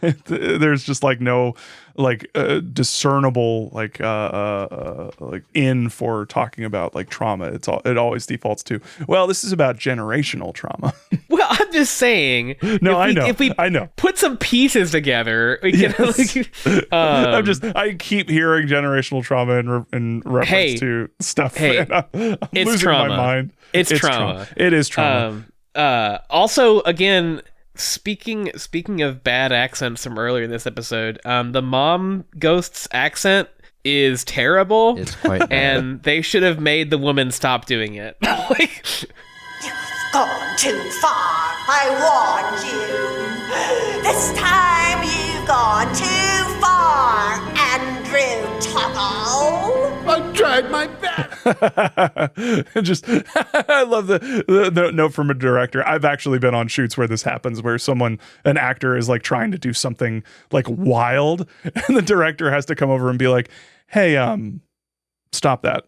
there's just like no like discernible like in for talking about like trauma, it always defaults to, well, this is about generational trauma. Well, I'm just saying. No, If we put some pieces together, we can. Yes. I keep hearing generational trauma in reference to stuff. Hey, I'm it's losing trauma. my mind. It's trauma. It is trauma. Also, again, speaking of bad accents from earlier in this episode, the mom ghost's accent is terrible. It's quite bad. And they should have made the woman stop doing it. Like, you've gone too far. I warned you. This time you've gone too far, Andrew Toggle. I tried my best. Just I love the note from a director. I've actually been on shoots where this happens, where an actor is like trying to do something like wild, and the director has to come over and be like, hey, stop that.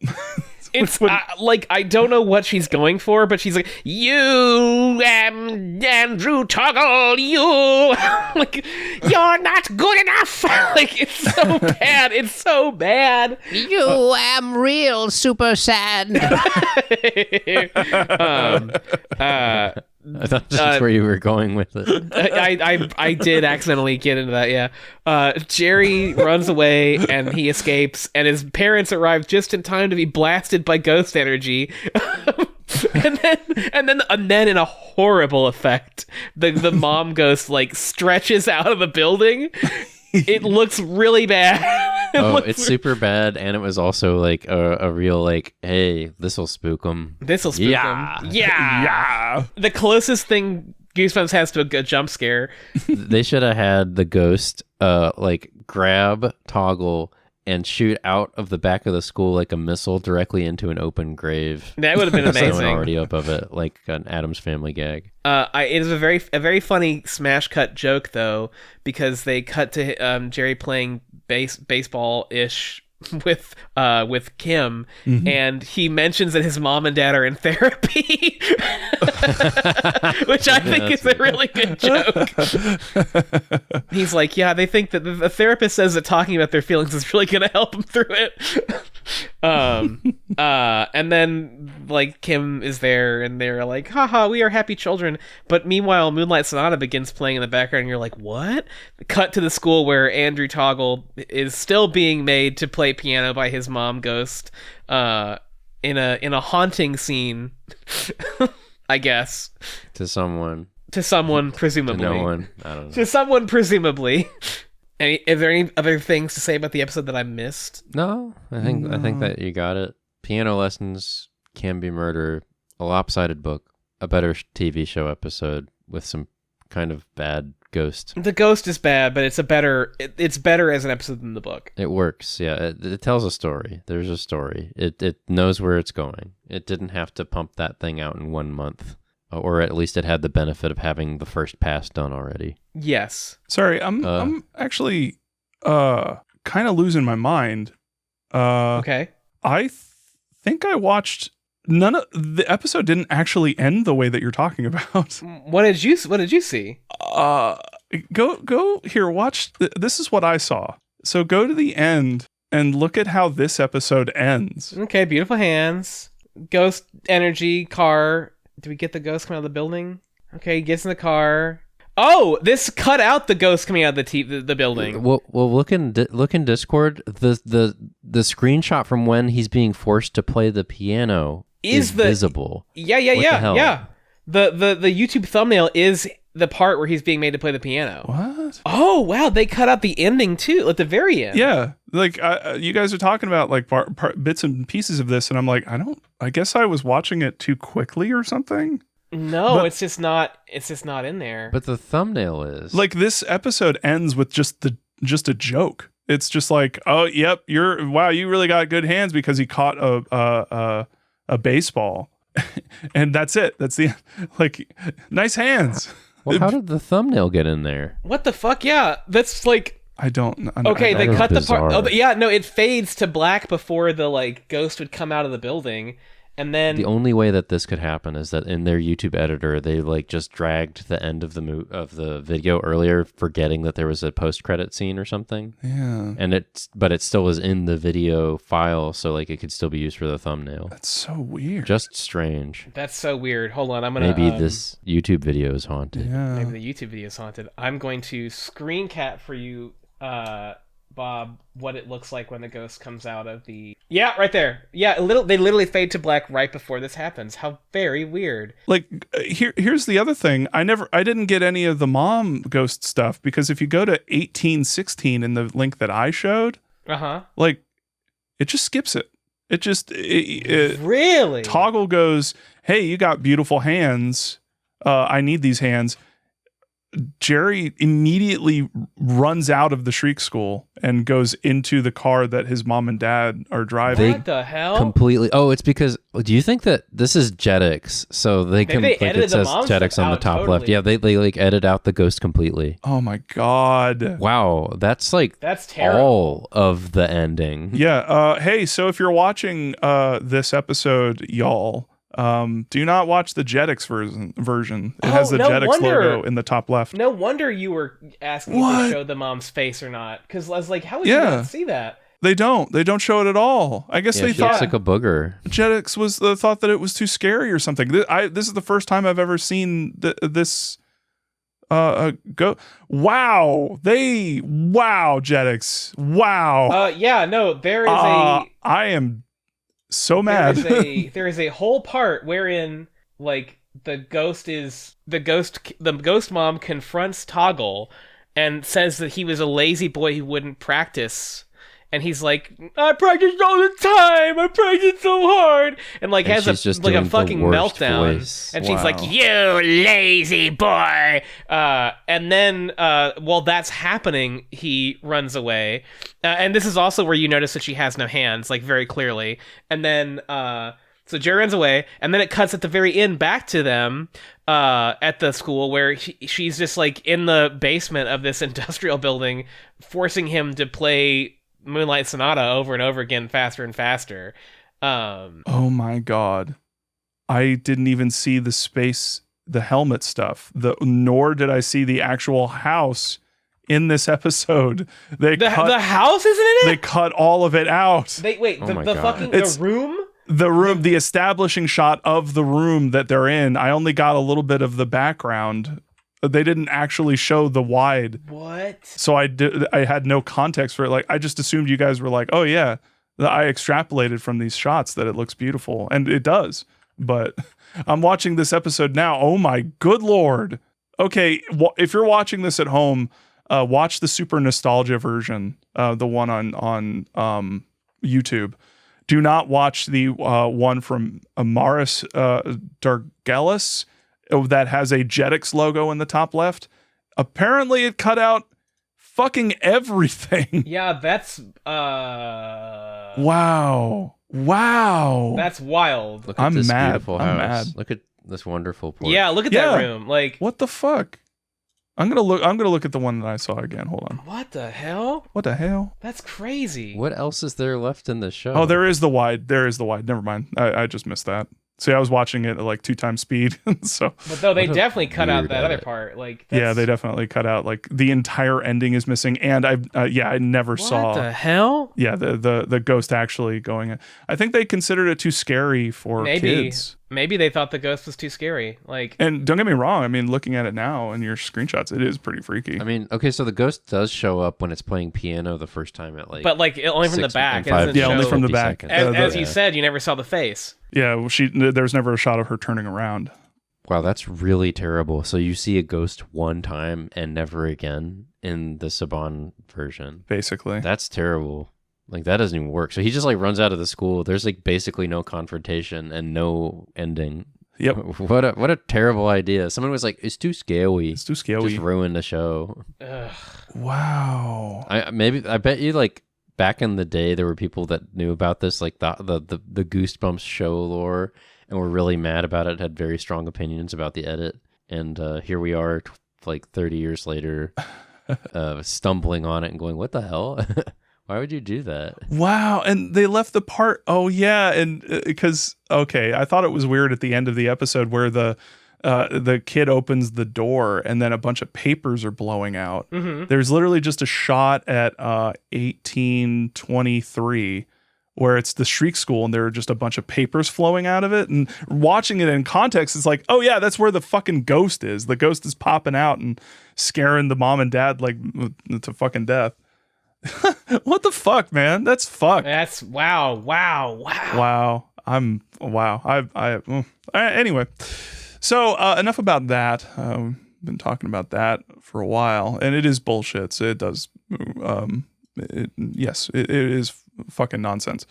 it's like, I don't know what she's going for, but she's like, you Andrew Toggle, you like, you're not good enough. Like, it's so bad. It's so bad. You am real super sad. I thought that's where you were going with it. I did accidentally get into that, yeah. Jerry runs away and he escapes, and his parents arrive just in time to be blasted by ghost energy. and then in a horrible effect, the mom ghost like stretches out of the building. It looks really bad. It's super bad, and it was also like a real like, hey, this'll spook them. This'll spook them. Yeah. The closest thing Goosebumps has to a jump scare. They should have had the ghost like grab Toggle and shoot out of the back of the school like a missile directly into an open grave. That would have been amazing. Someone already up of it, like an Addams Family gag. It is a very funny smash cut joke though, because they cut to Jerry playing baseball-ish with Kim, and he mentions that his mom and dad are in therapy, which I think is a really good joke. He's like, yeah, they think that the therapist says that talking about their feelings is really going to help them through it. And then like Kim is there and they're like, haha, we are happy children. But meanwhile, Moonlight Sonata begins playing in the background and you're like, what? Cut to the school where Andrew Toggle is still being made to play piano by his mom ghost in a haunting scene, I guess. To someone, presumably. To no one. I don't know. To someone, presumably. Is there any other things to say about the episode that I missed? No, I think that you got it. Piano lessons, Can Be Murder, a lopsided book, a better TV show episode with some kind of bad ghost. The ghost is bad, but it's better as an episode than the book. It works, yeah. It tells a story. There's a story. It knows where it's going. It didn't have to pump that thing out in 1 month. Or at least it had the benefit of having the first pass done already. Yes. Sorry, I'm actually kind of losing my mind. Okay. I think I watched none of the episode didn't actually end the way that you're talking about. What did you see? Go here, watch this is what I saw. So go to the end and look at how this episode ends. Okay, beautiful hands. Ghost energy car. Do we get the ghost coming out of the building? Okay, he gets in the car. Oh, this cut out the ghost coming out of the building. Well, look in Discord. The screenshot from when he's being forced to play the piano is visible. Yeah. The YouTube thumbnail is the part where he's being made to play the piano. What? Oh wow, they cut out the ending too, at the very end. Yeah, like you guys are talking about like bits and pieces of this, and I'm like, I guess I was watching it too quickly or something. No, but it's just not in there. But the thumbnail is like this episode ends with just a joke. It's just like, oh, yep, you really got good hands because he caught a baseball, and that's it. That's the like nice hands. Well, how did the thumbnail get in there? What the fuck? Yeah, that's like. I don't. Okay, they cut the part. Oh, yeah, no, it fades to black before the like ghost would come out of the building, and then the only way that this could happen is that in their YouTube editor, they like just dragged the end of the video earlier, forgetting that there was a post-credit scene or something. Yeah, and but it still was in the video file, so like it could still be used for the thumbnail. That's so weird. Just strange. That's so weird. Hold on, I'm gonna. Maybe this YouTube video is haunted. Yeah. Maybe the YouTube video is haunted. I'm going to screen cap for you. Bob, what it looks like when the ghost comes out of the... Yeah, right there. Yeah, they literally fade to black right before this happens. How very weird. Like, here's the other thing. I didn't get any of the mom ghost stuff because if you go to 1816 in the link that I showed, like, it just skips it. It just... really? Toggle goes, hey, you got beautiful hands. I need these hands. Jerry immediately runs out of the Shriek School and goes into the car that his mom and dad are driving. What the hell? Completely. Oh, it's because. Do you think that this is Jetix? So they can. Like it says Jetix on the top left. Yeah, they like edit out the ghost completely. Oh my god! Wow, that's terrible. All of the ending. Yeah. Hey, so if you're watching this episode, y'all. Do not watch the Jetix version. It has the Jetix logo in the top left. No wonder you were asking if they showed the mom's face or not. Because I was like, how would you not see that? They don't show it at all. I guess they she thought looks like a booger. Jetix was thought that it was too scary or something. This is the first time I've ever seen this go. Wow. Jetix. Wow. Yeah, no, there is a... I am so mad. There is a whole part wherein like the ghost mom confronts Toggle and says that he was a lazy boy who wouldn't practice, and he's like, I practiced all the time, I practiced so hard, and like has a fucking meltdown voice. And she's like, you lazy boy, and then while that's happening, he runs away, and this is also where you notice that she has no hands, like very clearly, and then so Jerry runs away, and then it cuts at the very end back to them at the school where she's just like in the basement of this industrial building, forcing him to play Moonlight Sonata over and over again, faster and faster. Oh my god. I didn't even see the helmet stuff. Nor did I see the actual house in this episode. The house isn't in it? They cut all of it out. The room? The room, the establishing shot of the room that they're in. I only got a little bit of the background. They didn't actually show the wide. What? So I had no context for it. Like, I just assumed you guys were like, oh yeah, I extrapolated from these shots that it looks beautiful, and it does. But I'm watching this episode now. Oh my good Lord. Okay, if you're watching this at home, watch the super nostalgia version, the one on YouTube. Do not watch the one from Maris Dargelis that has a Jetix logo in the top left. Apparently it cut out fucking everything. Yeah, that's Wow. That's wild. Look at I'm this mad. beautiful I'm house. mad. Look at this wonderful porch. Yeah, look at that room. Like, what the fuck? I'm gonna look at the one that I saw again. Hold on. what the hell? What the hell? That's crazy. What else is there left in the show? Oh, there is the wide. Never mind. I just missed that. See, I was watching it at like 2x speed. So, But though they definitely cut out weird that other edit. part. Like, yeah, they definitely cut out like the entire ending is missing. And I never saw. What the hell? Yeah, the ghost actually going in. I think they considered it too scary for kids. Maybe they thought the ghost was too scary. Like, And don't get me wrong. I mean, looking at it now and your screenshots, it is pretty freaky. I mean, okay, so the ghost does show up when it's playing piano the first time at like. but like only from the 6 back. and It 5 doesn't Yeah, only show- from the 50 back. seconds. As you said, you never saw the face. Yeah, well, there's never a shot of her turning around. Wow, that's really terrible. So you see a ghost one time and never again in the Saban version. Basically, That's terrible. Like, that doesn't even work. So he just like runs out of the school. There's like basically no confrontation and no ending. Yep. What a terrible idea. Someone was like, it's too scary. It's too scary. Just ruined the show. Ugh. Wow. I bet you like back in the day there were people that knew about this, like the Goosebumps show lore, and were really mad about it, had very strong opinions about the edit. And here we are like 30 years later stumbling on it and going, what the hell? Why would you do that? Wow. And they left the part. Oh, yeah. And because, okay, I thought it was weird at the end of the episode where the kid opens the door and then a bunch of papers are blowing out. Mm-hmm. There's literally just a shot at 1823 where it's the Shriek School and there are just a bunch of papers flowing out of it. And watching it in context, it's like, oh, yeah, that's where the fucking ghost is. The ghost is popping out and scaring the mom and dad like to fucking death. What the fuck, man? That's fucked. That's wow. Anyway, so enough about that. Been talking about that for a while, and it is bullshit. So it does. Yes, it is fucking nonsense.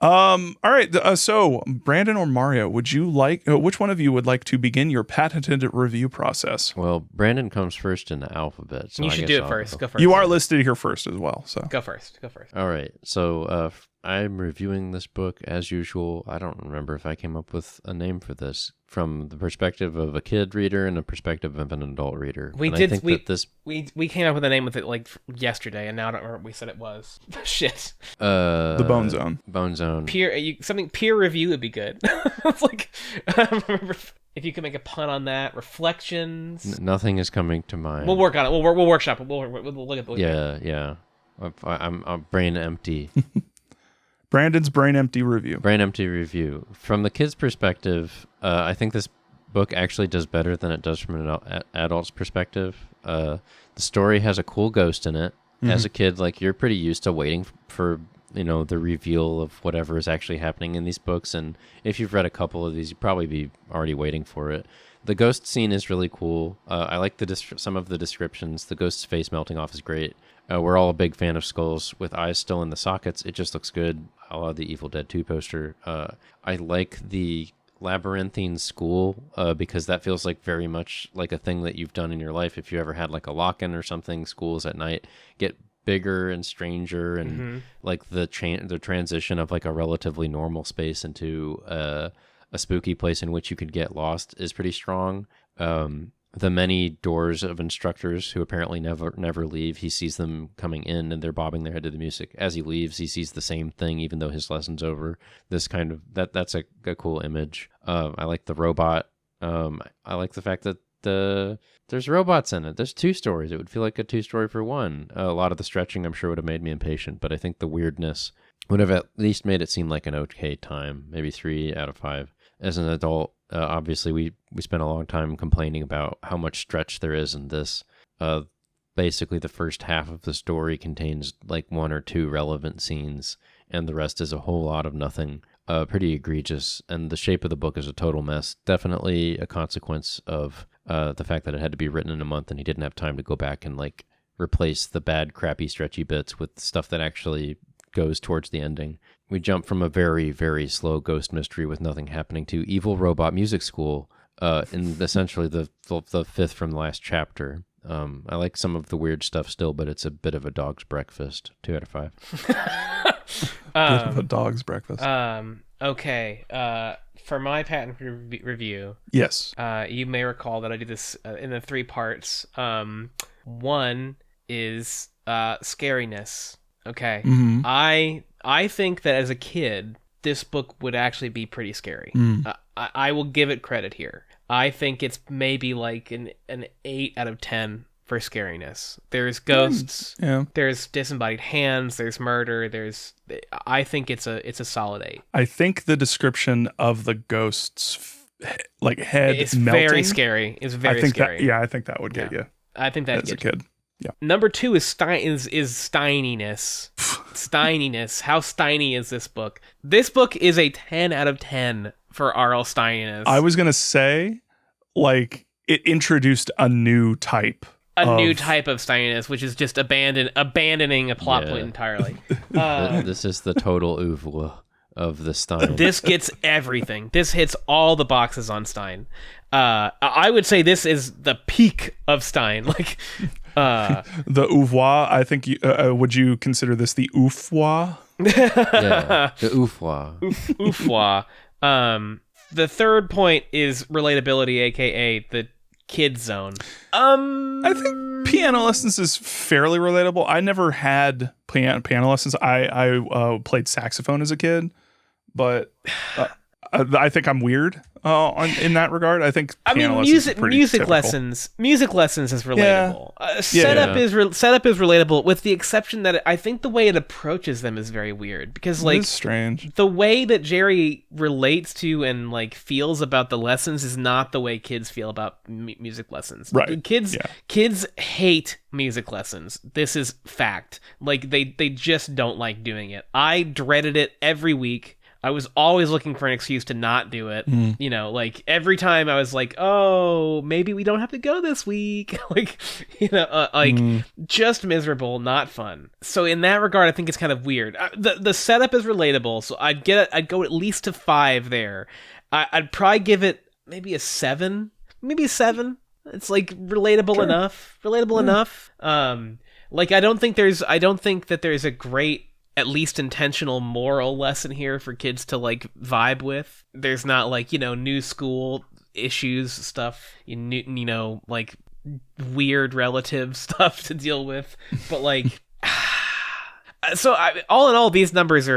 All right. So Brandon or Mario, would you like? Which one of you would like to begin your patented review process? Well, Brandon comes first in the alphabet. So You I should guess do it I'll first. go. Go first. You are listed here first as well. So Go first. All right. So I'm reviewing this book as usual. I don't remember if I came up with a name for this from the perspective of a kid reader and the perspective of an adult reader. We And did. I think that this We came up with a name with it like yesterday, and now I don't remember what we said it was. Shit. the Bone Zone. Bone Zone. Something peer review would be good. It's like I don't remember if you could make a pun on that. Reflections. Nothing is coming to mind. We'll work on it. We'll workshop it. We'll look at the. Yeah. I'm brain empty. Brandon's brain empty review. Brain empty review. From the kid's perspective, I think this book actually does better than it does from an adult's perspective. The story has a cool ghost in it. Mm-hmm. As a kid, like, you're pretty used to waiting for, the reveal of whatever is actually happening in these books. And if you've read a couple of these, you'd probably be already waiting for it. The ghost scene is really cool. I like some of the descriptions. The ghost's face melting off is great. We're all a big fan of skulls with eyes still in the sockets. It just looks good. I love the Evil Dead 2 poster. I like the labyrinthine school because that feels like very much like a thing that you've done in your life. If you ever had like a lock-in or something, schools at night get bigger and stranger, and like the transition of like a relatively normal space into a spooky place in which you could get lost is pretty strong. The many doors of instructors who apparently never leave. He sees them coming in and they're bobbing their head to the music. As he leaves, he sees the same thing, even though his lesson's over. This kind of that's a cool image. I like the robot. I like the fact that there's robots in it. There's 2 stories. It would feel like a 2-story for one. A lot of the stretching, I'm sure, would have made me impatient, but I think the weirdness would have at least made it seem like an okay time, maybe 3 out of 5. As an adult, obviously, we spent a long time complaining about how much stretch there is in this. Basically, the first half of the story contains like 1 or 2 relevant scenes, and the rest is a whole lot of nothing. Pretty egregious, and the shape of the book is a total mess. Definitely a consequence of the fact that it had to be written in a month, and he didn't have time to go back and like replace the bad, crappy, stretchy bits with stuff that actually goes towards the ending. We jump from a very, very slow ghost mystery with nothing happening to evil robot music school in essentially the 5th from the last chapter. I like some of the weird stuff still, but it's a bit of a dog's breakfast. 2 out of 5. Bit of a dog's breakfast. Okay. For my patent review, yes. You may recall that I do this in the 3 parts. One is scariness. Okay. Mm-hmm. I think that as a kid, this book would actually be pretty scary. I will give it credit here. I think it's maybe like an 8 out of 10 for scariness. There's ghosts. Yeah. There's disembodied hands. There's murder. I think it's a solid 8. I think the description of the ghost's like head it's melting, very scary. It's very scary. I think that would get you. I think that as a kid. Yeah. Number 2 is Steininess. Steininess. How Steiny is this book? This book is a 10 out of 10 for R.L. Steininess. I was gonna say, like, it introduced a new type. New type of Steininess, which is just abandoning a plot point entirely. This is the total oeuvre of the Stein. This gets everything. This hits all the boxes on Stein. I would say this is the peak of Stein. Like the oeuvre. I think. Would you consider this the oeuvre? Yeah, the oeuvre. Oeuvre. The third point is relatability, aka the kid zone. I think piano lessons is fairly relatable. I never had piano lessons. I played saxophone as a kid, but I think I'm weird in that regard. I think music lessons is relatable. Setup is relatable, with the exception that I think the way it approaches them is very weird, because like it's strange. The way that Jerry relates to and like feels about the lessons is not the way kids feel about music lessons. Right. Kids hate music lessons. This is fact. Like they just don't like doing it. I dreaded it every week. I was always looking for an excuse to not do it. You know, like every time I was like, oh, maybe we don't have to go this week. Like, you know, just miserable, not fun. So in that regard, I think it's kind of weird. The setup is relatable. So I'd go at least to 5 there. I'd probably give it maybe a 7, It's like relatable enough. Like I don't think that there's a great, at least intentional moral lesson here for kids to like vibe with. There's not like, you know, new school issues stuff, you know, like weird relative stuff to deal with, but like so all in all, these numbers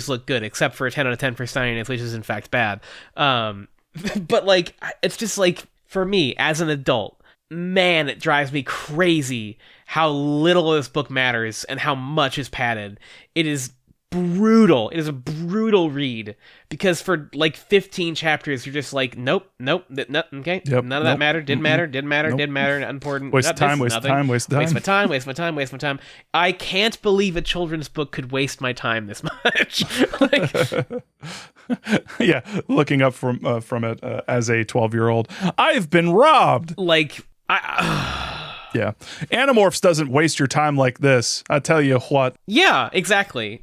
look good, except for a 10 out of 10 for Steininess, which is in fact bad. But like it's just like, for me as an adult, man, it drives me crazy how little this book matters and how much is padded. It is brutal. It is a brutal read, because for like 15 chapters you're just like, nope, okay, yep, none of that mattered, didn't matter, unimportant, waste my time. I can't believe a children's book could waste my time this much. Like, yeah, looking up from it as a 12-year-old, I've been robbed. Like yeah, Animorphs doesn't waste your time like this. I tell you what. Yeah, exactly.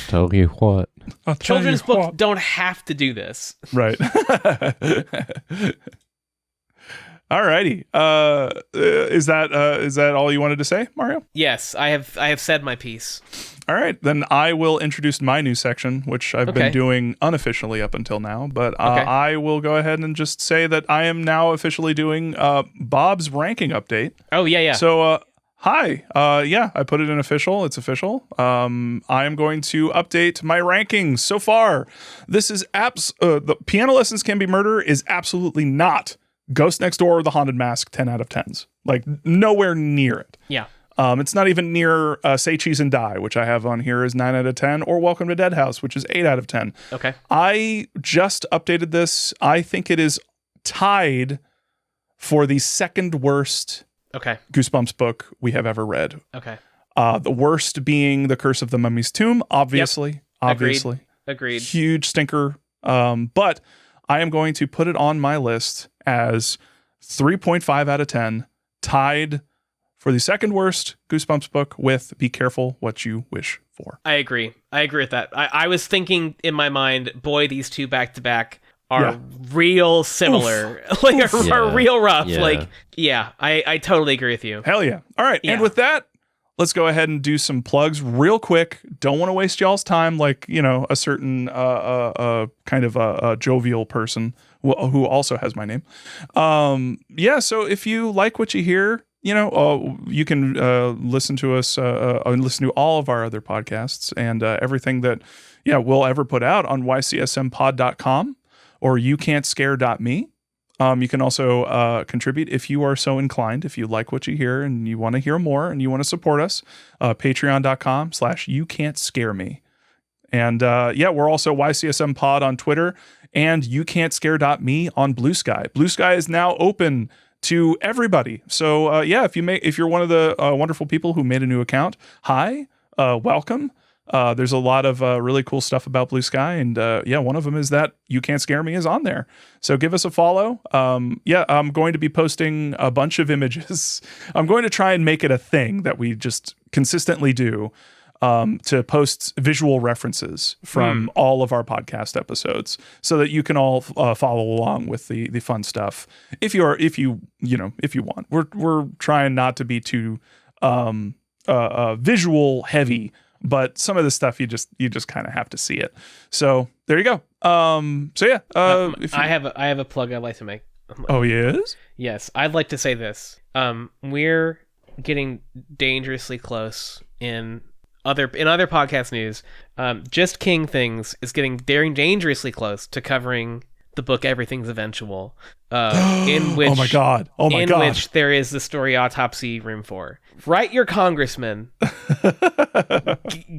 Tell you what. Children's books don't have to do this. Right. Alrighty. Is that all you wanted to say, Mario? Yes, I have said my piece. All right, then I will introduce my new section, which I've been doing unofficially up until now. But I will go ahead and just say that I am now officially doing Bob's ranking update. Oh, yeah. So, hi. I put it in official. It's official. I am going to update my rankings so far. This is the Piano Lessons Can Be Murder is absolutely not Ghost Next Door or The Haunted Mask, 10 out of 10s. Like, nowhere near it. Yeah. It's not even near Say Cheese and Die, which I have on here as 9 out of 10, or Welcome to Dead House, which is 8 out of 10. Okay. I just updated this. I think it is tied for the second worst Goosebumps book we have ever read. Okay. The worst being The Curse of the Mummy's Tomb, obviously. Yep. Obviously. Agreed. Huge stinker. But I am going to put it on my list as 3.5 out of 10, tied for the second worst Goosebumps book with Be Careful What You Wish For. I agree with that. I was thinking in my mind, boy, these two back to back are real similar. Are real rough. Yeah. I totally agree with you. Hell yeah. All right. And with that, let's go ahead and do some plugs real quick. Don't want to waste y'all's time like, a certain kind of a jovial person who also has my name. So if you like what you hear, you can listen to us and listen to all of our other podcasts and everything that we'll ever put out on YCSMpod.com or youcan'tscare.me. You can also contribute if you are so inclined, if you like what you hear and you want to hear more and you want to support us, patreon.com/youcan'tscareme. And we're also YCSM Pod on Twitter and youcan'tscare.me on Blue Sky. Blue Sky is now open to everybody. So if you're one of the wonderful people who made a new account, hi, welcome. There's a lot of really cool stuff about Blue Sky, and one of them is that You Can't Scare Me is on there. So give us a follow. I'm going to be posting a bunch of images. I'm going to try and make it a thing that we just consistently do to post visual references from all of our podcast episodes, so that you can all follow along with the fun stuff. If you want, we're trying not to be too visual heavy. But some of the stuff you just kind of have to see it. So there you go. I have a plug I'd like to make. Oh yes? Yes, I'd like to say this. We're getting dangerously close in other podcast news. Just King Things is getting dangerously close to covering the book Everything's Eventual. In which oh my god, which there is the story Autopsy Room 4. Write your congressman.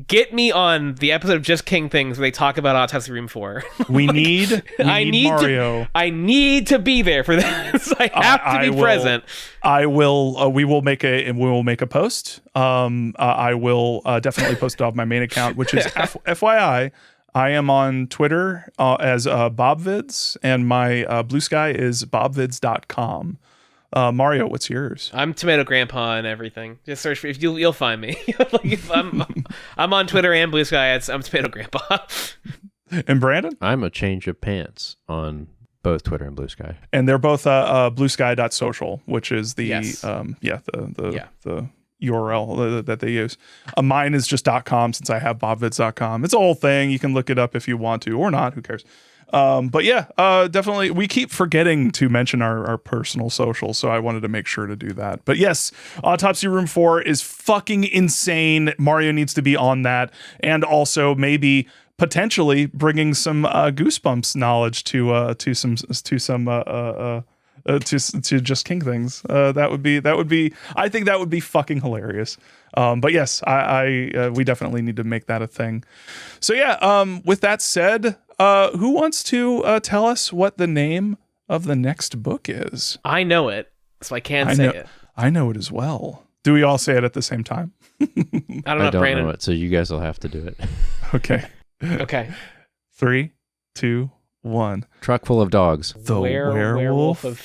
Get me on the episode of Just King Things where they talk about Autopsy Room 4. We need Mario. I need to be there for this. I have to be present. I will. We will make a post. I will definitely post it off my main account, which is FYI. I am on Twitter as BobVids, and my Blue Sky is bobvids.com. Mario, what's yours? I'm Tomato Grandpa and everything. Just search for you'll find me. I'm on Twitter and Blue Sky. I'm Tomato Grandpa. And Brandon? I'm a Change of Pants on both Twitter and Blue Sky. And they're both bluesky.social, which is the URL that they use. Mine is just .com since I have bobvids.com. It's a whole thing. You can look it up if you want to or not. Who cares? Definitely. We keep forgetting to mention our personal socials, so I wanted to make sure to do that. But yes, Autopsy Room 4 is fucking insane. Mario needs to be on that, and also maybe potentially bringing some Goosebumps knowledge to Just King Things. That would be. I think that would be fucking hilarious. But yes, we definitely need to make that a thing. So yeah. With that said, who wants to tell us what the name of the next book is? I know it, so I can say it. I know it as well. Do we all say it at the same time? I don't Brandon. know it, so you guys will have to do it. Okay. Okay. 3, 2, 1. Truck full of dogs. The werewolf of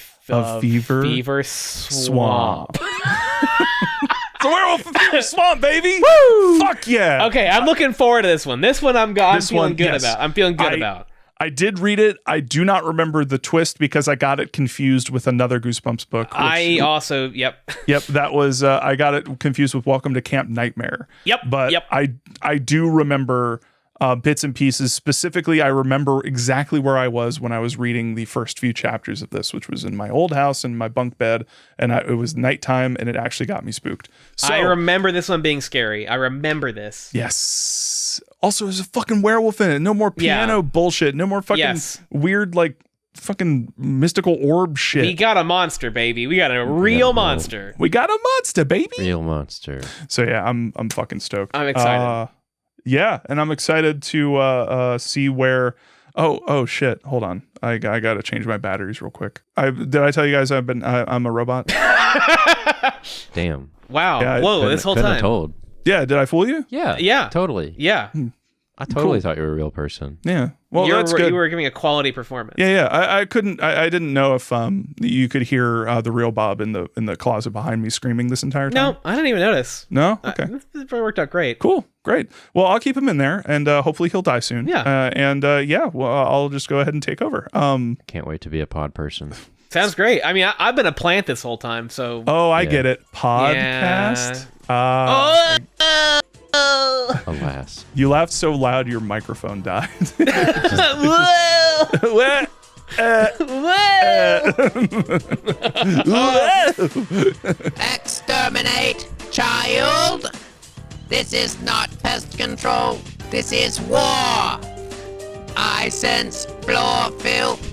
Fever Swamp. It's a werewolf of Fever Swamp, baby! Woo! Fuck yeah! Okay, I'm looking forward to this one. This one I'm feeling good about. I'm feeling good about. I did read it. I do not remember the twist because I got it confused with another Goosebumps book. Yep, that was, I got it confused with Welcome to Camp Nightmare. But I do remember bits and pieces. Specifically, I remember exactly where I was when I was reading the first few chapters of this, which was in my old house in my bunk bed, and it was nighttime, and it actually got me spooked. So, I remember this one being scary. I remember this. Yes. Also, there's a fucking werewolf in it. No more piano bullshit. No more fucking weird, like, fucking mystical orb shit. We got a monster, baby. We got a real monster. We got a monster, baby. Real monster. So yeah, I'm fucking stoked. I'm excited. Yeah, and I'm excited to see where. Oh shit! Hold on, I gotta change my batteries real quick. Did I tell you guys I'm a robot? Damn. Wow. Yeah, Whoa! This whole time. Told. Yeah. Did I fool you? Yeah. Totally. Yeah. I totally thought you were a real person. Yeah. Well, that's good. You were giving a quality performance. Yeah. I couldn't. I didn't know if you could hear the real Bob in the closet behind me screaming this entire time. No, I didn't even notice. No. Okay. This probably worked out great. Cool. Great. Well, I'll keep him in there, and hopefully he'll die soon. Yeah. Well, I'll just go ahead and take over. Can't wait to be a pod person. Sounds great. I mean, I've been a plant this whole time, so. Oh, I get it. Podcast. Alas. You laughed so loud your microphone died. Exterminate, child! This is not pest control. This is war. I sense floor filth.